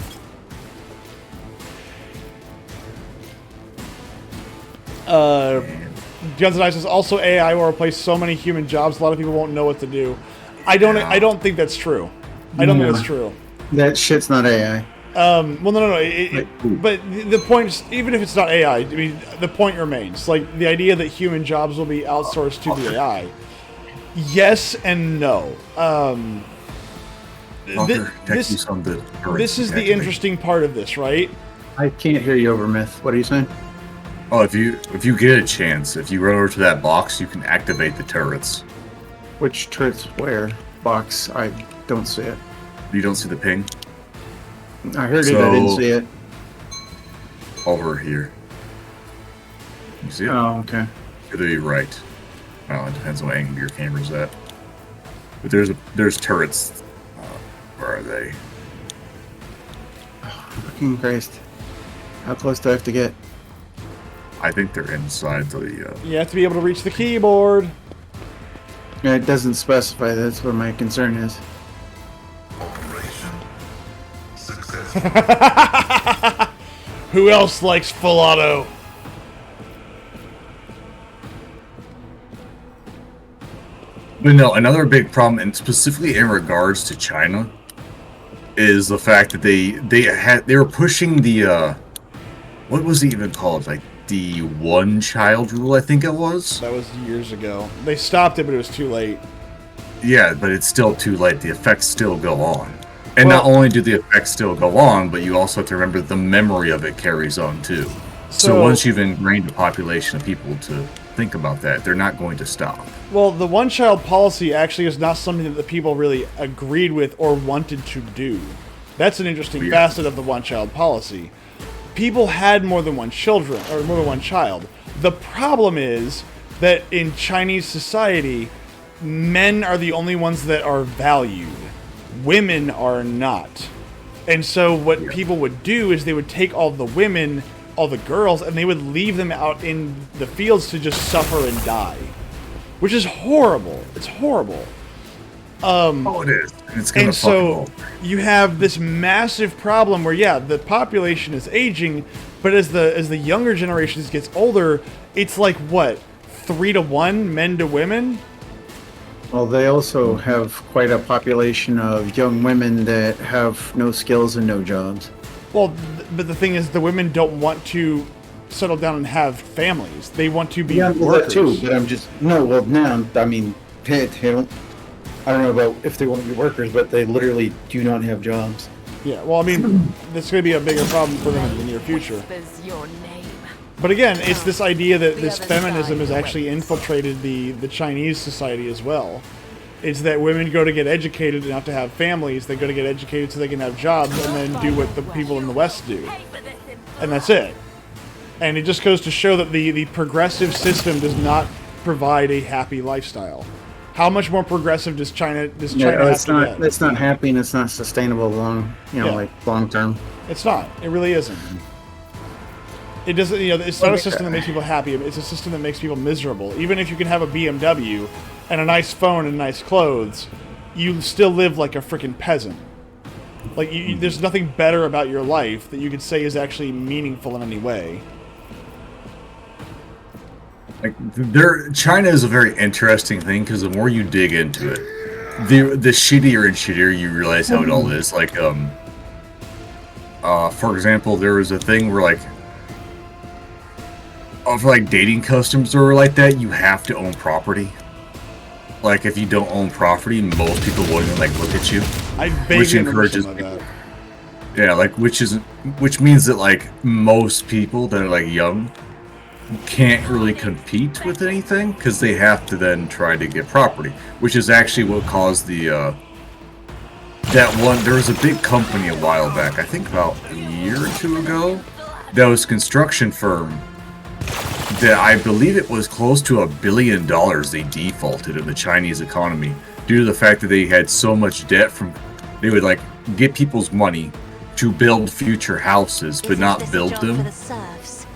Guns and Ice says also AI will replace so many human jobs. A lot of people won't know what to do. I don't think that's true. I don't think that's true. That shit's not AI. Well, no. But the point is, even if it's not AI, I mean, the point remains. Like, the idea that human jobs will be outsourced to the AI. Yes and no. This is the interesting part of this, right? I can't hear you over Myth. What are you saying? Oh, if you get a chance, if you run over to that box, you can activate the turrets. Which turrets? Where? Box. I don't see it. You don't see the ping? I heard it. I didn't see it. Over here. You see it? Oh, okay. To the right. Well, it depends on what angle your camera's at. But there's turrets. Where are they? Oh, fucking Christ! How close do I have to get? I think they're inside the. You have to be able to reach the keyboard. Yeah, it doesn't specify. That's where my concern is. Operation success. Who else likes full auto? But no, another big problem, and specifically in regards to China, is the fact that they were pushing the what was it even called? Like the one-child rule, I think it was. That was years ago. They stopped it, but it was too late. Yeah, but it's still too late. The effects still go on. And not only do the effects still go on, but you also have to remember the memory of it carries on too. So once you've ingrained a population of people to think about that, they're not going to stop. Well, the one-child policy actually is not something that the people really agreed with or wanted to do. That's an interesting facet of the one-child policy. People had more than one children, or more than one child. The problem is that in Chinese society, men are the only ones that are valued. Women are not. And so what people would do is they would take all the women, all the girls, and they would leave them out in the fields to just suffer and die. Which is horrible. It's horrible. Oh, it is. It's gonna and so you have this massive problem where, yeah, the population is aging, but as the younger generations gets older, it's like what, 3-to-1 men to women? Well, they also have quite a population of young women that have no skills and no jobs. Well, but the thing is, the women don't want to settle down and have families. They want to be workers. That too, but I'm just now. I mean, I don't know about if they want to be workers, but they literally do not have jobs. Yeah, well, I mean, that's going to be a bigger problem for them in the near future. But again, it's this idea that this feminism has actually infiltrated the Chinese society as well. It's that women go to get educated and have to have families. They go to get educated so they can have jobs and then do what the people in the West do. And that's it. And it just goes to show that the progressive system does not provide a happy lifestyle. How much more progressive does China have to get? It's not happy and it's not sustainable long term. It's not. It really isn't. It doesn't. It's not a system that makes people happy. It's a system that makes people miserable. Even if you can have a BMW and a nice phone and nice clothes, you still live like a freaking peasant. Like there's nothing better about your life that you could say is actually meaningful in any way. Like China is a very interesting thing because the more you dig into it, the shittier and shittier you realize how it all is. Like, for example, there was a thing where for dating customs or like that, you have to own property. Like, if you don't own property, most people won't even look at you. Which encourages people. Yeah, which means that most people that are young can't really compete with anything because they have to then try to get property, which is actually what caused there was a big company a while back, I think about a year or two ago, that was a construction firm that I believe it was close to $1 billion they defaulted in the Chinese economy due to the fact that they had so much debt they would get people's money to build future houses but not build them.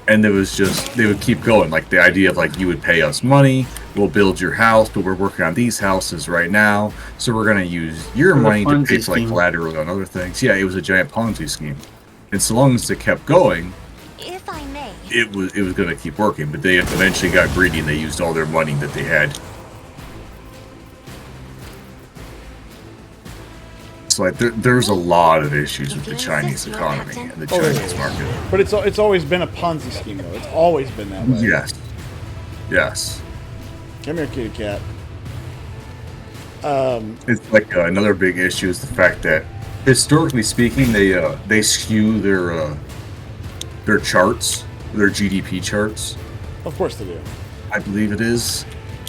And there was they would keep going, the idea of you would pay us money, we'll build your house, but we're working on these houses right now, so we're going to use your money to pay for like collateral and other things. Yeah, it was a giant Ponzi scheme. And so long as it kept going, If I may. it was going to keep working, but they eventually got greedy and they used all their money that they had. It's like there's a lot of issues with the Chinese economy and the Chinese market. But it's always been a Ponzi scheme, though. It's always been that way. Yes. Yes. Come here, kitty cat. It's like another big issue is the fact that historically speaking, they skew their charts, their GDP charts. Of course they do. I believe it is.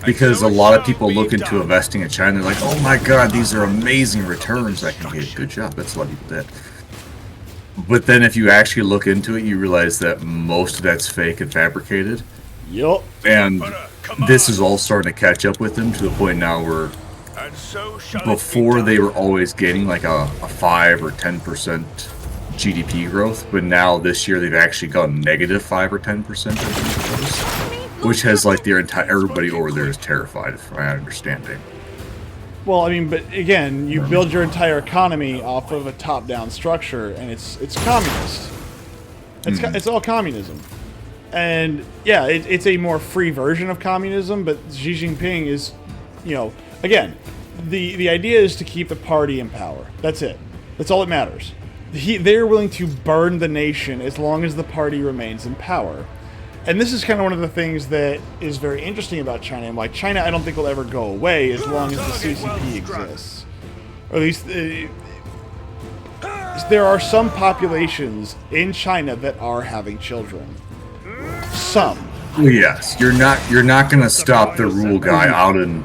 Because a lot of people look into investing in China, they're like, oh my god, these are amazing returns. I can get a good job. That's a lot of people did. But then if you actually look into it, you realize that most of that's fake and fabricated. Yup. And this is all starting to catch up with them to the point now where before they were always getting like a 5 or 10% GDP growth, but now this year they've actually gone negative 5 or 10%. Which has like their entire everybody over there is terrified, from my understanding. Well, I mean, but again, you build your entire economy off of a top-down structure, and it's communist. It's all communism, and yeah, it's a more free version of communism. But Xi Jinping is, again, the idea is to keep the party in power. That's it. That's all that matters. They're willing to burn the nation as long as the party remains in power. And this is kind of one of the things that is very interesting about China. And like China, I don't think will ever go away as long as the CCP exists. Or at least there are some populations in China that are having children. Some. Yes, you're not going to stop the rule guy out in,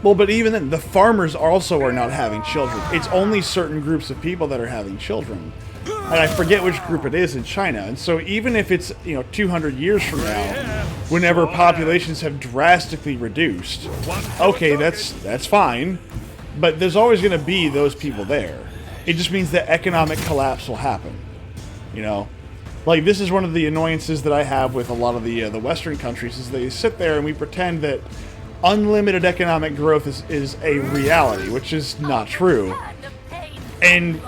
Well, but even then, the farmers also are not having children. It's only certain groups of people that are having children. And I forget which group it is in China. And so even if it's, 200 years from now, whenever populations have drastically reduced, okay, that's fine. But there's always going to be those people there. It just means that economic collapse will happen. Like, this is one of the annoyances that I have with a lot of the Western countries, is they sit there and we pretend that unlimited economic growth is a reality, which is not true. And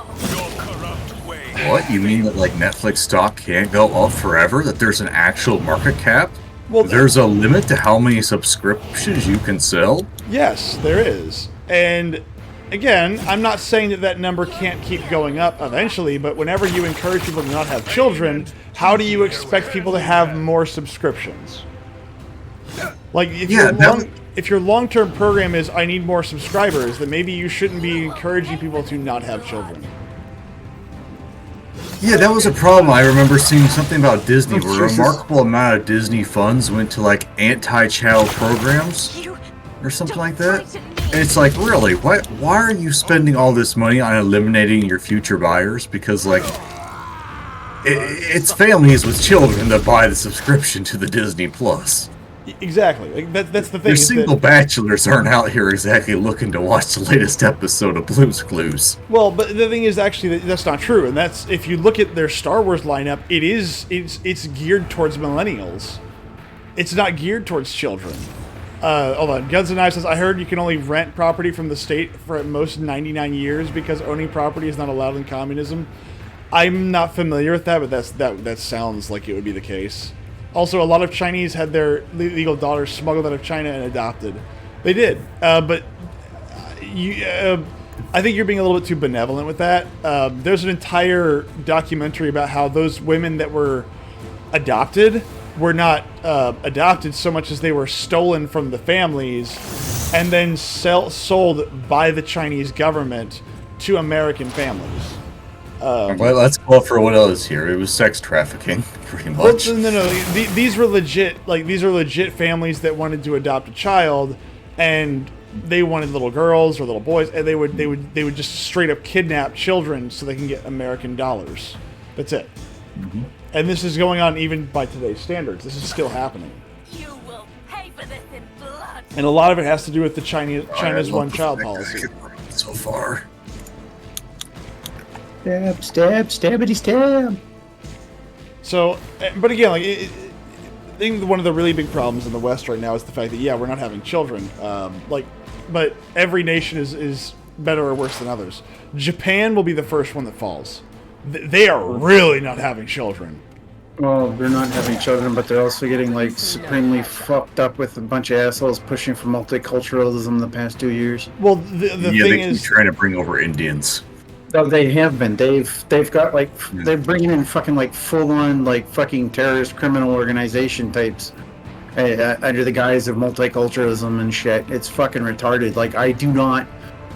what? You mean that like Netflix stock can't go up forever? That there's an actual market cap? Well, there's a limit to how many subscriptions you can sell? Yes, there is. And again, I'm not saying that number can't keep going up eventually, but whenever you encourage people to not have children, how do you expect people to have more subscriptions? Like, if your long-term program is, I need more subscribers, then maybe you shouldn't be encouraging people to not have children. Yeah, that was a problem. I remember seeing something about Disney where a remarkable amount of Disney funds went to like anti-child programs or something like that. And it's like, really, why are you spending all this money on eliminating your future buyers? Because like, it's families with children that buy the subscription to the Disney Plus. Exactly. Like, that's the thing. Your single bachelors aren't out here exactly looking to watch the latest episode of Blue's Clues. Well, but the thing is, actually, that's not true. And that's, if you look at their Star Wars lineup, it's geared towards millennials. It's not geared towards children. Hold on. Guns and Knives says, I heard you can only rent property from the state for at most 99 years because owning property is not allowed in communism. I'm not familiar with that, but that sounds like it would be the case. Also, a lot of Chinese had their legal daughters smuggled out of China and adopted. They did, but I think you're being a little bit too benevolent with that. There's an entire documentary about how those women that were adopted were not adopted so much as they were stolen from the families and then sold by the Chinese government to American families. Well, let's go for what else here. It was sex trafficking, pretty much. Well, no. These were legit. Like, these are legit families that wanted to adopt a child, and they wanted little girls or little boys, and they would just straight up kidnap children so they can get American dollars. That's it. Mm-hmm. And this is going on even by today's standards. This is still happening. You will pay for this in blood. And a lot of it has to do with the China's one-child policy. So far. Stab, stabbity, stab. So, but again, like, think one of the really big problems in the West right now is the fact that we're not having children. But every nation is better or worse than others. Japan will be the first one that falls. They are really not having children. Well, they're not having children, but they're also getting like supremely fucked up with a bunch of assholes pushing for multiculturalism the past 2 years. Well, the thing is, trying to bring over Indians. No, they have been. They've got like they're bringing in fucking like full on like fucking terrorist criminal organization types under the guise of multiculturalism and shit. It's fucking retarded. Like I do not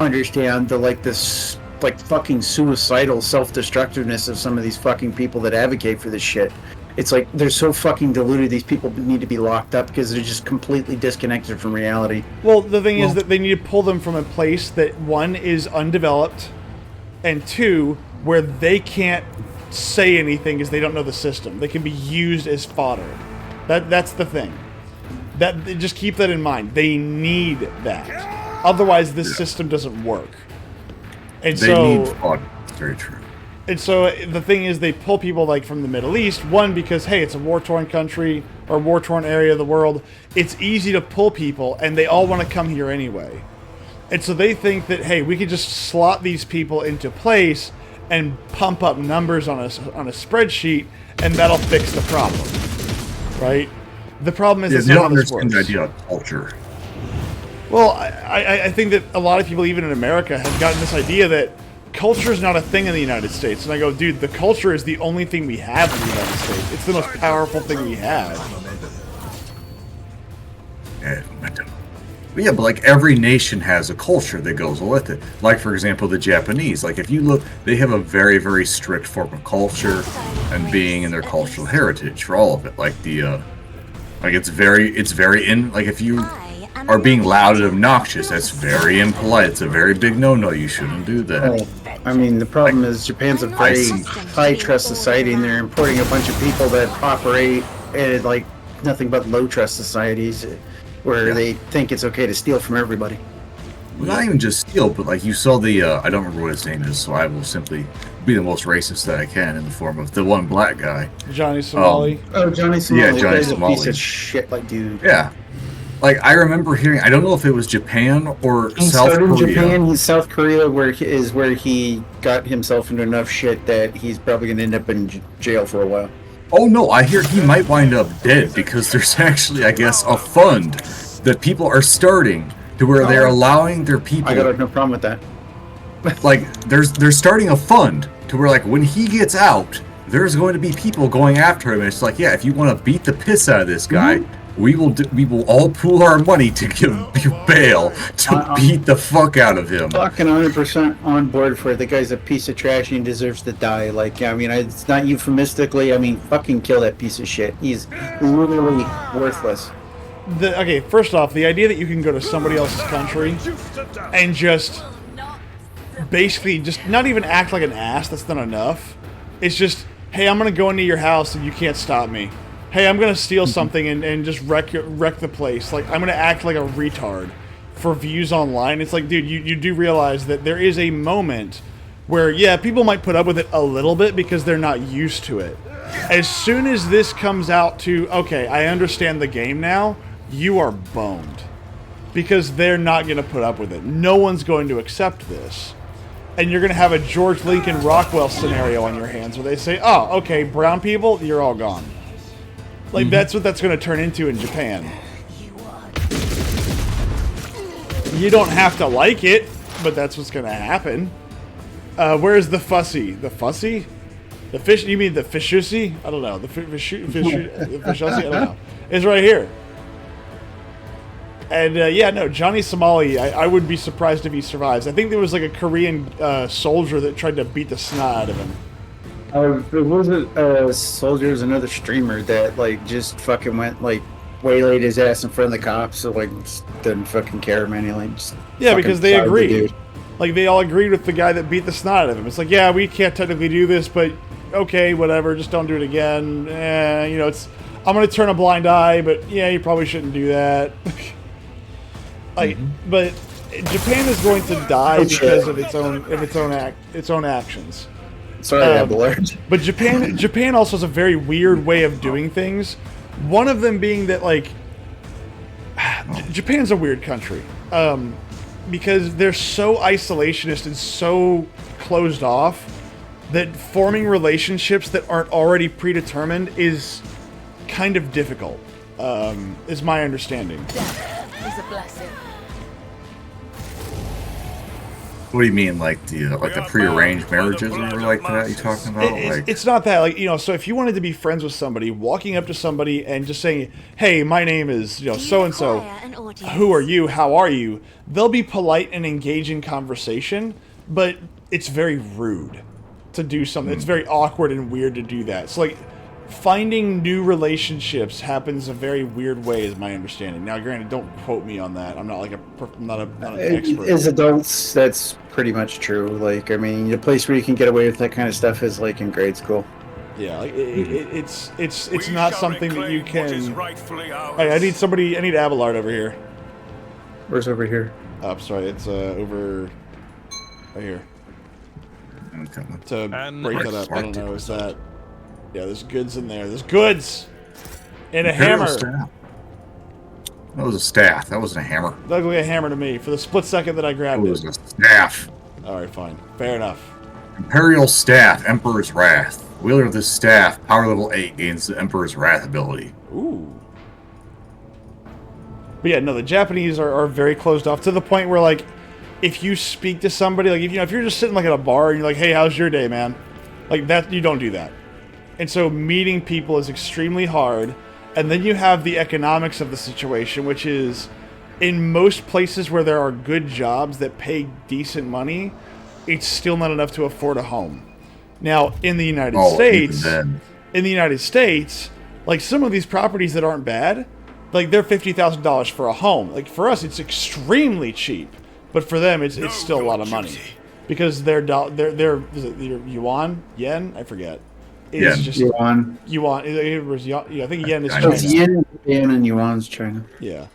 understand this like fucking suicidal self-destructiveness of some of these fucking people that advocate for this shit. It's like they're so fucking deluded. These people need to be locked up because they're just completely disconnected from reality. Well, the thing is that they need to pull them from a place that, one, is undeveloped, and two, where they can't say anything because they don't know the system. They can be used as fodder. That's the thing. Just keep that in mind. They need that. Otherwise, this system doesn't work. And They need fodder. It's very true. And so the thing is, they pull people like from the Middle East. One, because hey, it's a war-torn country or war-torn area of the world. It's easy to pull people, and they all want to come here anyway. And so they think that hey, we could just slot these people into place and pump up numbers on a spreadsheet, and that'll fix the problem, right? The problem is that's they not don't how this understand the works. idea of culture. Well, I think that a lot of people, even in America, have gotten this idea that culture is not a thing in the United States. And I go, dude, the culture is the only thing we have in the United States. It's the most powerful thing we have. Yeah, but like every nation has a culture that goes with it. Like, for example, the Japanese. Like, if you look, they have a very, very strict form of culture and being in their cultural heritage for all of it. Like it's very like if you are being loud and obnoxious, that's very impolite. It's a very big no-no. You shouldn't do that. I mean, the problem is Japan's a very high-trust society, and they're importing a bunch of people that operate at, like, nothing but low-trust societies where they think it's okay to steal from everybody. Well, not even just steal, but like you saw the, I don't remember what his name is, so I will simply be the most racist that I can in the form of the one black guy. Johnny Somali. Johnny Somali. Yeah, Johnny He's a Somali. piece of shit, like, dude. Yeah. Like, I remember hearing, I don't know if it was Japan or He South started in Korea. Japan. He's South Korea, where he got himself into enough shit that he's probably going to end up in jail for a while. Oh no, I hear he might wind up dead because there's actually, I guess, a fund that people are starting to where they're allowing their people. I got no problem with that. Like, they're starting a fund to where, like, when he gets out, there's going to be people going after him. And it's like, yeah, if you want to beat the piss out of this guy, we will all pool our money to give you bail to beat the fuck out of him. Fucking 100% on board for it. The guy's a piece of trash and he deserves to die. Like, I mean, it's not euphemistically. I mean, fucking kill that piece of shit. He's literally worthless. Okay, first off, the idea that you can go to somebody else's country and just basically just not even act like an ass, that's not enough. It's just, hey, I'm going to go into your house and you can't stop me. Hey, I'm going to steal something and just wreck the place. Like, I'm going to act like a retard for views online. It's like, dude, you do realize that there is a moment where, yeah, people might put up with it a little bit because they're not used to it. As soon as this comes out to, okay, I understand the game now, you are boned. Because they're not going to put up with it. No one's going to accept this. And you're going to have a George Lincoln Rockwell scenario on your hands where they say, oh, okay, brown people, you're all gone. Like, that's what that's going to turn into in Japan. You don't have to like it, but that's what's going to happen. Where's the fussy? The fussy? The fish? You mean the fishussy? I don't know. The fishussy? I don't know. It's right here. And yeah, no, Johnny Somali, I would be surprised if he survives. I think there was like a Korean soldier that tried to beat the snot out of him. There was a soldier, was another streamer that like just fucking went like waylaid his ass in front of the cops, so like just didn't fucking care, man. He like just because they plowed the agreed. dude. Like they all agreed with the guy that beat the snot out of him. It's like, yeah, we can't technically do this, but okay, whatever, just don't do it again. You know, it's I'm gonna turn a blind eye, but yeah, you probably shouldn't do that. Like, but Japan is going to die because of its own actions. Sorry, I have the large. But Japan also has a very weird way of doing things, One of them being that, like, Japan's a weird country. Because they're so isolationist and so closed off that forming relationships that aren't already predetermined is kind of difficult, is my understanding. Death is a blessing. What do you mean, like the prearranged marriages or like that? You talking about? It's not that, like, you know. So if you wanted to be friends with somebody, walking up to somebody and just saying, "Hey, my name is so and so. Who are you? How are you?" They'll be polite and engage in conversation, but it's very rude to do something. It's very awkward and weird to do that. So like, finding new relationships happens a very weird way, is my understanding. Now, granted, don't quote me on that. I'm not like not an expert. As adults, that's pretty much true. Like, I mean, the place where you can get away with that kind of stuff is like in grade school. Yeah, like it's not something that you can. Hey, I need somebody. I need Abelard over here. Where's over here? Oh, I'm sorry, it's over right here. To break that up, I don't know. Is that? Yeah, there's goods in there. There's goods! And a hammer! Staff. That was a staff. That wasn't a hammer. That looked like a hammer to me for the split second that I grabbed It it. was a staff. Alright, fine. Fair enough. Imperial Staff, Emperor's Wrath. Wielder of this staff, power level 8, gains the Emperor's Wrath ability. Ooh. But yeah, no, the Japanese are very closed off to the point where, like, if you speak to somebody, like, if you're just sitting, like, at a bar and you're like, hey, how's your day, man? Like, that, you don't do that. And so meeting people is extremely hard. And then you have the economics of the situation, which is, in most places where there are good jobs that pay decent money, it's still not enough to afford a home. Now, in the United States, like, some of these properties that aren't bad, like, they're $50,000 for a home. Like, for us, it's extremely cheap. But for them, it's still a lot of money. Because their is it yuan? Yen? I forget. It's just yuan. Yuan. I think yen is So China. it's yen, and yuan's China. Yeah.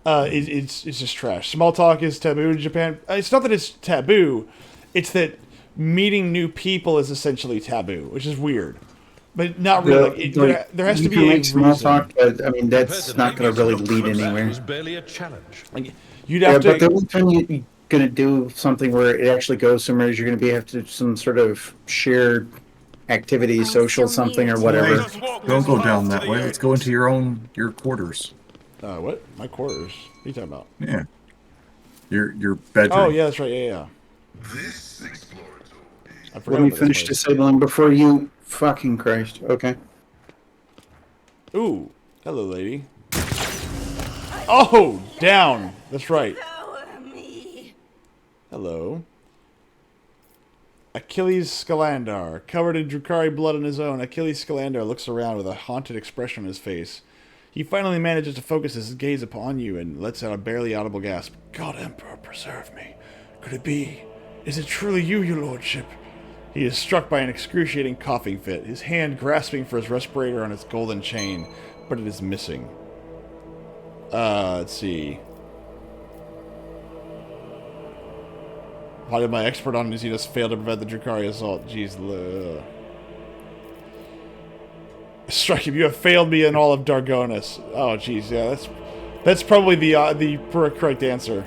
It's just trash. Small talk is taboo in Japan. It's not that it's taboo. It's that meeting new people is essentially taboo, which is weird. But not really. There has to be a small reason. talk, but I mean that's not going to really lead anywhere. was barely a challenge. Like, you'd have to. But the only time you're going to do something where it actually goes somewhere is you're going to have to do some sort of shared activity, social something or whatever. Don't go down that way. Let's go into your quarters. What? My quarters? What are you talking about? Yeah. Your bedroom. Oh, yeah, that's right. Yeah. This exploratory. I forgot Let me about finish this place. disabling before you fucking Christ. Okay. Ooh. Hello, lady. Oh, down. That's right. Hello. Achilles Scalandar. Covered in Drukhari blood on his own, Achilles Scalandar looks around with a haunted expression on his face. He finally manages to focus his gaze upon you and lets out a barely audible gasp. God, Emperor, preserve me. Could it be? Is it truly you, your lordship? He is struck by an excruciating coughing fit, his hand grasping for his respirator on its golden chain, but it is missing. Let's see. Why did my expert on Nizidus fail to prevent the Drukhari assault? Jeez. Strike him. You have failed me in all of Dargonis. Oh, jeez. Yeah, that's probably the correct answer.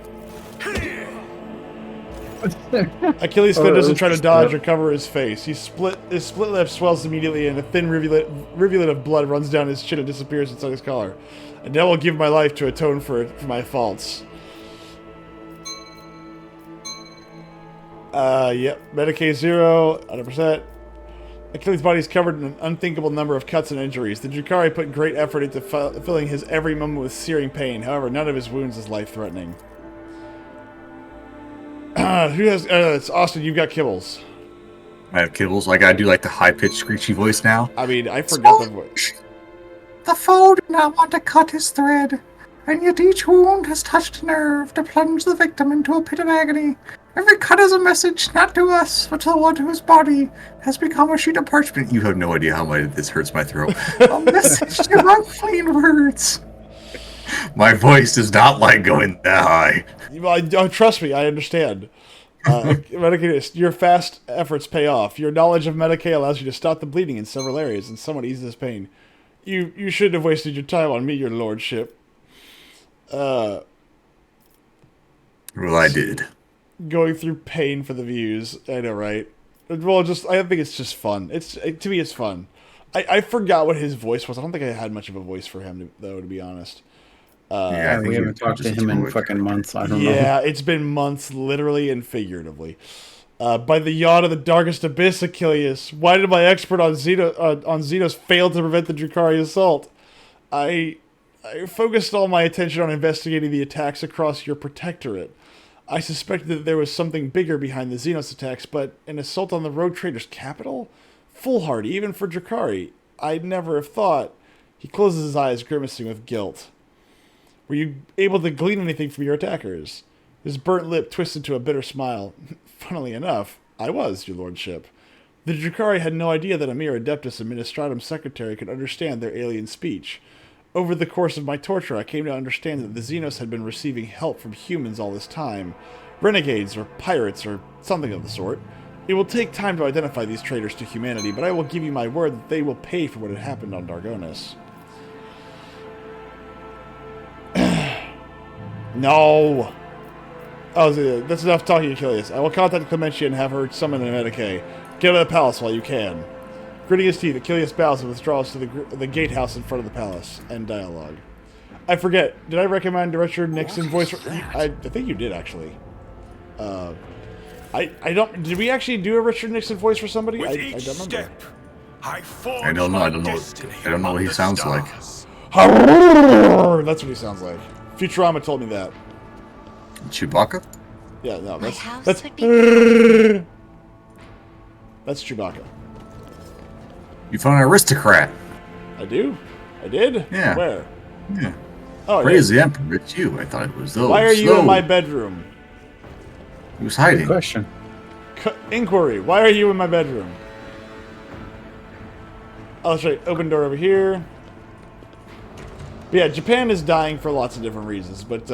Achilles then doesn't try to dodge or cover his face. His split lip swells immediately, and a thin rivulet of blood runs down his chin and disappears inside his collar. And now I'll give my life to atone for my faults. Yep. Medicaid 0, 100%. Achilles' body is covered in an unthinkable number of cuts and injuries. The Drukhari put great effort into filling his every moment with searing pain. However, none of his wounds is life-threatening. Who has... it's Austin, you've got kibbles. I have kibbles. Like, I do like the high-pitched, screechy voice now. I mean, I forgot the voice. The foe did not want to cut his thread, and yet each wound has touched a nerve to plunge the victim into a pit of agony. Every cut is a message, not to us, but to the one whose body has become a sheet of parchment. You have no idea how much this hurts my throat. A message to unclean words. My voice does not like going that high. Well, trust me, I understand. Medicaid, your fast efforts pay off. Your knowledge of Medicaid allows you to stop the bleeding in several areas and somewhat ease this pain. You shouldn't have wasted your time on me, your lordship. Well, I did. Going through pain for the views. I know, right? Well, I think it's just fun. To me, it's fun. I forgot what his voice was. I don't think I had much of a voice for him, though, to be honest. Yeah, I think we haven't talked to him in fucking months. I don't know. Yeah, it's been months, literally and figuratively. By the yacht of the darkest abyss, Achilles. Why did my expert on Xenos fail to prevent the Drukhari assault? I focused all my attention on investigating the attacks across your protectorate. I suspected that there was something bigger behind the Xenos attacks, but an assault on the Rogue Trader's capital? Foolhardy, even for Drukhari. I'd never have thought. He closes his eyes, grimacing with guilt. Were you able to glean anything from your attackers? His burnt lip twisted to a bitter smile. Funnily enough, I was, your lordship. The Drukhari had no idea that a mere Adeptus Administratum secretary could understand their alien speech. Over the course of my torture, I came to understand that the Xenos had been receiving help from humans all this time. Renegades, or pirates, or something of the sort. It will take time to identify these traitors to humanity, but I will give you my word that they will pay for what had happened on Dargonis. No! Oh, that's enough talking, Achilles. I will contact Clementia and have her summon an Medicae. Get out of the palace while you can. Gritting his teeth, Achilles bows and withdraws to the gatehouse in front of the palace. End dialogue. I forget. Did I recommend Richard Nixon voice? I think you did, actually. I don't. Did we actually do a Richard Nixon voice for somebody? I don't remember. I don't know. I don't know what he sounds like. That's what he sounds like. Futurama told me that. Chewbacca? Yeah, no, My house that's would be that's Chewbacca. You found an aristocrat. I do. I did. Yeah. Where? Yeah. Oh, Praise the Emperor. It's you. I thought it was those. Why are you in my bedroom? He was hiding. Good question. Inquiry. Why are you in my bedroom? Oh, that's right. Open door over here. But yeah, Japan is dying for lots of different reasons, but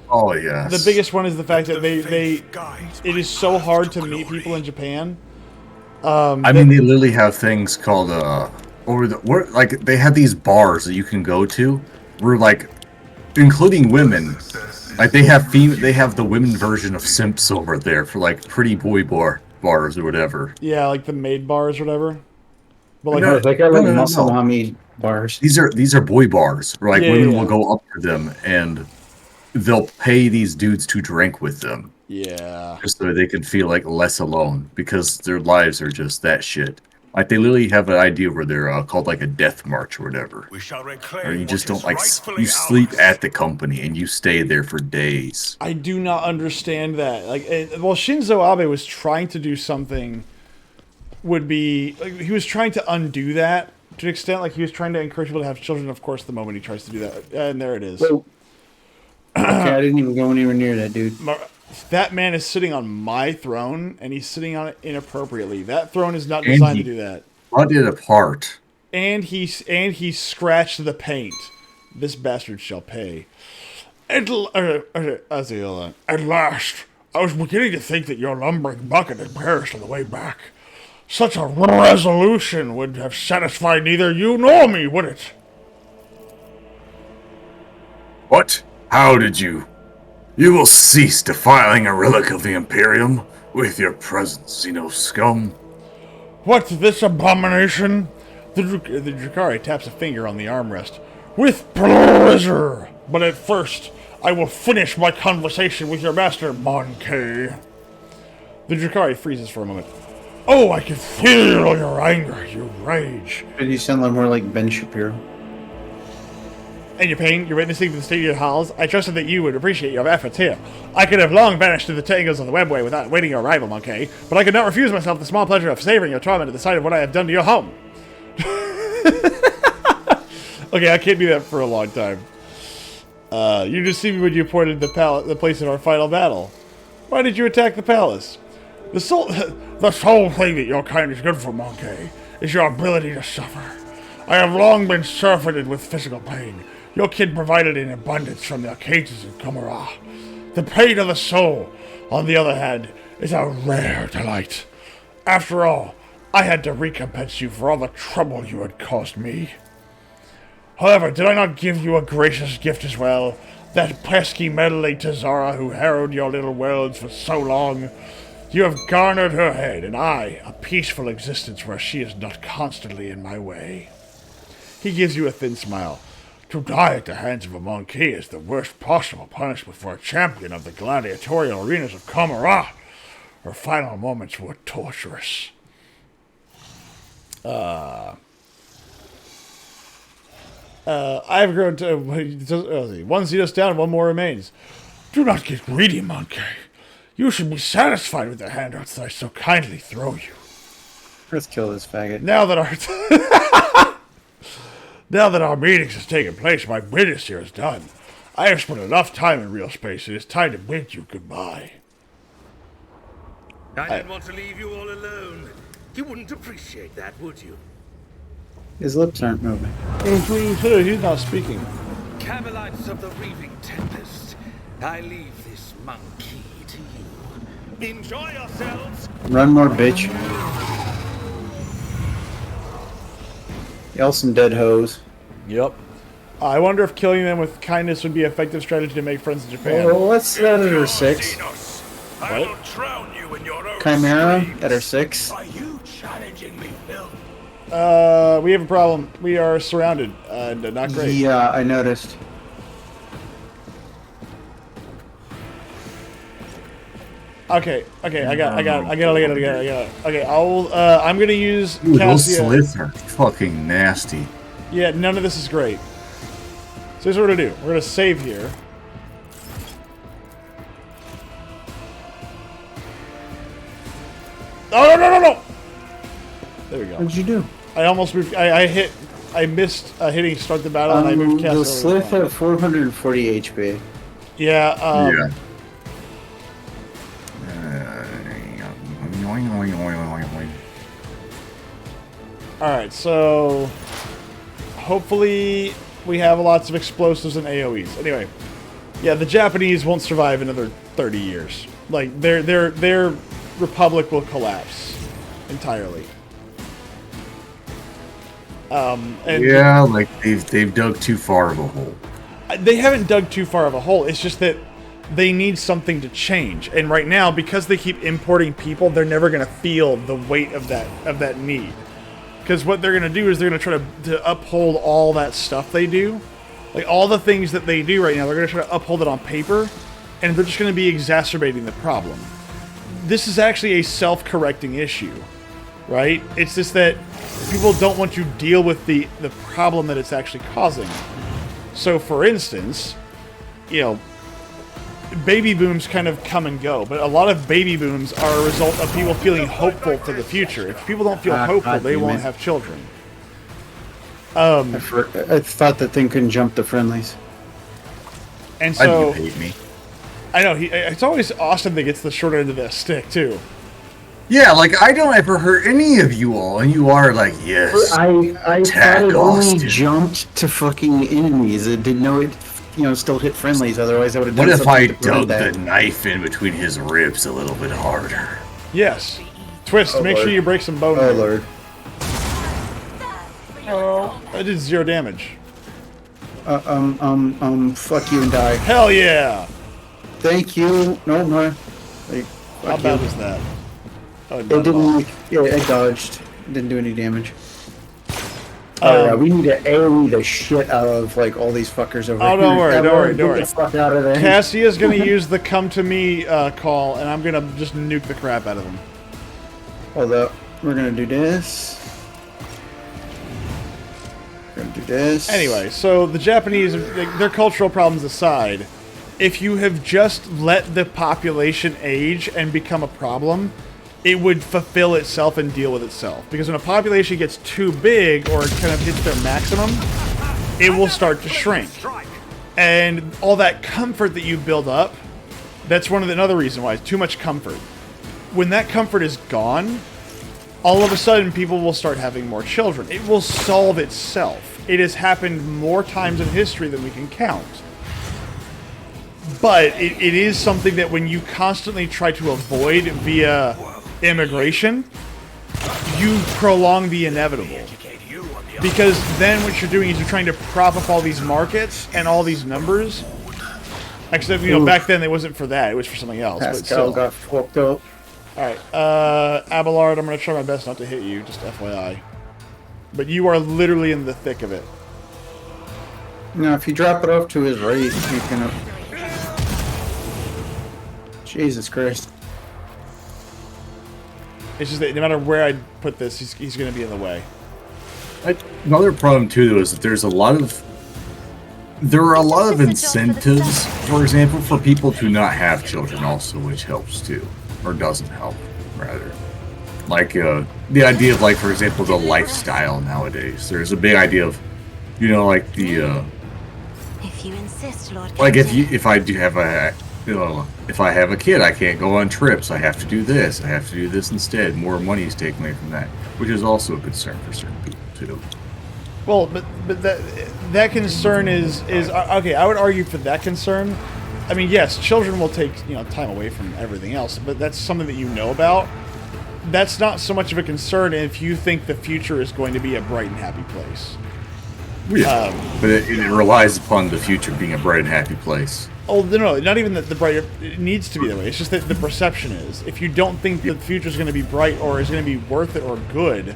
Oh yes. the biggest one is the fact that it is so hard to meet people in Japan. I mean, they literally have things called they have these bars that you can go to, where like, including women, like they have the women version of simps over there for like pretty boy bars or whatever. Yeah, like the maid bars or whatever. But like, No, they got like no. muscle mommy bars. These are boy bars where like women Yeah. will go up to them and they'll pay these dudes to drink with them. yeah. Just so they can feel like less alone because their lives are just that shit. Like they literally have an idea where they're called like a death march or whatever. We shall reclaim Or you just what don't is like rightfully you sleep ours. at the company and you stay there for days. I do not understand that. Like, well, Shinzo Abe was trying to do something. He was trying to undo that to an extent. Like he was trying to encourage people to have children. Of course, the moment he tries to do that, and there it is. Wait. Okay, I didn't even go anywhere near that dude. That man is sitting on my throne, and he's sitting on it inappropriately. That throne is not designed to do that. Cut it apart. And he scratched the paint. This bastard shall pay. Azil, at last, I was beginning to think that your lumbering bucket had perished on the way back. Such a resolution would have satisfied neither you nor me, would it? What? How did you? You will cease defiling a relic of the Imperium with your presence, Xeno scum. What, this abomination? The Drukhari taps a finger on the armrest. With pleasure! But at first, I will finish my conversation with your master, Monkey. The Drukhari freezes for a moment. Oh, I can feel your anger, your rage. Did you sound like more like Ben Shapiro? And your pain, you're witnessing the state of your halls. I trusted that you would appreciate your efforts here. I could have long vanished through the tangles of the webway without waiting your arrival, Monkey, but I could not refuse myself the small pleasure of savoring your torment at the sight of what I have done to your home. Okay, I can't do that for a long time. You deceived me when you pointed the place in our final battle. Why did you attack the palace? The sole thing that your kind is good for, Monkey, is your ability to suffer. I have long been surfeited with physical pain. Your kid provided in abundance from their cages in Komara. The pain of the soul, on the other hand, is a rare delight. After all, I had to recompense you for all the trouble you had caused me. However, did I not give you a gracious gift as well? That pesky meddling Tazara who harrowed your little worlds for so long. You have garnered her head, and I, a peaceful existence where she is not constantly in my way. He gives you a thin smile. To die at the hands of a monkey is the worst possible punishment for a champion of the gladiatorial arenas of Kamara. Her final moments were torturous. I've grown to... one Zetos down, one more remains. Do not get greedy, monkey. You should be satisfied with the handouts that I so kindly throw you. Let's kill this faggot. Now that our meetings has taken place, my business here is done. I have spent enough time in real space. It is time to bid you goodbye. I didn't want to leave you all alone. You wouldn't appreciate that, would you? His lips aren't moving. He's not speaking. Camelites of the Reaving Tempest, I leave this monkey to you. Enjoy yourselves. Run more, bitch. Yell some dead hoes. Yep. I wonder if killing them with kindness would be an effective strategy to make friends in Japan. Well, let's set it at 6. I will drown you in your own Chimera stream. at our 6. Are you challenging me, Phil? We have a problem. We are surrounded, and not great. Yeah, I noticed. Okay, I got it. Okay, I'm gonna use Dude, those Cassia. slits are fucking nasty. Yeah, none of this is great. So here's what we're gonna do. We're gonna save here. Oh, no! There we go. What did you do? I almost moved. I missed hitting start the battle, and I moved Cassia. The Slith at 440 HP. Yeah. Yeah. Alright, so hopefully we have lots of explosives and AoEs. Anyway, yeah, the Japanese won't survive another 30 years. Like their republic will collapse entirely. And Yeah, like they've dug too far of a hole. they haven't dug too far of a hole. It's just that they need something to change. And right now, because they keep importing people, they're never going to feel the weight of that need. Because what they're going to do is they're going to try to uphold all that stuff they do. Like, all the things that they do right now, they're going to try to uphold it on paper, and they're just going to be exacerbating the problem. This is actually a self-correcting issue, right? It's just that people don't want to deal with the problem that it's actually causing. So, for instance, you know, baby booms kind of come and go, but a lot of baby booms are a result of people feeling hopeful for the future. If people don't feel hopeful, they won't have children. I thought that thing couldn't jump the friendlies. And so, You hate me. I know, it's always Austin that gets the short end of that stick, too. Yeah, like I don't ever hurt any of you all, and you are like, yes. I Attack thought it only Austin. jumped to fucking enemies. It didn't know it, still hit friendlies. Otherwise, I would have done What if I something to prevent dug the that. knife in between his ribs a little bit harder? Yes. Twist, make sure Lord. you break some bone. Oh, there. Lord. Oh, I did 0 damage. Fuck you and die. Hell yeah! Thank you. No more. Like, How fuck bad you. was that? Oh, It not at all. didn't. Yeah, it dodged. Didn't do any damage. Oh yeah, we need to AoE the shit out of like all these fuckers over Oh, here. don't worry, don't worry, Get don't worry. the fuck out of there. Cassia's gonna use the come to me call, and I'm gonna just nuke the crap out of them. Hold up. We're gonna do this. We're gonna do this. Anyway, so the Japanese, like, their cultural problems aside, if you have just let the population age and become a problem, it would fulfill itself and deal with itself. Because when a population gets too big or it kind of hits their maximum, it will start to shrink. And all that comfort that you build up, that's another reason why it's too much comfort. When that comfort is gone, all of a sudden people will start having more children. It will solve itself. It has happened more times in history than we can count. But it is something that when you constantly try to avoid via immigration, you prolong the inevitable. Because then what you're doing is you're trying to prop up all these markets and all these numbers. Except, you know, back then it wasn't for that. It was for something else. Pascal got fucked up. Alright, Abelard, I'm going to try my best not to hit you, just FYI. But you are literally in the thick of it. No, if you drop it off to his right, you can... Jesus Christ. It's just that no matter where I put this, he's going to be in the way. Another problem too, though, is that there are a lot of incentives, for example, for people to not have children, also, which helps too, or doesn't help, rather. Like the idea of, like, for example, the lifestyle nowadays. There's a big idea of, you know, like the If you insist, Lord. like Captain. if I do have a, you know, if I have a kid, I can't go on trips. I have to do this. I have to do this instead. More money is taken away from that, which is also a concern for certain people too. Well, but that concern is okay. I would argue for that concern. I mean, yes, children will take, you know, time away from everything else, but that's something that you know about. That's not so much of a concern if you think the future is going to be a bright and happy place. Yeah, but it relies upon the future being a bright and happy place. Oh no, not even that the bright. It needs to be that way. It's just that the perception is. If you don't think the future is going to be bright or is going to be worth it or good,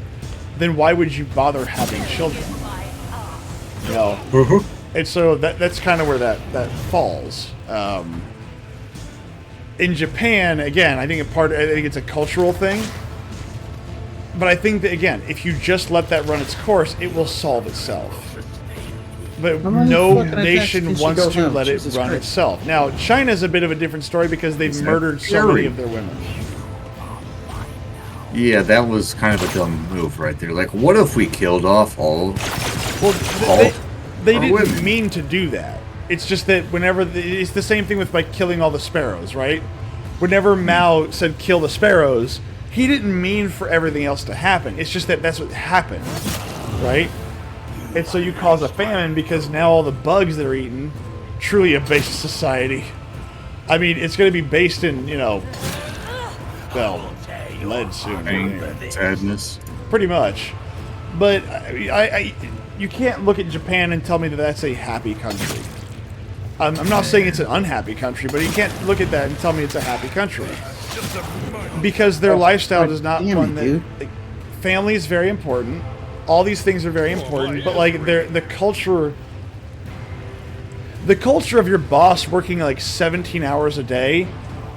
then why would you bother having children? You know, and so that's kind of where that falls. In Japan, again, I think I think it's a cultural thing. But I think that, again, if you just let that run its course, it will solve itself. But no nation wants to let it run itself. Now, China's a bit of a different story because they've murdered so many of their women. Yeah, that was kind of a dumb move right there. Like, what if we killed off all? Well, they didn't women? mean to do that. It's just that whenever it's the same thing with like killing all the sparrows, right? Whenever Mao said kill the sparrows, he didn't mean for everything else to happen. It's just that that's what happened, right? And so you cause a famine because now all the bugs that are eaten truly abase society. I mean, it's going to be based in, you know, well, lead soon. Anyway. Sadness. Pretty much. But you can't look at Japan and tell me that that's a happy country. I'm not saying it's an unhappy country, but you can't look at that and tell me it's a happy country. Because their lifestyle does not fund that. Like, family is very important. All these things are very important, but like the culture of your boss working like 17 hours a day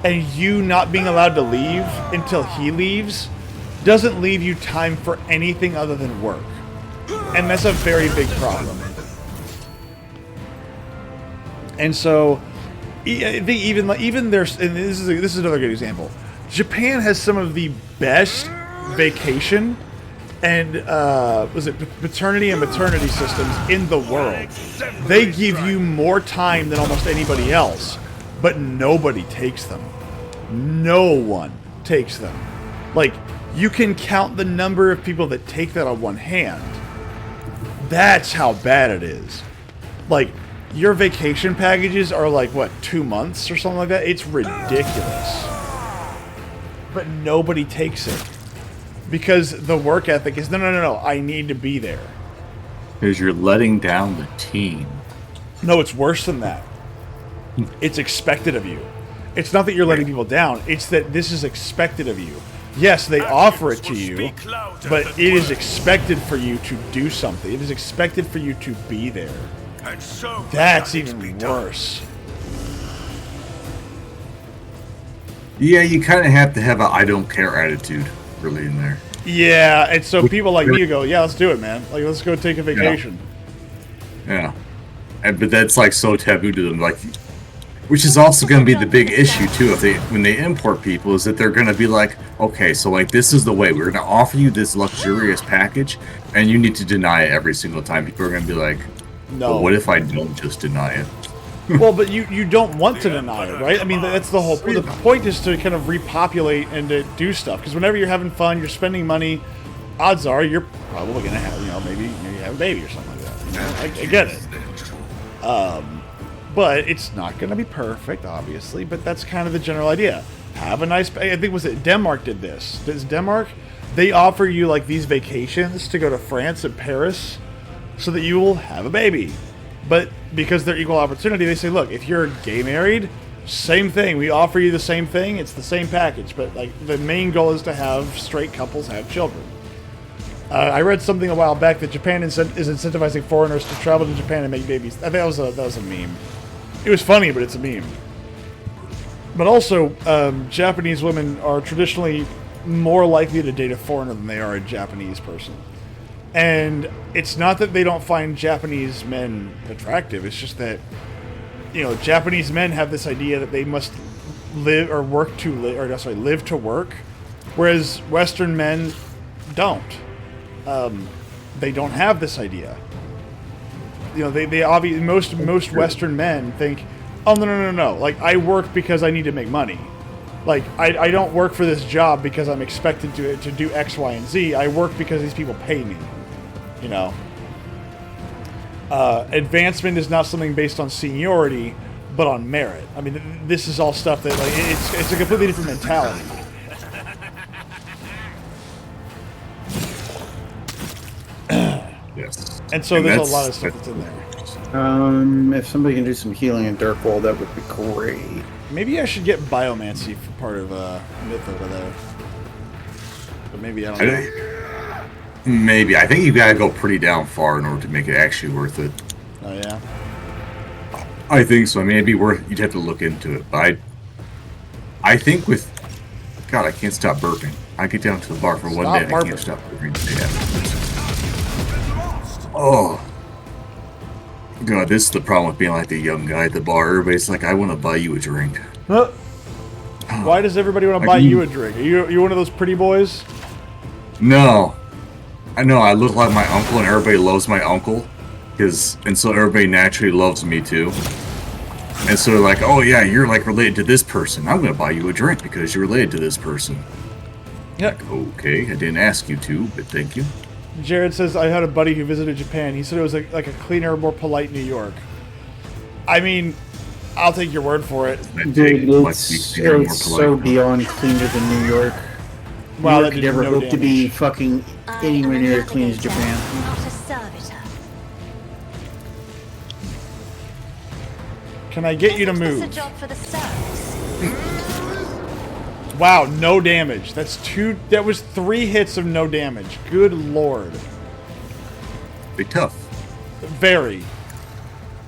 and you not being allowed to leave until he leaves doesn't leave you time for anything other than work. And that's a very big problem. And so I think even there's, and this is another good example. Japan has some of the best vacation and paternity and maternity systems in the world. They give you more time than almost anybody else, but nobody takes them. No one takes them. Like, you can count the number of people that take that on one hand. That's how bad it is. Like, your vacation packages are like, what, 2 months or something like that? It's ridiculous. But nobody takes it. Because the work ethic is, no, I need to be there. Because you're letting down the team. No, it's worse than that. It's expected of you. It's not that you're letting people down. It's that this is expected of you. Yes, they offer it to you, but it is expected for you to do something. It is expected for you to be there. That's even worse. Yeah, you kind of have to have a I don't care attitude, really, in there. Yeah, and so people like me go, yeah, let's do it, man. Like, let's go take a vacation. Yeah. But that's, like, so taboo to them. Like, which is also going to be the big issue, too, when they import people, is that they're going to be like, okay, so, like, this is the way. We're going to offer you this luxurious package, and you need to deny it every single time. People are going to be like, no. Well, what if I don't just deny it? Well, but you don't want to deny it, right? I mean, that's the whole point. The point is to kind of repopulate and to do stuff. Because whenever you're having fun, you're spending money, odds are you're probably going to have, you know, maybe you have a baby or something like that. You know, I get it. But it's not going to be perfect, obviously. But that's kind of the general idea. Have a nice... I think, was it Denmark did this? Does Denmark... they offer you like these vacations to go to France and Paris so that you will have a baby. But because they're equal opportunity, they say, look, if you're gay married, same thing. We offer you the same thing. It's the same package. But like the main goal is to have straight couples have children. I read something a while back that Japan is incentivizing foreigners to travel to Japan and make babies. I think that was a meme. It was funny, but it's a meme. But also, Japanese women are traditionally more likely to date a foreigner than they are a Japanese person. And it's not that they don't find Japanese men attractive. It's just that, Japanese men have this idea that they must live or work to live, or sorry, live to work, whereas Western men don't. They don't have this idea. They obviously most Western men think, oh no. Like I work because I need to make money. Like I don't work for this job because I'm expected to do X, Y, and Z. I work because these people pay me. Advancement is not something based on seniority, but on merit. I mean, this is all stuff that like it's a completely different mentality. Yes. And so there's a lot of stuff that's in there. If somebody can do some healing in Dark Wall, that would be great. Maybe I should get Biomancy for part of Myth over there. But maybe I don't know. Maybe. I think you gotta go pretty down far in order to make it actually worth it. Oh, yeah? I think so. I mean, it'd be worth. You'd have to look into it. But I think with. God, I can't stop burping. I get down to the bar for one day and I can't stop burping. Yeah. Oh. God, this is the problem with being like the young guy at the bar. Everybody's like, I want to buy you a drink. Huh? Why does everybody want to buy you a drink? Are you one of those pretty boys? No. I know, I look like my uncle and everybody loves my uncle. And so everybody naturally loves me too. And so they're like, oh yeah, you're like related to this person. I'm going to buy you a drink because you're related to this person. Yeah. Like, okay, I didn't ask you to, but thank you. Jared says, I had a buddy who visited Japan. He said it was like a cleaner, more polite New York. I mean, I'll take your word for it. Dude, it's so beyond cleaner than New York. Wow, New York could never hope to be fucking anywhere near as clean as Japan. Not a servitor. Can I get you to Isn't this move? a job for the serfs? Wow, no damage. That was 3 hits of no damage. Good lord. Be tough. Very.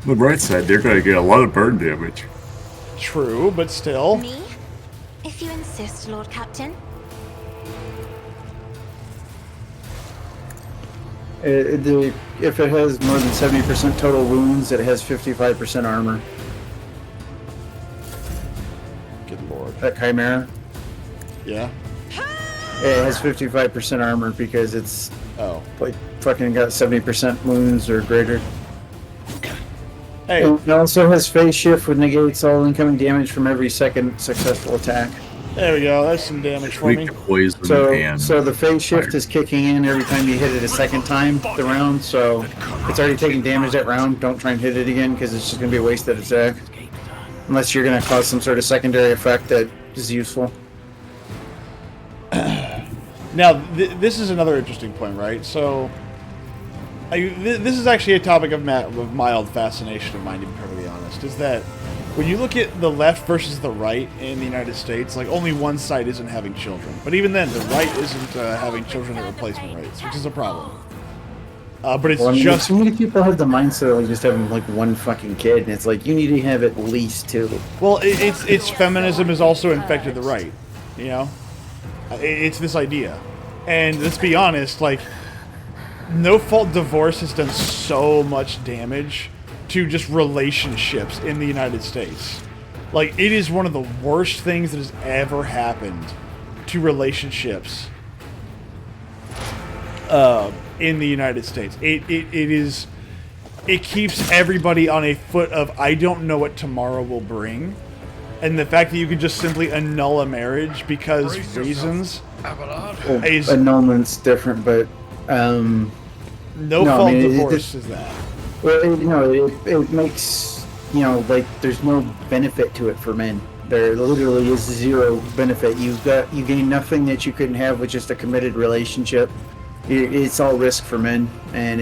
On the bright side, they're going to get a lot of burn damage. True, but still. Me? If you insist, Lord Captain. If it has more than 70% total wounds, it has 55% armor. Good lord. That Chimera, Yeah? it has 55% armor because it's Oh. like fucking got 70% wounds or greater. Hey, It also has phase shift, which negates all incoming damage from every second successful attack. there we go. That's some damage for me. Weak to poison and So the phase shift fire. is kicking in every time you hit it a second time the round, so it's already taking damage that round. Don't try and hit it again because it's just going to be a wasted attack. Unless you're going to cause some sort of secondary effect that is useful. Now, this is another interesting point, right? So, this is actually a topic of mild fascination of mine, to be perfectly honest, is that when you look at the left versus the right in the United States, like, only one side isn't having children. But even then, the right isn't having children at replacement rates, which is a problem. But it's just... So many people have the mindset of like just having like one fucking kid, and it's like, you need to have at least 2. Well, it's feminism has also infected the right, you know? It's this idea. And let's be honest, like, no-fault divorce has done so much damage to just relationships in the United States. Like, it is one of the worst things that has ever happened to relationships in the United States. It keeps everybody on a foot of, I don't know what tomorrow will bring. And the fact that you can just simply annul a marriage because reasons is... Annulment's different, but... no-fault divorce is that. Well, it makes, like, there's no benefit to it for men. There literally is zero benefit. You gain nothing that you couldn't have with just a committed relationship. It's all risk for men, and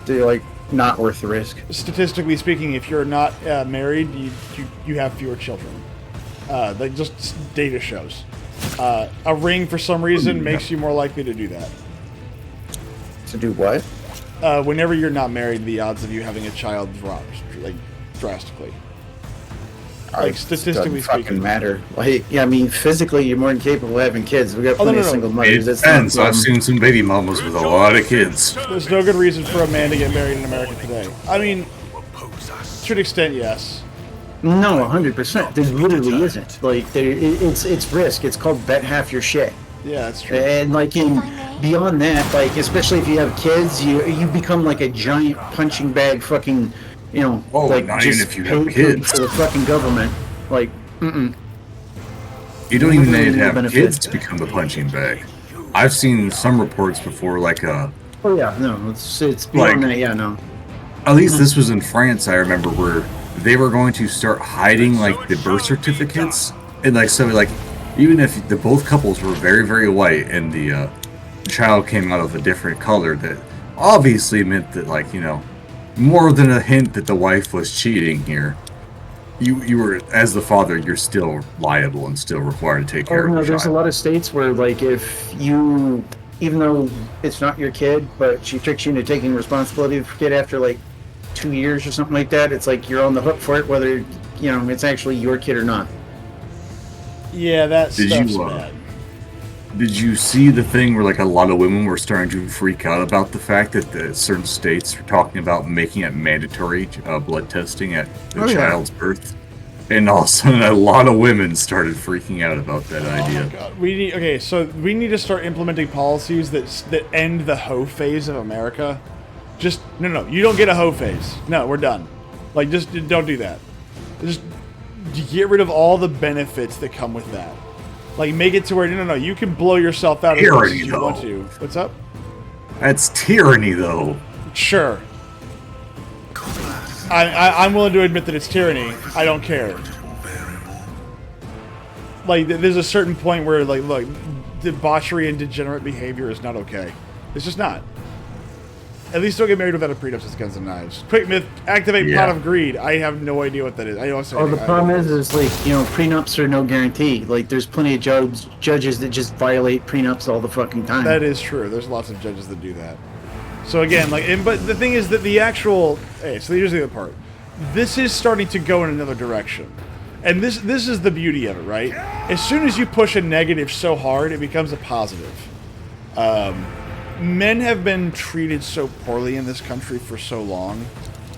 they're like not worth the risk. Statistically speaking, if you're not married, you have fewer children. Like just data shows. A ring, for some reason, makes you more likely to do that. To do what? Whenever you're not married, the odds of you having a child drop like drastically. Like statistically doesn't speaking, fucking matter. Like, yeah, I mean, physically, you're more than capable of having kids. We got plenty of single It mothers. That's depends. not I've seen some baby mamas with a lot of kids. there's no good reason for a man to get married in America today. I mean, to an extent, yes. No, 100%. There literally isn't. Like, it's risk. It's called bet half your shit. Yeah, that's true. And like beyond that, like especially if you have kids, you become like a giant punching bag, fucking, like not just even if you have paid kids. for the fucking government. Like, You don't even need to have benefit. kids to become the punching bag. I've seen some reports before, like oh yeah, no, it's beyond that. Yeah, no. at least this was in France. I remember where they were going to start hiding like the birth certificates, and like so like even if the both couples were very very white and the child came out of a different color, that obviously meant that more than a hint that the wife was cheating here. You were, as the father, you're still liable and still required to take care of the There's a child. lot of states where, like, if you, even though it's not your kid, but she tricks you into taking responsibility for the kid after, like, 2 years or something like that, it's like you're on the hook for it, whether, it's actually your kid or not. Yeah, that Did stuff's you, bad. Did you see the thing where like a lot of women were starting to freak out about the fact that certain states were talking about making it mandatory blood testing at the child's birth? And all of a sudden, a lot of women started freaking out about that idea. God, we need to start implementing policies that end the hoe phase of America. Just no, you don't get a hoe phase. No, we're done. Like, just don't do that. Just get rid of all the benefits that come with that. Like, make it to where no, you can blow yourself out as much as you want to. What's up? That's tyranny, though. Sure. I'm willing to admit that it's tyranny. I don't care. Like, there's a certain point where, like, look, debauchery and degenerate behavior is not okay. It's just not. At least don't get married without a prenup. It's Guns and Knives. Quick myth: activate pot of greed. I have no idea what that is. I don't say. The problem is like prenups are no guarantee. Like there's plenty of judges that just violate prenups all the fucking time. That is true. There's lots of judges that do that. So again, but the thing is that the actual. Hey, so here's the other part. This is starting to go in another direction, and this is the beauty of it, right? As soon as you push a negative so hard, it becomes a positive. Men have been treated so poorly in this country for so long.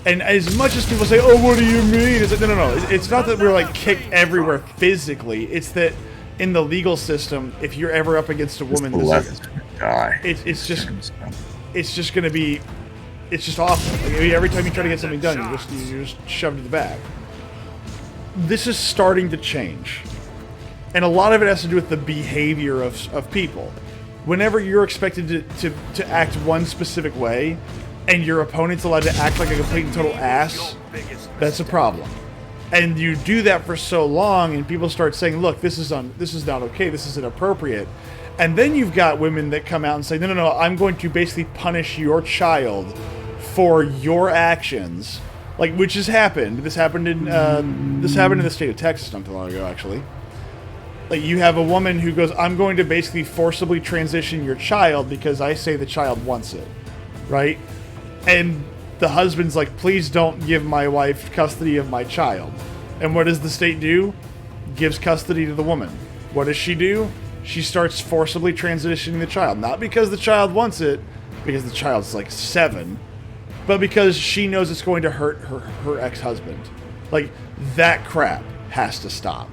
And as much as people say, oh, what do you mean? It's like, no. It's not that we're, like, kicked everywhere physically. It's that in the legal system, if you're ever up against a woman, it's just going to be... It's just awful. Like, every time you try to get something done, you're just shoved to the back. This is starting to change. And a lot of it has to do with the behavior of people. Whenever you're expected to act one specific way, and your opponent's allowed to act like a complete and total ass, that's a problem. And you do that for so long, and people start saying, look, this is not okay, this is inappropriate. And then you've got women that come out and say, no, I'm going to basically punish your child for your actions. Like, which has happened. This happened in the state of Texas not too long ago, actually. Like, you have a woman who goes, I'm going to basically forcibly transition your child because I say the child wants it, right? And the husband's like, please don't give my wife custody of my child. And what does the state do? Gives custody to the woman. What does she do? She starts forcibly transitioning the child. Not because the child wants it, because the child's like 7, but because she knows it's going to hurt her ex-husband. Like, that crap has to stop.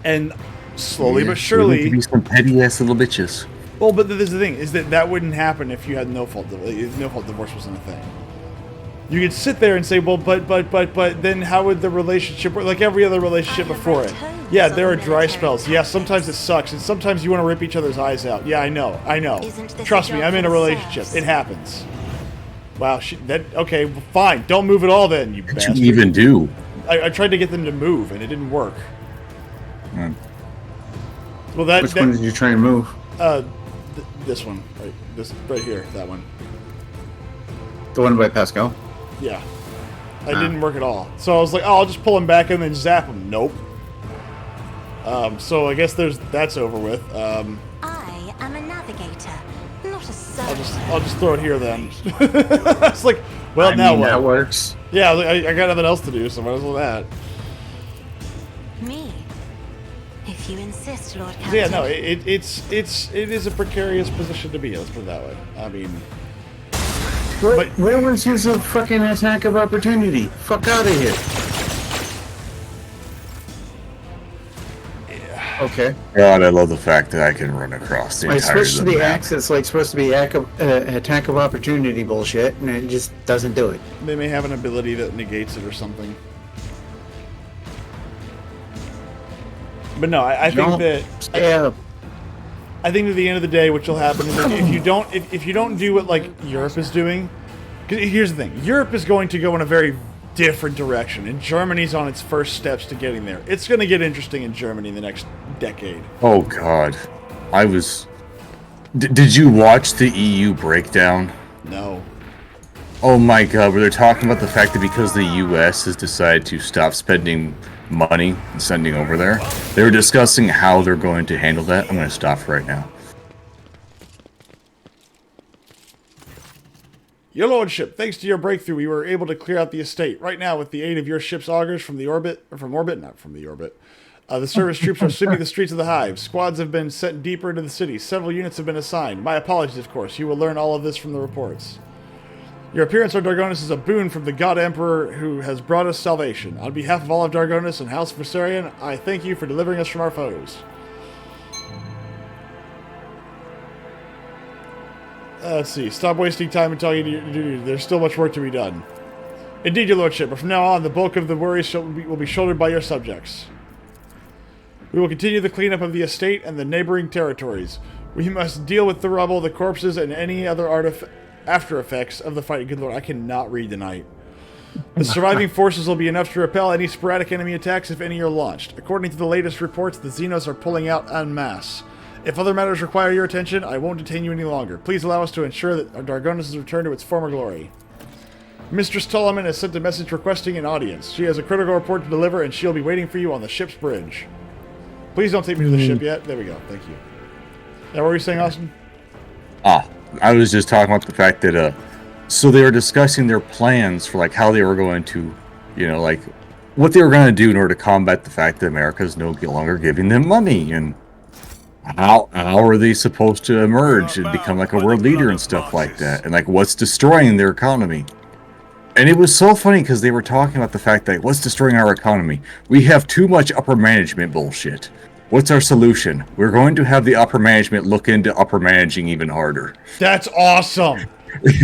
And slowly but surely, be some petty ass little bitches. Well, but this is the thing: is that wouldn't happen if you had no fault divorce wasn't a thing. You could sit there and say, well, but then how would the relationship work? Like every other relationship before it? Yeah, there are dry spells. Yeah, sometimes it sucks, and sometimes you want to rip each other's eyes out. Yeah, I know. Trust me, I'm in a relationship. It happens. Wow, okay, fine. Don't move at all then, you bastard. What you even do? I tried to get them to move, and it didn't work. Hmm. Well, that Which one did you try and move? This one, right? This right here, that one. The one by Pascal? Yeah, it didn't work at all. So I was like, oh, I'll just pull him back and then zap him. Nope. So I guess that's over with. I am a navigator, not a servant. I'll just throw it here then. It's like, well, now what? That works. Yeah, I got nothing else to do, so might as well that. Me? If you insist, Lord Captain. So yeah, no, it is a precarious position to be in. Let's put it that way. I mean, Where was his fucking attack of opportunity? Fuck out of here. Okay. God, I love the fact that I can run across the I entire switched to the map. axe. It's like supposed to be attack of opportunity bullshit, and it just doesn't do it. they may have an ability that negates it or something. But no, I think that I think at the end of the day, what will happen is that if you don't do what like Europe is doing, because here's the thing, Europe is going to go in a very different direction, and Germany's on its first steps to getting there. It's going to get interesting in Germany in the next decade. Oh God, I was. Did you watch the EU breakdown? No. Oh my God, where they're talking about the fact that because the U.S. has decided to stop spending money and sending over there, they were discussing how they're going to handle that. I'm going to stop right now. Your Lordship, thanks to your breakthrough, we were able to clear out the estate. Right now, with the aid of your ship's augers the service troops are sweeping the streets of the hive. Squads have been sent deeper into the city. Several units have been assigned. My apologies, of course. You will learn all of this from the reports. Your appearance on Dargonus is a boon from the God Emperor who has brought us salvation. On behalf of all of Dargonus and House Viserion, I thank you for delivering us from our foes. Let's see. Stop wasting time and talking to your duty. There's still much work to be done. Indeed, your lordship, but from now on, the bulk of the worries will be shouldered by your subjects. We will continue the cleanup of the estate and the neighboring territories. We must deal with the rubble, the corpses, and any other after effects of the fight. Good lord, I cannot read tonight. The surviving forces will be enough to repel any sporadic enemy attacks if any are launched. According to the latest reports, the Xenos are pulling out en masse. If other matters require your attention, I won't detain you any longer. Please allow us to ensure that Dargonus is returned to its former glory. Mistress Tolleman has sent a message requesting an audience. She has a critical report to deliver, and she'll be waiting for you on the ship's bridge. Please don't take me to the ship yet. There we go. Thank you. Now, what were you saying, Austin? I was just talking about the fact that, so they were discussing their plans for, like, how they were going to, you know, like, what they were going to do in order to combat the fact that America is no longer giving them money, and how are they supposed to emerge and become, like, a world leader and stuff like that, and, like, what's destroying their economy. And it was so funny because they were talking about the fact that what's destroying our economy? We have too much upper management bullshit. What's our solution? We're going to have the upper management look into upper managing even harder. That's awesome.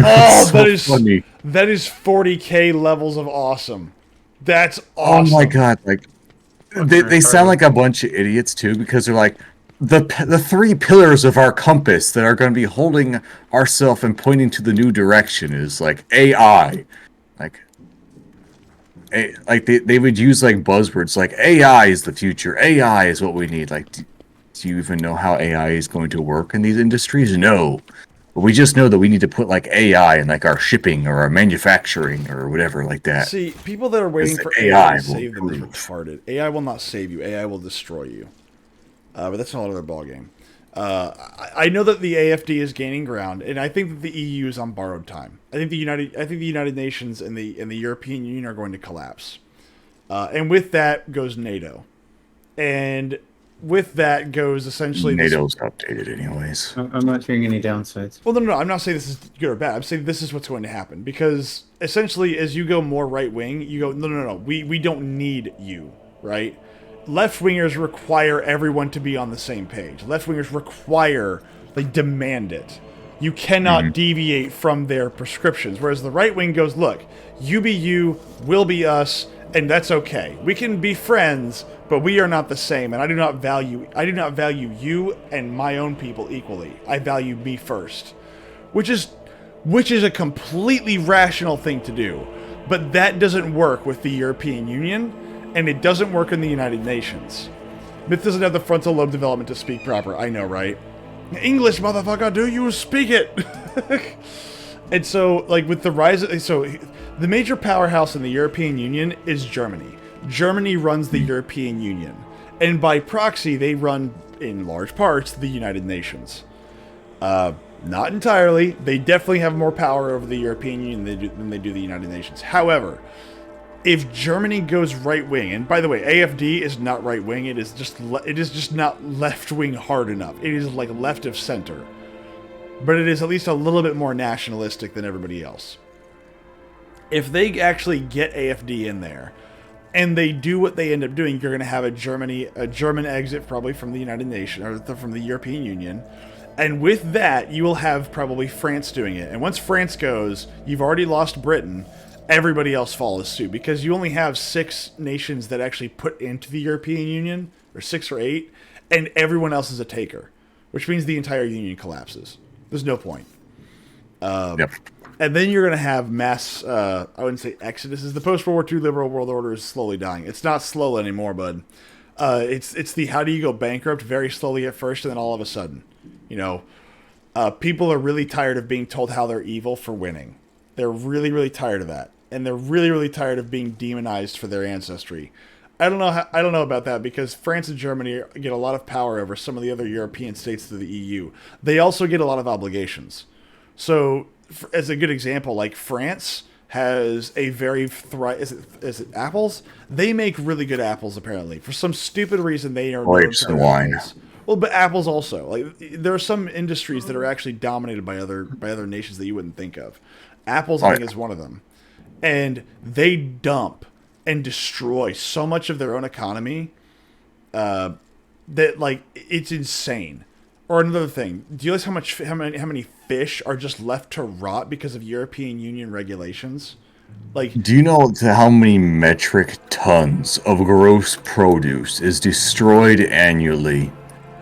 Oh, so that is funny. That is 40K levels of awesome. That's awesome. Oh my God! Like they sound like a bunch of idiots too, because they're like the three pillars of our compass that are going to be holding ourselves and pointing to the new direction is like AI. Like they would use like buzzwords like AI is the future. AI is what we need. Like, do you even know how AI is going to work in these industries? No. But we just know that we need to put like AI in like our shipping or our manufacturing or whatever like that. See, people that are waiting for AI to save them is retarded. AI will not save you. AI will destroy you. But that's not another ballgame. I know that the AFD is gaining ground, and I think that the EU is on borrowed time. I think the United Nations and the European Union are going to collapse, and with that goes NATO, and with that goes essentially NATO's updated anyways. I'm not hearing any downsides. Well, no. I'm not saying this is good or bad. I'm saying this is what's going to happen because essentially, as you go more right wing, you go no. We don't need you, right? Left-wingers require everyone to be on the same page. Left-wingers require, they demand it. You cannot deviate from their prescriptions. Whereas the right wing goes, look, you be you, we'll be us, and that's okay. We can be friends, but we are not the same, and I do not value you and my own people equally. I value me first. Which is a completely rational thing to do. But that doesn't work with the European Union, and it doesn't work in the United Nations. Myth doesn't have the frontal lobe development to speak proper. I know, right? English, motherfucker, do you speak it? And so, like, with the rise of... So, the major powerhouse in the European Union is Germany. Germany runs the European Union. And by proxy, they run, in large parts, the United Nations. Not entirely. They definitely have more power over the European Union than they do the United Nations. However, if Germany goes right-wing... And by the way, AFD is not right-wing. It is just not left-wing hard enough. It is, like, left of center. But it is at least a little bit more nationalistic than everybody else. If they actually get AFD in there, and they do what they end up doing, you're going to have a German exit probably from the United Nations, or from the European Union. And with that, you will have probably France doing it. And once France goes, you've already lost Britain, everybody else follows suit. Because you only have 6 nations that actually put into the European Union, or 6 or 8, and everyone else is a taker. Which means the entire union collapses. There's no point. Yep. And then you're going to have mass, I wouldn't say exoduses. The post-World War II liberal world order is slowly dying. It's not slow anymore, bud. It's the how do you go bankrupt very slowly at first, and then all of a sudden. You know, people are really tired of being told how they're evil for winning. They're really, really tired of that. And they're really, really tired of being demonized for their ancestry. I don't know about that, because France and Germany get a lot of power over some of the other European states of the EU. They also get a lot of obligations. So, as a good example, like France has a very is it apples? They make really good apples apparently. For some stupid reason, they are grapes and wine. Apples. Well, but apples also. Like, there are some industries that are actually dominated by other nations that you wouldn't think of. Apples, I think, is one of them, and they dump and destroy so much of their own economy that, like, it's insane. Or another thing, do you realize how many fish are just left to rot because of European Union regulations? Like, do you know how many metric tons of gross produce is destroyed annually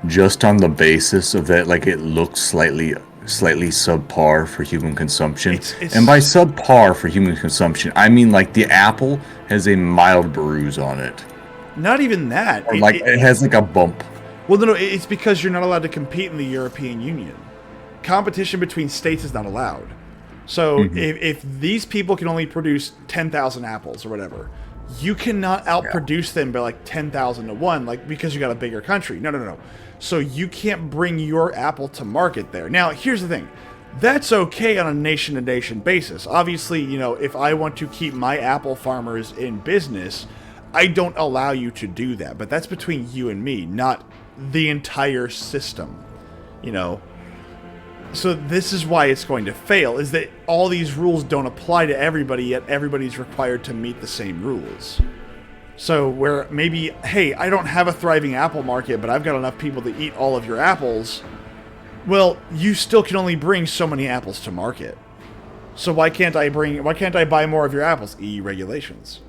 just on the basis of that? Like, it looks slightly subpar for human consumption. And by subpar for human consumption, I mean, like, the apple has a mild bruise on it. Not even that. Or it has like a bump. Well, no, it's because you're not allowed to compete in the European Union. Competition between states is not allowed. So if these people can only produce 10,000 apples or whatever, you cannot outproduce them by like 10,000 to 1, like, because you got a bigger country. No. So you can't bring your apple to market there. Now, here's the thing. That's okay on a nation-to-nation basis. Obviously, you know, if I want to keep my apple farmers in business, I don't allow you to do that. But that's between you and me, not the entire system, you know. So this is why it's going to fail, is that all these rules don't apply to everybody, yet everybody's required to meet the same rules. So where maybe, hey, I don't have a thriving apple market, but I've got enough people to eat all of your apples. Well, you still can only bring so many apples to market. So why can't I buy more of your apples? EU regulations.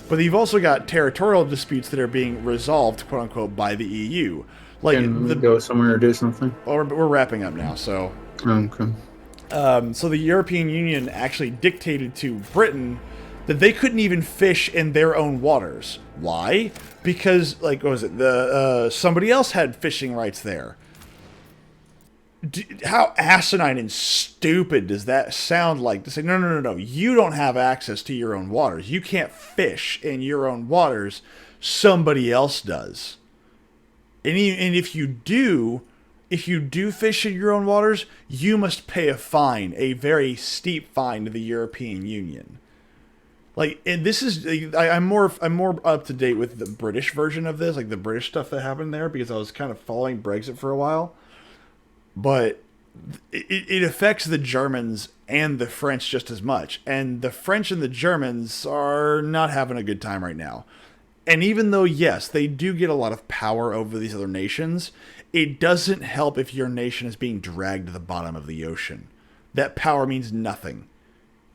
But you've also got territorial disputes that are being resolved, quote unquote, by the EU. Like, Can go somewhere or do something? We're wrapping up now, so. Okay. So the European Union actually dictated to Britain that they couldn't even fish in their own waters. Why? Because, like, what was it? Somebody else had fishing rights there. How asinine and stupid does that sound like to say, no, you don't have access to your own waters. You can't fish in your own waters. Somebody else does. And if you do fish in your own waters, you must pay a fine, a very steep fine to the European Union. Like, and this is, I'm more up to date with the British version of this, like the British stuff that happened there, because I was kind of following Brexit for a while. But it affects the Germans and the French just as much. And the French and the Germans are not having a good time right now. And even though, yes, they do get a lot of power over these other nations, it doesn't help if your nation is being dragged to the bottom of the ocean. That power means nothing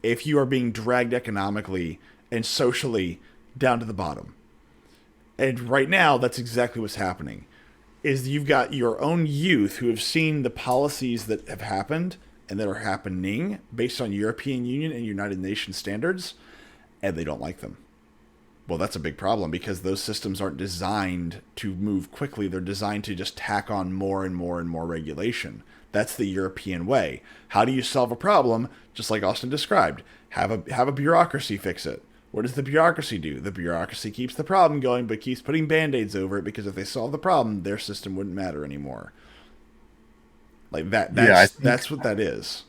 if you are being dragged economically and socially down to the bottom. And right now, that's exactly what's happening. Is you've got your own youth who have seen the policies that have happened and that are happening based on European Union and United Nations standards, and they don't like them. Well, that's a big problem because those systems aren't designed to move quickly. They're designed to just tack on more and more and more regulation. That's the European way. How do you solve a problem? Just like Austin described, have a bureaucracy fix it. What does the bureaucracy do? The bureaucracy keeps the problem going, but keeps putting band-aids over it because if they solve the problem, their system wouldn't matter anymore. Like that. That's what that is.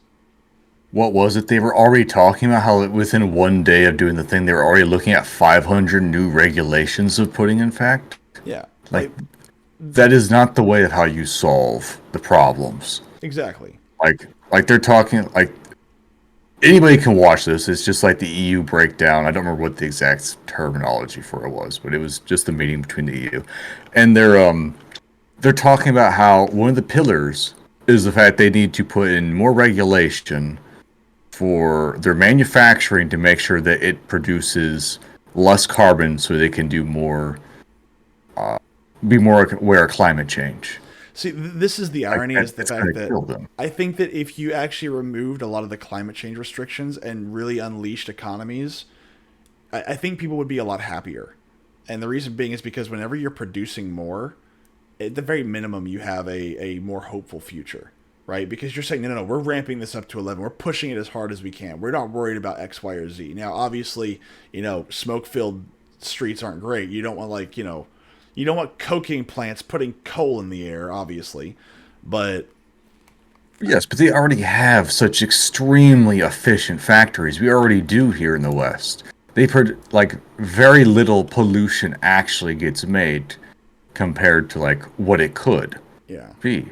What was it? They were already talking about how within one day of doing the thing, they were already looking at 500 new regulations of putting in fact. Yeah. Like that is not the way of how you solve the problems. Exactly. Like they're talking like anybody can watch this. It's just like the EU breakdown. I don't remember what the exact terminology for it was, but it was just the meeting between the EU, and they're talking about how one of the pillars is the fact they need to put in more regulation for their manufacturing to make sure that it produces less carbon, so they can do more, be more aware of climate change. See, this is the irony, is the fact that them. I think that if you actually removed a lot of the climate change restrictions and really unleashed economies, I think people would be a lot happier. And the reason being is because whenever you're producing more, at the very minimum, you have a more hopeful future, right? Because you're saying, no, we're ramping this up to 11. We're pushing it as hard as we can. We're not worried about X, Y, or Z. Now, obviously, smoke-filled streets aren't great. You don't want, you don't want coking plants putting coal in the air, obviously, but... Yes, but they already have such extremely efficient factories. We already do here in the West. They very little pollution actually gets made compared to, what it could be.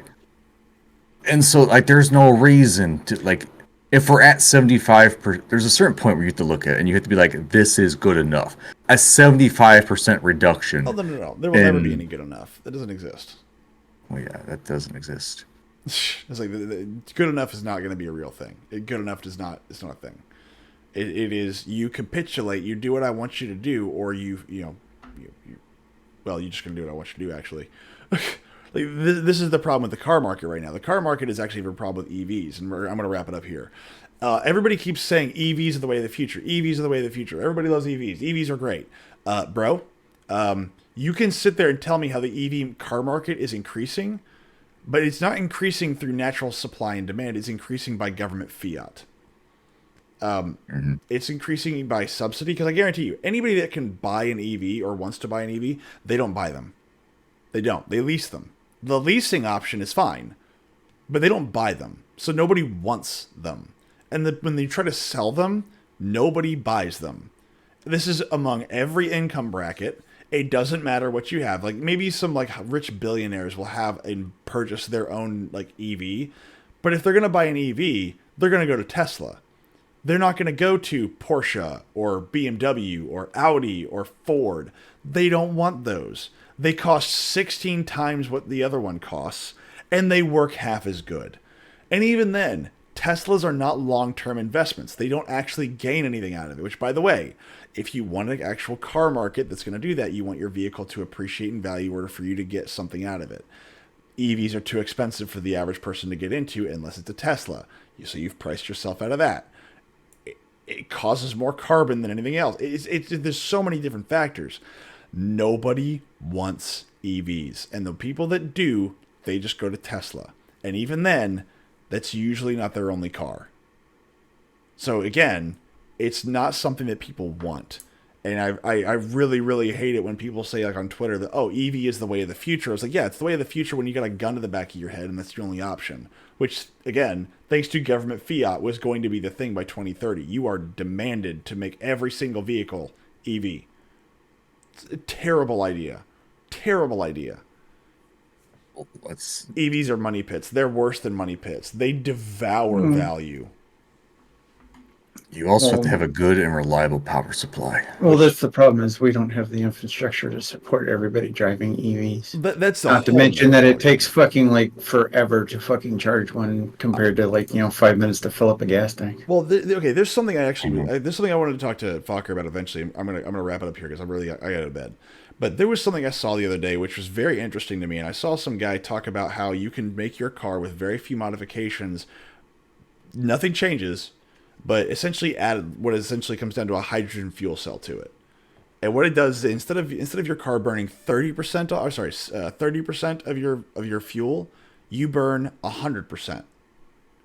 And so, there's no reason to, if we're at 75%, there's a certain point where you have to look at it, and you have to be like, this is good enough. A 75% reduction. Oh, no. There will never be any good enough. That doesn't exist. Well, yeah, that doesn't exist. It's like, good enough is not going to be a real thing. Good enough it's not a thing. It is, you capitulate, you do what I want you to do, or you're just going to do what I want you to do, actually. This is the problem with the car market right now. The car market is actually a problem with EVs, and I'm going to wrap it up here. Everybody keeps saying EVs are the way of the future. EVs are the way of the future. Everybody loves EVs. EVs are great. Bro, you can sit there and tell me how the EV car market is increasing, but it's not increasing through natural supply and demand. It's increasing by government fiat. It's increasing by subsidy, because I guarantee you, anybody that can buy an EV or wants to buy an EV, they don't buy them. They don't. They lease them. The leasing option is fine, but they don't buy them. So nobody wants them. And when they try to sell them, nobody buys them. This is among every income bracket. It doesn't matter what you have. Maybe some rich billionaires will have and purchase their own EV. But if they're going to buy an EV, they're going to go to Tesla. They're not going to go to Porsche or BMW or Audi or Ford. They don't want those. They cost 16 times what the other one costs, and they work half as good. And even then, Teslas are not long-term investments. They don't actually gain anything out of it, which, by the way, if you want an actual car market that's going to do that, you want your vehicle to appreciate in value in order for you to get something out of it. EVs are too expensive for the average person to get into unless it's a Tesla. So you've priced yourself out of that. It causes more carbon than anything else. There's so many different factors. Nobody wants EVs. And the people that do, they just go to Tesla. And even then, that's usually not their only car. So again, it's not something that people want. And I really, really hate it when people say on Twitter that, EV is the way of the future. I was like, yeah, it's the way of the future when you got a gun to the back of your head and that's your only option. Which, again, thanks to government fiat, was going to be the thing by 2030. You are demanded to make every single vehicle EV. It's a terrible idea. Terrible idea. EVs are money pits. They're worse than money pits. They devour value. You also have to have a good and reliable power supply. Well, that's the problem, is we don't have the infrastructure to support everybody driving EVs. That's not to mention that it takes forever to charge one compared to 5 minutes to fill up a gas tank. Well, there's something there's something I wanted to talk to Fokker about eventually. I'm gonna wrap it up here because I got out of bed. But there was something I saw the other day which was very interesting to me, and I saw some guy talk about how you can make your car with very few modifications. Nothing changes. but essentially added what essentially comes down to a hydrogen fuel cell to it. And what it does is instead of your car burning 30% of your fuel, you burn 100%,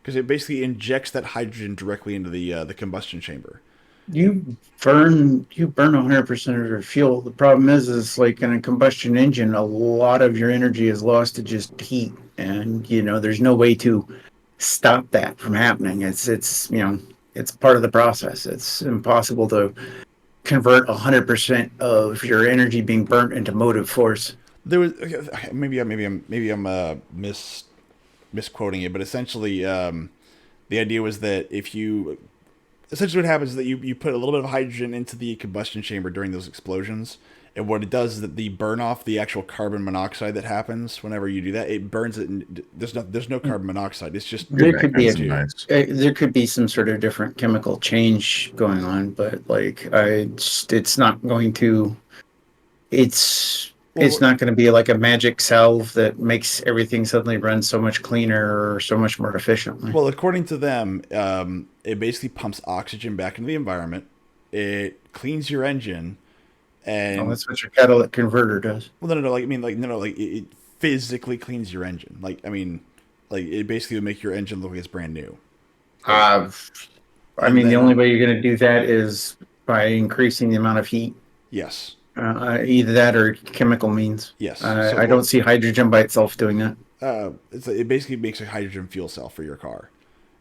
because it basically injects that hydrogen directly into the combustion chamber. You burn 100% of your fuel. The problem is like in a combustion engine, a lot of your energy is lost to just heat, and there's no way to stop that from happening. It's part of the process. It's impossible to convert 100% of your energy being burnt into motive force. There was maybe I'm misquoting it, but essentially the idea was that essentially what happens is that you put a little bit of hydrogen into the combustion chamber during those explosions, and what it does is that the burn off the actual carbon monoxide that happens whenever you do that, it burns it. And there's no carbon monoxide. It's just There could be Nice. there could be some sort of different chemical change going on, but like it's not going to. It's not going to be like a magic salve that makes everything suddenly run so much cleaner or so much more efficiently. Well, according to them, it basically pumps oxygen back into the environment. It cleans your engine, and That's what your catalytic converter does. well, no, like I mean, like no, like it physically cleans your engine. Like I mean, like it basically would make your engine look like it's brand new. I And mean, the then- only way you're going to do that is by increasing the amount of heat. Yes, Either that or chemical means. yes. I don't see hydrogen by itself doing that. It basically makes a hydrogen fuel cell for your car.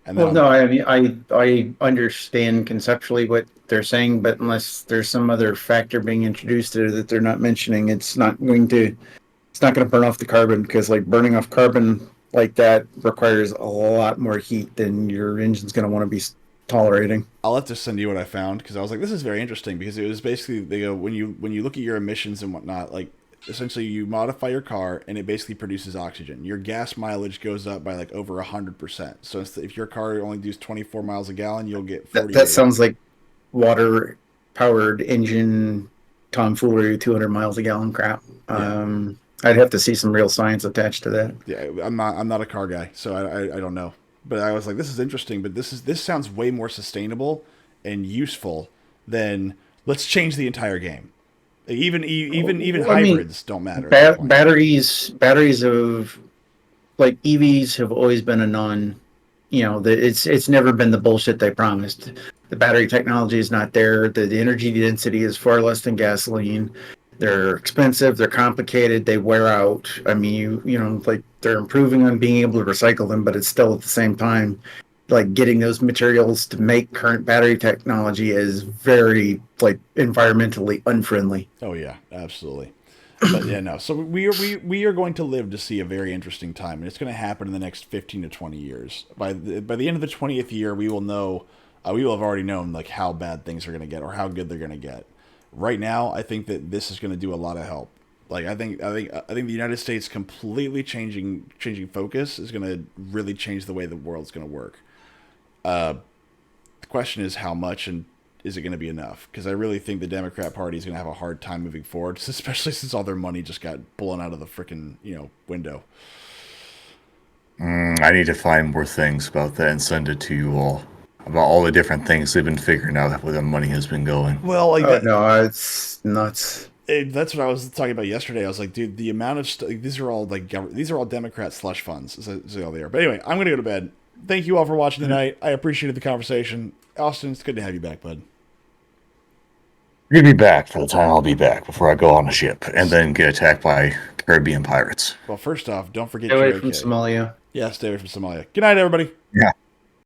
And Well, then no, I mean, I understand conceptually what they're saying, but unless there's some other factor being introduced there that they're not mentioning, it's not going to burn off the carbon, because like burning off carbon like that requires a lot more heat than your engine's going to want to be tolerating. I'll have to send you what I found, because I was like, this is very interesting, because it was basically they go when you look at your emissions and whatnot, like essentially you modify your car and it basically produces oxygen. Your gas mileage goes up by like over 100%. So if your car only does 24 miles a gallon, you'll get 48. That sounds like water powered engine tomfoolery, 200 miles a gallon crap. I'd have to see some real science attached to that. Yeah, I'm not a car guy, so I don't know. But I was like, this is interesting, but this sounds way more sustainable and useful than let's change the entire game. Even Well, I mean, hybrids don't matter. at that point. Batteries of like EVs have always been a non. It's never been the bullshit they promised. The battery technology is not there. The energy density is far less than gasoline. They're expensive. They're complicated. They wear out. I mean, like they're improving on being able to recycle them, but it's still at the same time, like getting those materials to make current battery technology is very like environmentally unfriendly. Oh yeah, absolutely. But yeah, no. So we are going to live to see a very interesting time, and it's going to happen in the next 15 to 20 years. By the end of the 20th year, we will know. We will have already known like how bad things are going to get or how good they're going to get. Right now, I think that this is going to do a lot of help. Like I think the United States completely changing focus is going to really change the way the world's going to work. The question is how much, and is it going to be enough? Because I really think the Democrat Party is going to have a hard time moving forward, especially since all their money just got blown out of the freaking window. I need to find more things about that and send it to you all. About all the different things they've been figuring out where the money has been going. Well, like No, it's nuts. that's what I was talking about yesterday. I was like, dude, the amount of these are all Democrat slush funds. Is all they are. But anyway, I'm gonna go to bed. Thank you all for watching tonight. I appreciated the conversation. Austin, it's good to have you back, bud. You're gonna be back for the time I'll be back before I go on a ship and then get attacked by Caribbean pirates. Well, first off, don't forget Stay away your from Somalia. Yeah, stay away from Somalia. Good night, everybody. Yeah.